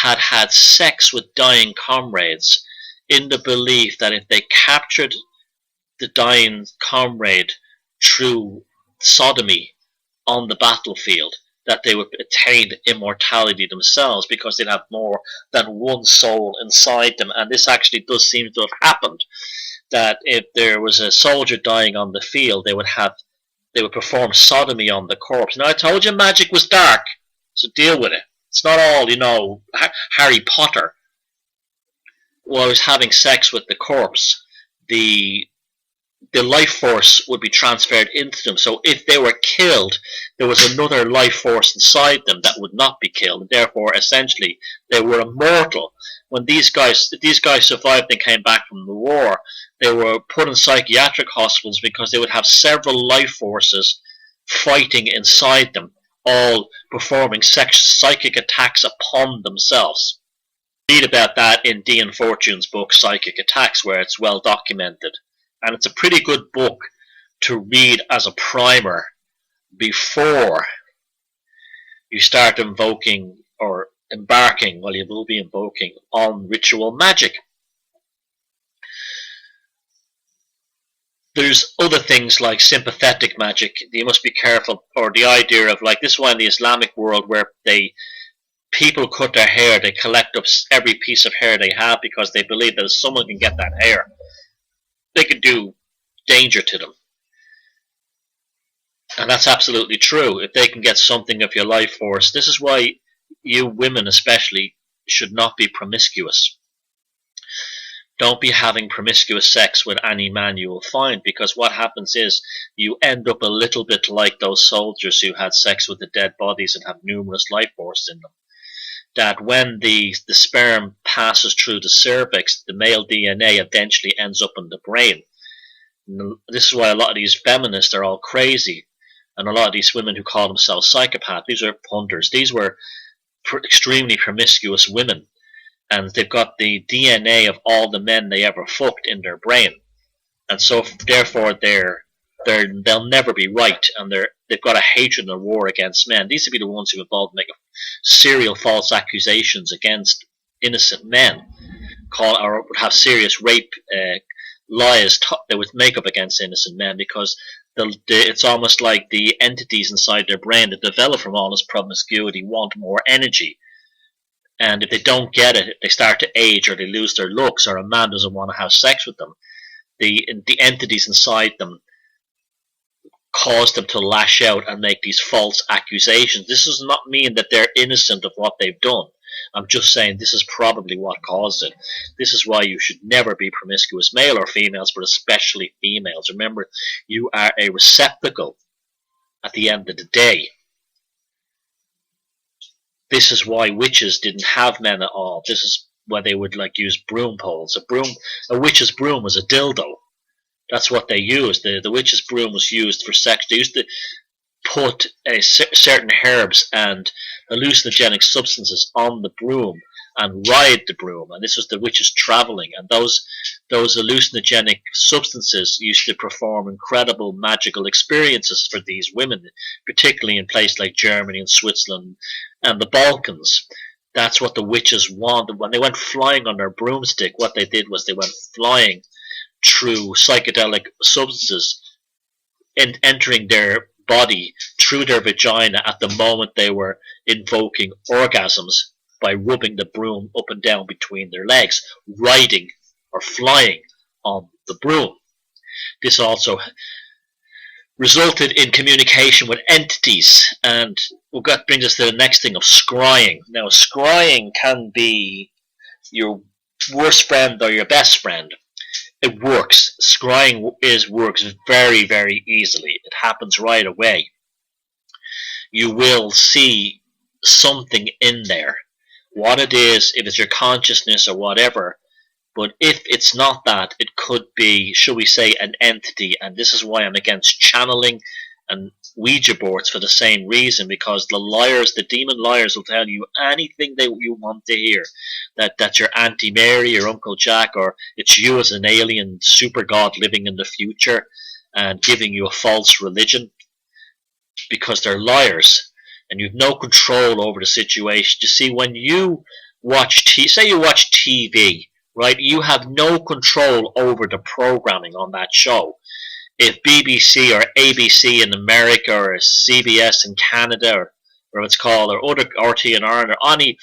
I had sex with dying comrades in the belief that if they captured the dying comrade through sodomy on the battlefield, that they would attain immortality themselves, because they'd have more than one soul inside them. And this actually does seem to have happened, that if there was a soldier dying on the field, they would perform sodomy on the corpse. Now, I told you magic was dark, so deal with it. It's not all, Harry Potter. While I was having sex with the corpse, the life force would be transferred into them. So if they were killed, there was another life force inside them that would not be killed. And therefore, essentially, they were immortal. When these guys survived and came back from the war, they were put in psychiatric hospitals because they would have several life forces fighting inside them, all performing psychic attacks upon themselves. Read about that in Dion Fortune's book, Psychic Attacks, where it's well documented. And it's a pretty good book to read as a primer before you start invoking or embarking, well, you will be invoking, on ritual magic. There's other things like sympathetic magic. You must be careful, or the idea of, like, this one in the Islamic world where people cut their hair, they collect up every piece of hair they have because they believe that if someone can get that hair, they could do danger to them. And that's absolutely true. If they can get something of your life force, this is why you women especially should not be promiscuous. Don't be having promiscuous sex with any man you will find, because what happens is you end up a little bit like those soldiers who had sex with the dead bodies and have numerous life force in them. That when the sperm passes through the cervix, the male DNA eventually ends up in the brain. And this is why a lot of these feminists are all crazy, and a lot of these women who call themselves psychopaths, these are punters. These were extremely promiscuous women, and they've got the DNA of all the men they ever fucked in their brain, and so therefore they'll never be right, and they've got a hatred and a war against men. These would be the ones who are involved in making serial false accusations against innocent men, or would have serious rape lies they would make up against innocent men, because it's almost like the entities inside their brain that develop from all this promiscuity want more energy. And if they don't get it, if they start to age or they lose their looks, or a man doesn't want to have sex with them, the entities inside them cause them to lash out and make these false accusations. This does not mean that they're innocent of what they've done. I'm just saying this is probably what caused it. This is why you should never be promiscuous, male or females, but especially females. Remember, you are a receptacle at the end of the day. This is why witches didn't have men at all. This is why they would like use broom poles. A witch's broom was a dildo. That's what they used. The witch's broom was used for sex. They used to put certain herbs and hallucinogenic substances on the broom and ride the broom, and this was the witches traveling, and those hallucinogenic substances used to perform incredible magical experiences for these women, particularly in places like Germany and Switzerland and the Balkans. That's what the witches wanted. When they went flying on their broomstick, what they did was they went flying through psychedelic substances and entering their body through their vagina at the moment they were invoking orgasms by rubbing the broom up and down between their legs, riding or flying on the broom. This also resulted in communication with entities, and that brings us to the next thing of scrying. Now, scrying can be your worst friend or your best friend. It works. Scrying works very, very easily. It happens right away. You will see something in there. What it is, if it's your consciousness or whatever, but if it's not that, it could be, shall we say, an entity, and this is why I'm against channeling and Ouija boards for the same reason, because the liars, the demon liars, will tell you anything you want to hear. That's your Auntie Mary, your Uncle Jack, or it's you as an alien super god living in the future and giving you a false religion, because they're liars and you've no control over the situation. You see, when you watch, say you watch TV, right, you have no control over the programming on that show. If BBC or ABC in America or CBS in Canada or whatever it's called, or other RT in Ireland or any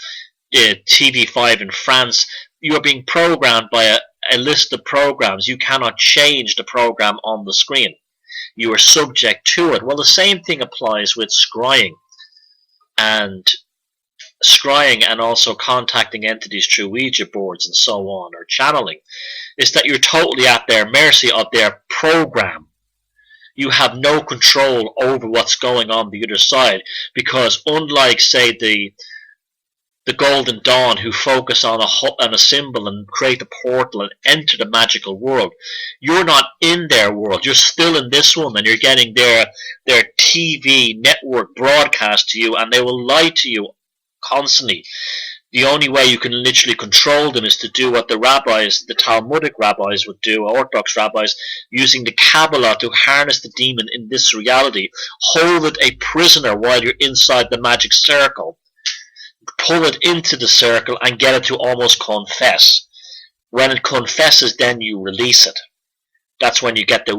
TV5 in France, you are being programmed by a list of programs. You cannot change the program on the screen. You are subject to it. Well, the same thing applies with scrying and also contacting entities through Ouija boards and so on, or channeling, is that you're totally at their mercy of their program. You have no control over what's going on the other side, because unlike, say, the Golden Dawn, who focus on a symbol and create a portal and enter the magical world, you're not in their world. You're still in this one, and you're getting their TV network broadcast to you, and they will lie to you constantly. The only way you can literally control them is to do what the rabbis, the Talmudic rabbis would do, Orthodox rabbis, using the Kabbalah to harness the demon in this reality, hold it a prisoner while you're inside the magic circle, pull it into the circle and get it to almost confess. When it confesses, then you release it. That's when you get the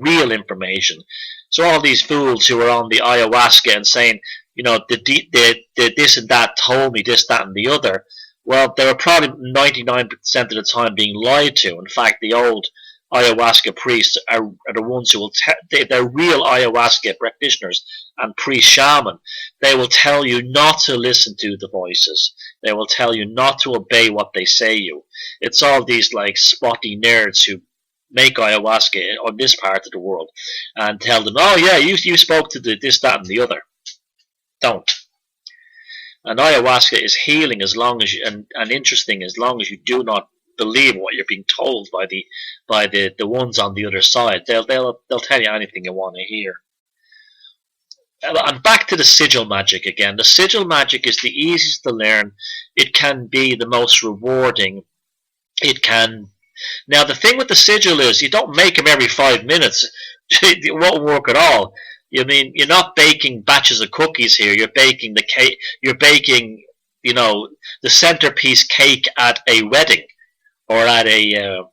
real information. So all these fools who are on the ayahuasca and saying, you know, the this and that told me this, that, and the other. Well, they were probably 99% of the time being lied to. In fact, the old ayahuasca priests are the ones who will they're real ayahuasca practitioners and priest shaman. They will tell you not to listen to the voices. They will tell you not to obey what they say you. It's all these like spotty nerds who make ayahuasca on this part of the world and tell them, oh yeah, you spoke to this, that, and the other. Don't. And ayahuasca is healing as long as you, and interesting as long as you do not believe what you're being told by the ones on the other side. They'll tell you anything you want to hear. And back to the sigil magic again. The sigil magic is the easiest to learn. It can be the most rewarding. It can. Now the thing with the sigil is you don't make them every 5 minutes. It won't work at all. You mean you're not baking batches of cookies here. You're baking the cake. You're baking, you know, the centerpiece cake at a wedding or at a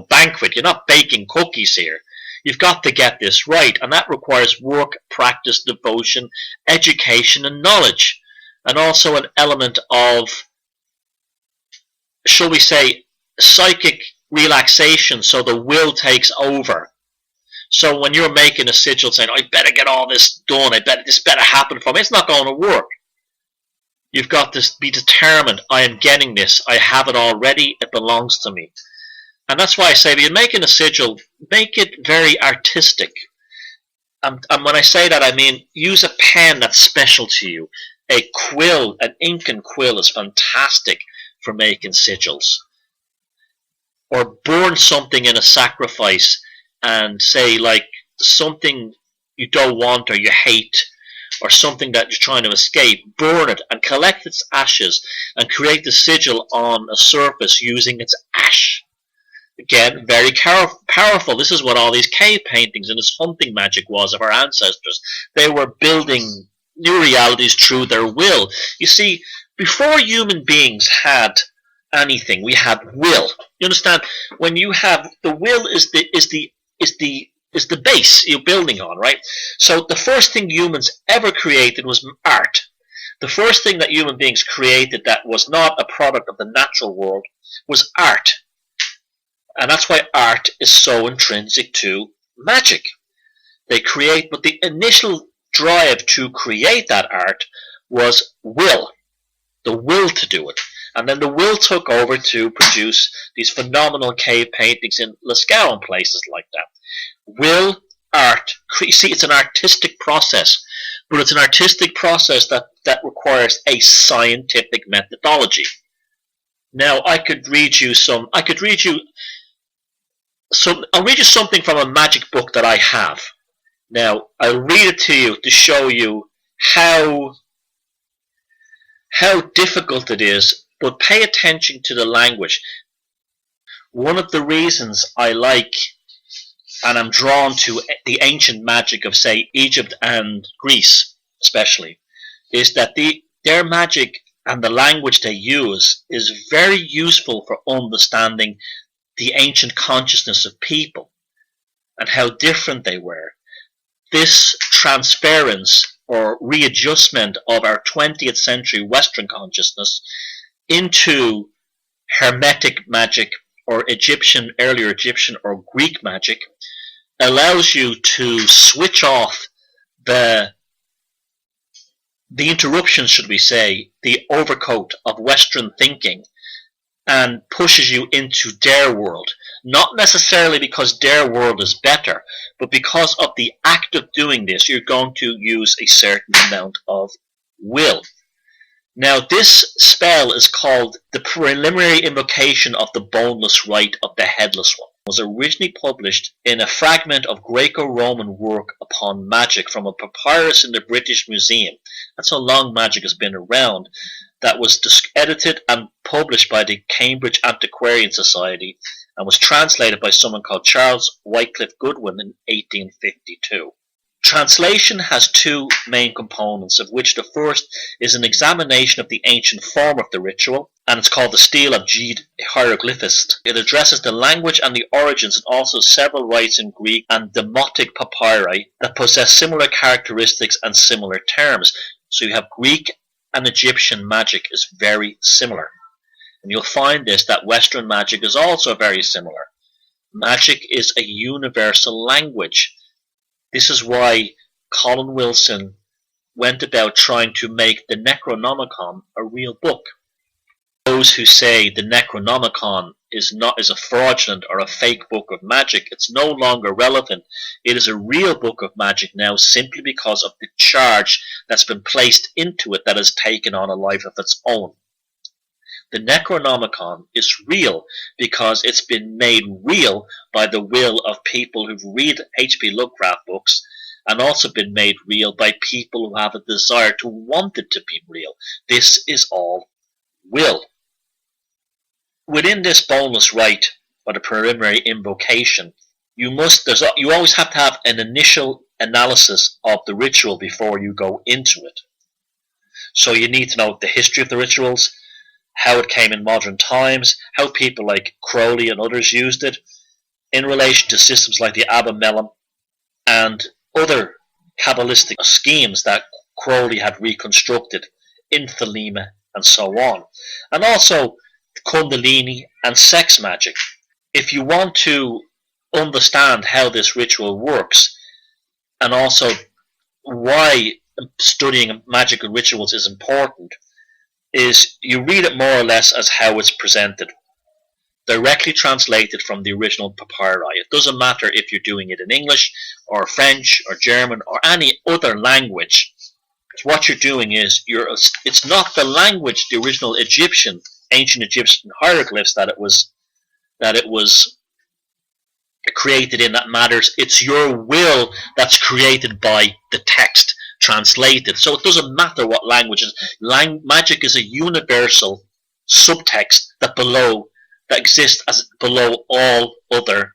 banquet. You're not baking cookies here. You've got to get this right, and that requires work, practice, devotion, education, and knowledge, and also an element of, shall we say, psychic relaxation, so the will takes over. So when you're making a sigil saying, I better get all this done, this better happen for me, it's not going to work. You've got to be determined. I am getting this. I have it already. It belongs to me. And that's why I say, when you're making a sigil, make it very artistic. And when I say that, I mean use a pen that's special to you. A quill, an ink and quill is fantastic for making sigils. Or burn something in a sacrifice and say, like, something you don't want or you hate, or something that you're trying to escape, burn it and collect its ashes and create the sigil on a surface using its ash. Again, very powerful. This is what all these cave paintings and this hunting magic was of our ancestors. They were building new realities through their will. You see, before human beings had anything, we had will. You understand? When you have the will is the base you're building on, right? So the first thing humans ever created was art. The first thing that human beings created that was not a product of the natural world was art. And that's why art is so intrinsic to magic. They create, but the initial drive to create that art was will. The will to do it. And then the will took over to produce these phenomenal cave paintings in Lascaux and places like that. Will, art, see, it's an artistic process, but it's an artistic process that requires a scientific methodology. Now, I'll read you something from a magic book that I have. Now, I'll read it to you to show you how difficult it is, but pay attention to the language. One of the reasons I like and I'm drawn to the ancient magic of, say, Egypt and Greece, especially, is that their magic and the language they use is very useful for understanding the ancient consciousness of people and how different they were. This transference or readjustment of our 20th century Western consciousness into Hermetic magic or earlier Egyptian or Greek magic allows you to switch off the interruptions, should we say, the overcoat of Western thinking, and pushes you into their world. Not necessarily because their world is better, but because of the act of doing this, you're going to use a certain amount of will. Now, this spell is called the preliminary invocation of the boneless rite of the headless one. It was originally published in a fragment of Greco-Roman work upon magic from a papyrus in the British Museum. That's how long magic has been around. That was edited and published by the Cambridge Antiquarian Society and was translated by someone called Charles Wycliffe Goodwin in 1852. Translation has two main components, of which the first is an examination of the ancient form of the ritual, and it's called the Stele of Gede, a hieroglyphist. It addresses the language and the origins, and also several rites in Greek and Demotic papyri that possess similar characteristics and similar terms. So you have Greek and Egyptian magic is very similar. And you'll find this, that Western magic is also very similar. Magic is a universal language. This is why Colin Wilson went about trying to make the Necronomicon a real book. Those who say the Necronomicon is a fraudulent or a fake book of magic, it's no longer relevant. It is a real book of magic now, simply because of the charge that's been placed into it that has taken on a life of its own. The Necronomicon is real because it's been made real by the will of people who've read H.P. Lovecraft books, and also been made real by people who have a desire to want it to be real. This is all will. Within this boneless rite, or the preliminary invocation, you always have to have an initial analysis of the ritual before you go into it. So you need to know the history of the rituals, how it came in modern times, how people like Crowley and others used it, in relation to systems like the Abba Melem and other Kabbalistic schemes that Crowley had reconstructed in Thelema and so on. And also Kundalini and sex magic. If you want to understand how this ritual works, and also why studying magical rituals is important, is you read it more or less as how it's presented, directly translated from the original papyri. It doesn't matter if you're doing it in English or French or German or any other language. What you're doing is it's not the language, the original ancient Egyptian hieroglyphs that it was created in that matters. It's your will that's created by the text translated. So it doesn't matter what language is. Magic is a universal subtext that exists as below all other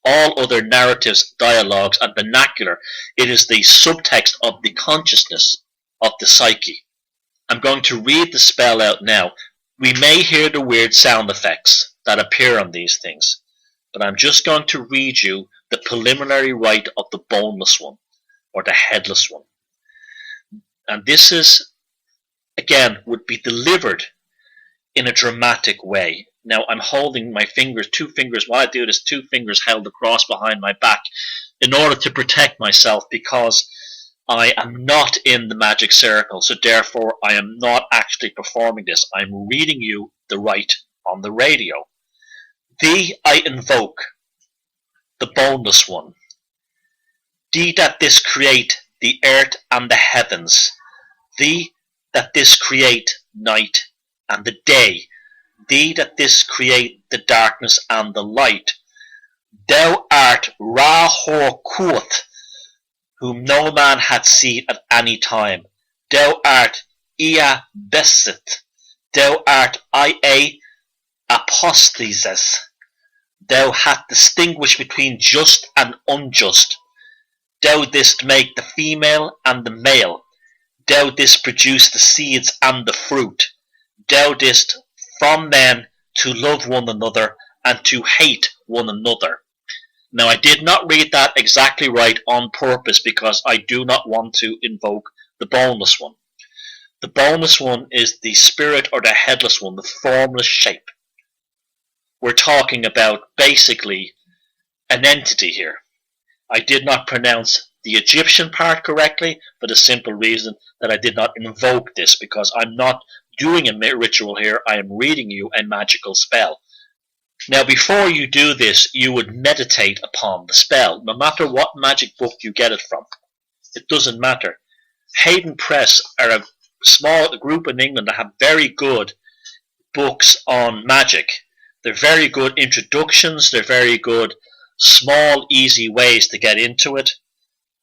narratives, dialogues, and vernacular. It is the subtext of the consciousness of the psyche. I'm going to read the spell out now. We may hear the weird sound effects that appear on these things, but I'm just going to read you the preliminary rite of the boneless one, or the headless one. And this is, again, would be delivered in a dramatic way. Now I'm holding my fingers, 2 fingers, while I do this, 2 fingers held across behind my back in order to protect myself, because I am not in the magic circle, so therefore I am not actually performing this. I'm reading you the rite on the radio. Thee I invoke, the boneless one. Thee that this create the earth and the heavens. Thee that this create night and the day. Thee that this create the darkness and the light. Thou art Ra-Hor-Kuoth, whom no man had seen at any time. Thou art Ea Besit. Thou art Ia Apostasis. Thou hast distinguished between just and unjust. Thou didst make the female and the male. Thou didst produce the seeds and the fruit. Thou didst from men to love one another and to hate one another. Now I did not read that exactly right on purpose, because I do not want to invoke the boneless one. The boneless one is the spirit, or the headless one, the formless shape. We're talking about basically an entity here. I did not pronounce the Egyptian part correctly for the simple reason that I did not invoke this, because I'm not doing a ritual here. I am reading you a magical spell. Now before you do this, you would meditate upon the spell, no matter what magic book you get it from. It doesn't matter. Hayden Press are a small group in England that have very good books on magic. They're very good introductions, they're very good small, easy ways to get into it.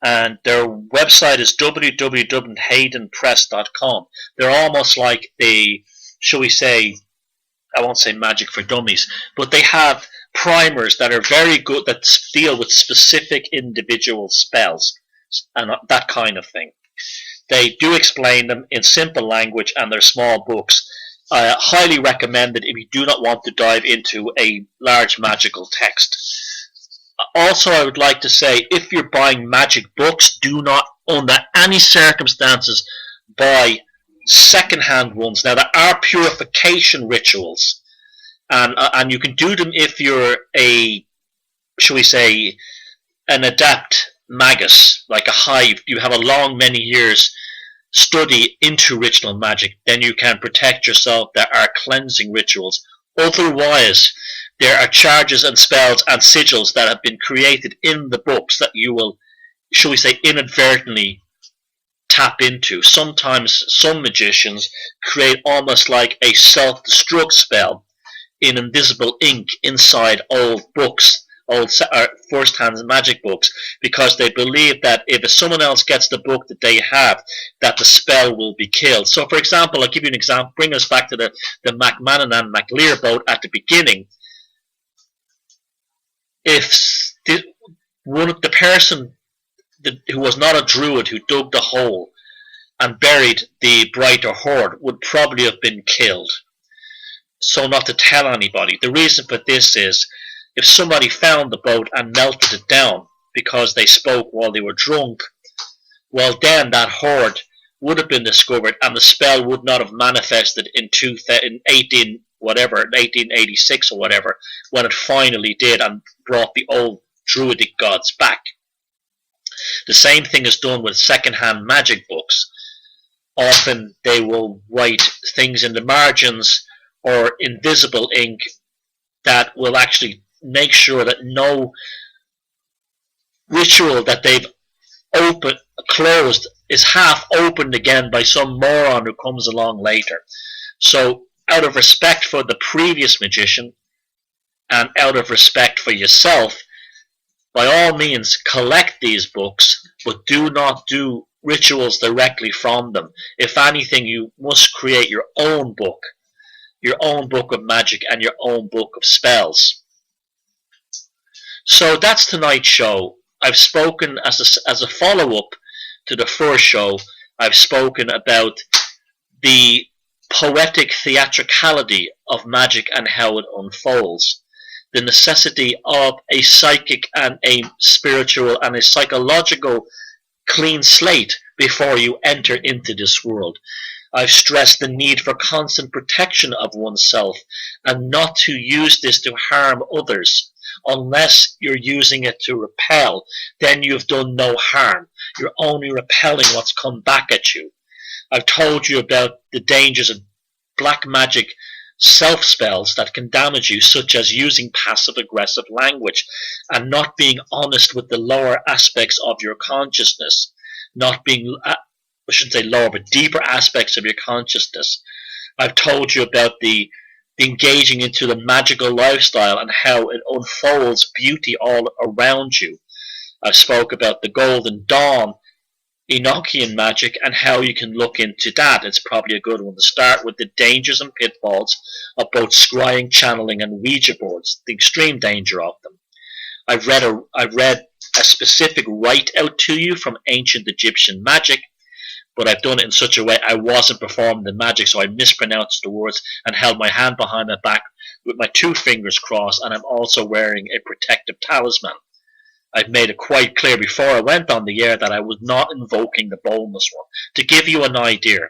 And their website is www.haydenpress.com. They're almost like the, shall we say, I won't say magic for dummies, but they have primers that are very good, that deal with specific individual spells and that kind of thing. They do explain them in simple language, and they're small books. Highly recommended if you do not want to dive into a large magical text. Also, I would like to say, if you're buying magic books, do not, under any circumstances, buy second-hand ones. Now, there are purification rituals, and you can do them if you're a, shall we say, an adept magus, like a hive. You have a long, many years study into ritual magic, then you can protect yourself. There are cleansing rituals. Otherwise, there are charges and spells and sigils that have been created in the books that you will, shall we say, inadvertently tap into. Sometimes some magicians create almost like a self-destruct spell in invisible ink inside old books, old first-hand magic books, because they believe that if someone else gets the book that they have, that the spell will be killed. So, for example, I'll give you an example, bring us back to the MacMahon and MacLear boat at the beginning. If the person who was not a druid who dug the hole and buried the brighter hoard would probably have been killed. So not to tell anybody. The reason for this is, if somebody found the boat and melted it down because they spoke while they were drunk, well then that hoard would have been discovered, and the spell would not have manifested in 1886 or whatever, when it finally did and brought the old druidic gods back. The same thing is done with second-hand magic books. often they will write things in the margins or invisible ink that will actually make sure that no ritual that they've closed is half opened again by some moron who comes along later. So out of respect for the previous magician and out of respect for yourself, by all means collect these books, but do not do rituals directly from them. If anything, you must create your own book of magic and your own book of spells. So that's tonight's show. I've spoken as a follow-up to the first show. I've spoken about the poetic theatricality of magic and how it unfolds, the necessity of a psychic and a spiritual and a psychological clean slate before you enter into this world. I've stressed the need for constant protection of oneself and not to use this to harm others. Unless you're using it to repel, then you've done no harm. You're only repelling what's come back at you. I've told you about the dangers of black magic self-spells that can damage you, such as using passive-aggressive language and not being honest with the lower aspects of your consciousness. Not being, I shouldn't say lower, but deeper aspects of your consciousness. I've told you about the engaging into the magical lifestyle and how it unfolds beauty all around you. I spoke about the Golden Dawn, Enochian magic, and how you can look into that. It's probably a good one to start with, the dangers and pitfalls of both scrying, channeling, and Ouija boards, the extreme danger of them. I've read a specific write out to you from ancient Egyptian magic, but I've done it in such a way I wasn't performing the magic, so I mispronounced the words and held my hand behind my back with my two fingers crossed, and I'm also wearing a protective talisman. I've made it quite clear before I went on the air that I was not invoking the boneless one, to give you an idea.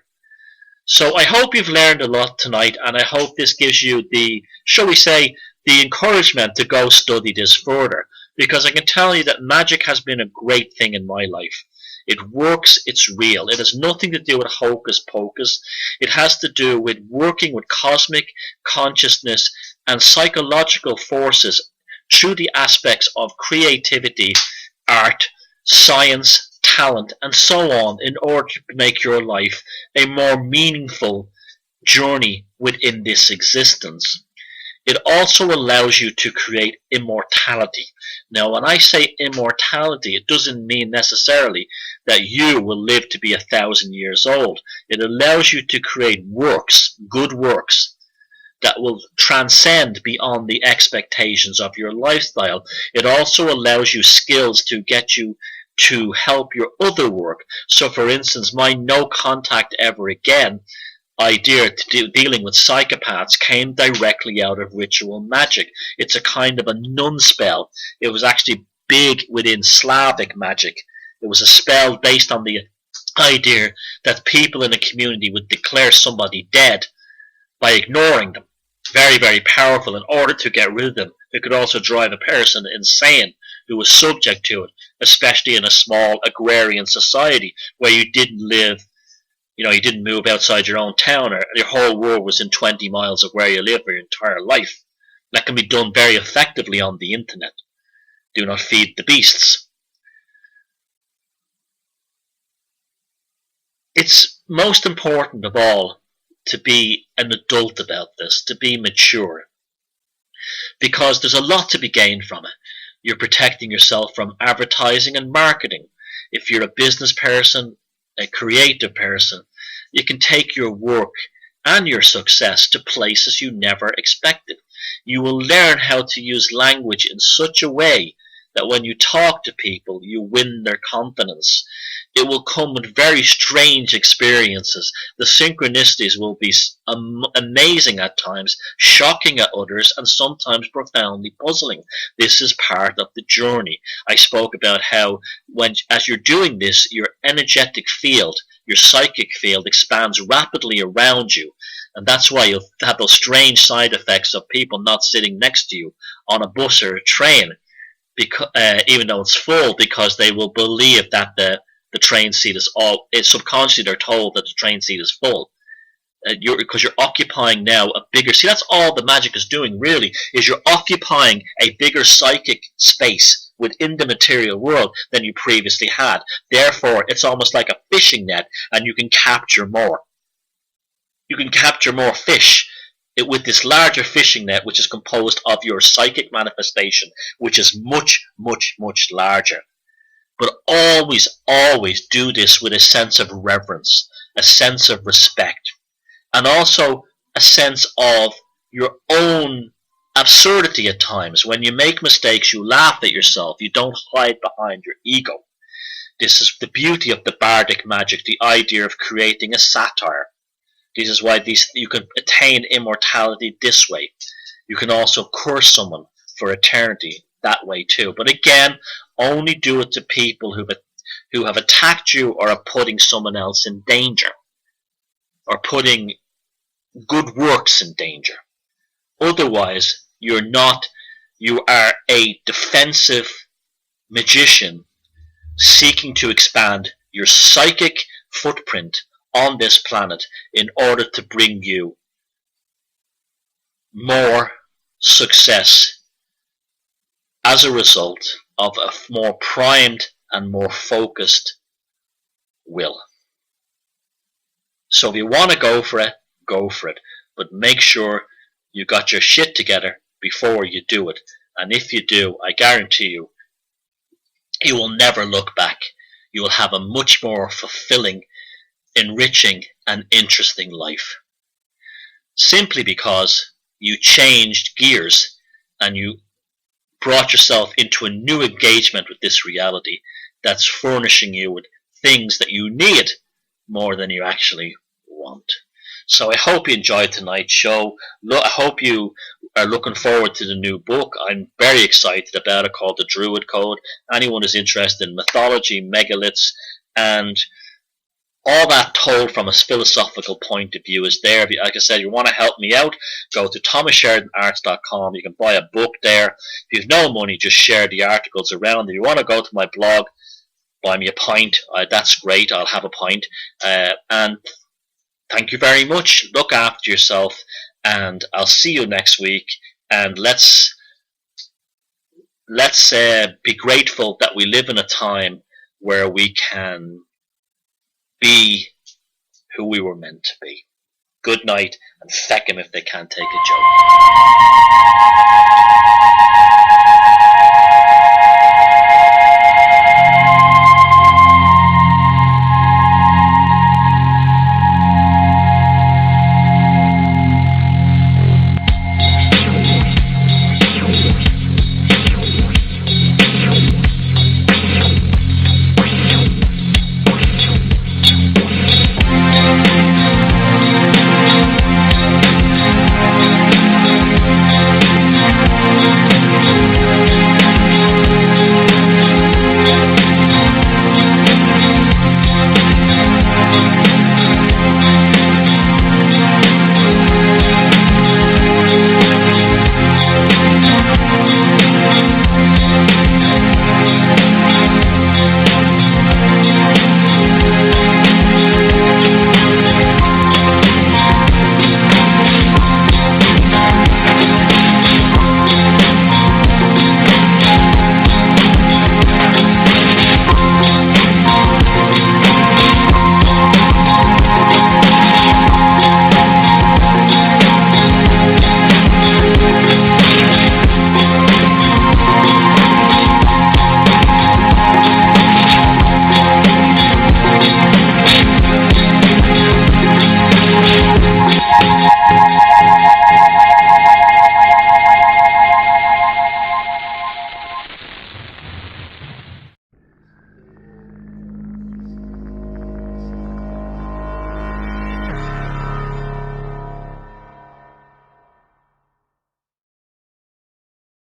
So I hope you've learned a lot tonight, and I hope this gives you the, shall we say, the encouragement to go study this further, because I can tell you that magic has been a great thing in my life. It works, it's real. It has nothing to do with hocus pocus. It has to do with working with cosmic consciousness and psychological forces through the aspects of creativity, art, science, talent, and so on, in order to make your life a more meaningful journey within this existence. It also allows you to create immortality. Now, when I say immortality, it doesn't mean necessarily that you will live to be 1,000 years old. It allows you to create works, good works, that will transcend beyond the expectations of your lifestyle. It also allows you skills to get you to help your other work. So, for instance, my no contact ever again idea to dealing with psychopaths came directly out of ritual magic. It's a kind of a nun spell. It was actually big within Slavic magic. It was a spell based on the idea that people in a community would declare somebody dead by ignoring them. Very, very powerful in order to get rid of them. It could also drive a person insane who was subject to it, especially in a small agrarian society where you didn't live, you didn't move outside your own town, or your whole world was in 20 miles of where you live for your entire life. That can be done very effectively on the internet. Do not feed the beasts. It's most important of all to be an adult about this, to be mature, because there's a lot to be gained from it. You're protecting yourself from advertising and marketing. If you're a business person, a creative person, you can take your work and your success to places you never expected. You will learn how to use language in such a way that when you talk to people, you win their confidence. It will come with very strange experiences. The synchronicities will be amazing at times, shocking at others, and sometimes profoundly puzzling. This is part of the journey. I spoke about how as you're doing this, your energetic field, your psychic field expands rapidly around you. And that's why you'll have those strange side effects of people not sitting next to you on a bus or a train, because, even though it's full, because they will believe that the the train seat is all, subconsciously they're told that the train seat is full. Because you're occupying now a bigger, see, that's all the magic is doing really, is you're occupying a bigger psychic space within the material world than you previously had. Therefore, it's almost like a fishing net, and you can capture more. You can capture more fish with this larger fishing net, which is composed of your psychic manifestation, which is much, much, much larger. But always, always do this with a sense of reverence, a sense of respect, and also a sense of your own absurdity at times. When you make mistakes, you laugh at yourself. You don't hide behind your ego. This is the beauty of the bardic magic, the idea of creating a satire. This is why you can attain immortality this way. You can also curse someone for eternity that way too. But again, only do it to people who have attacked you or are putting someone else in danger, or putting good works in danger. Otherwise, you are a defensive magician seeking to expand your psychic footprint on this planet in order to bring you more success as a result of a more primed and more focused will. So if you want to go for it, go for it. But make sure you got your shit together before you do it. And if you do, I guarantee you, you will never look back. You will have a much more fulfilling, enriching, and interesting life. Simply because you changed gears and you brought yourself into a new engagement with this reality that's furnishing you with things that you need more than you actually want. So I hope you enjoyed tonight's show. I hope you are looking forward to the new book. I'm very excited about it, called The Druid Code. Anyone who's interested in mythology, megaliths, and all that told from a philosophical point of view is there. Like I said, you want to help me out, go to thomassheridanarts.com. You can buy a book there. If you've no money, just share the articles around. If you want to go to my blog, buy me a pint. That's great. I'll have a pint. And thank you very much. Look after yourself, and I'll see you next week. And let's be grateful that we live in a time where we can be who we were meant to be. Good night, and feck 'em if they can't take a joke.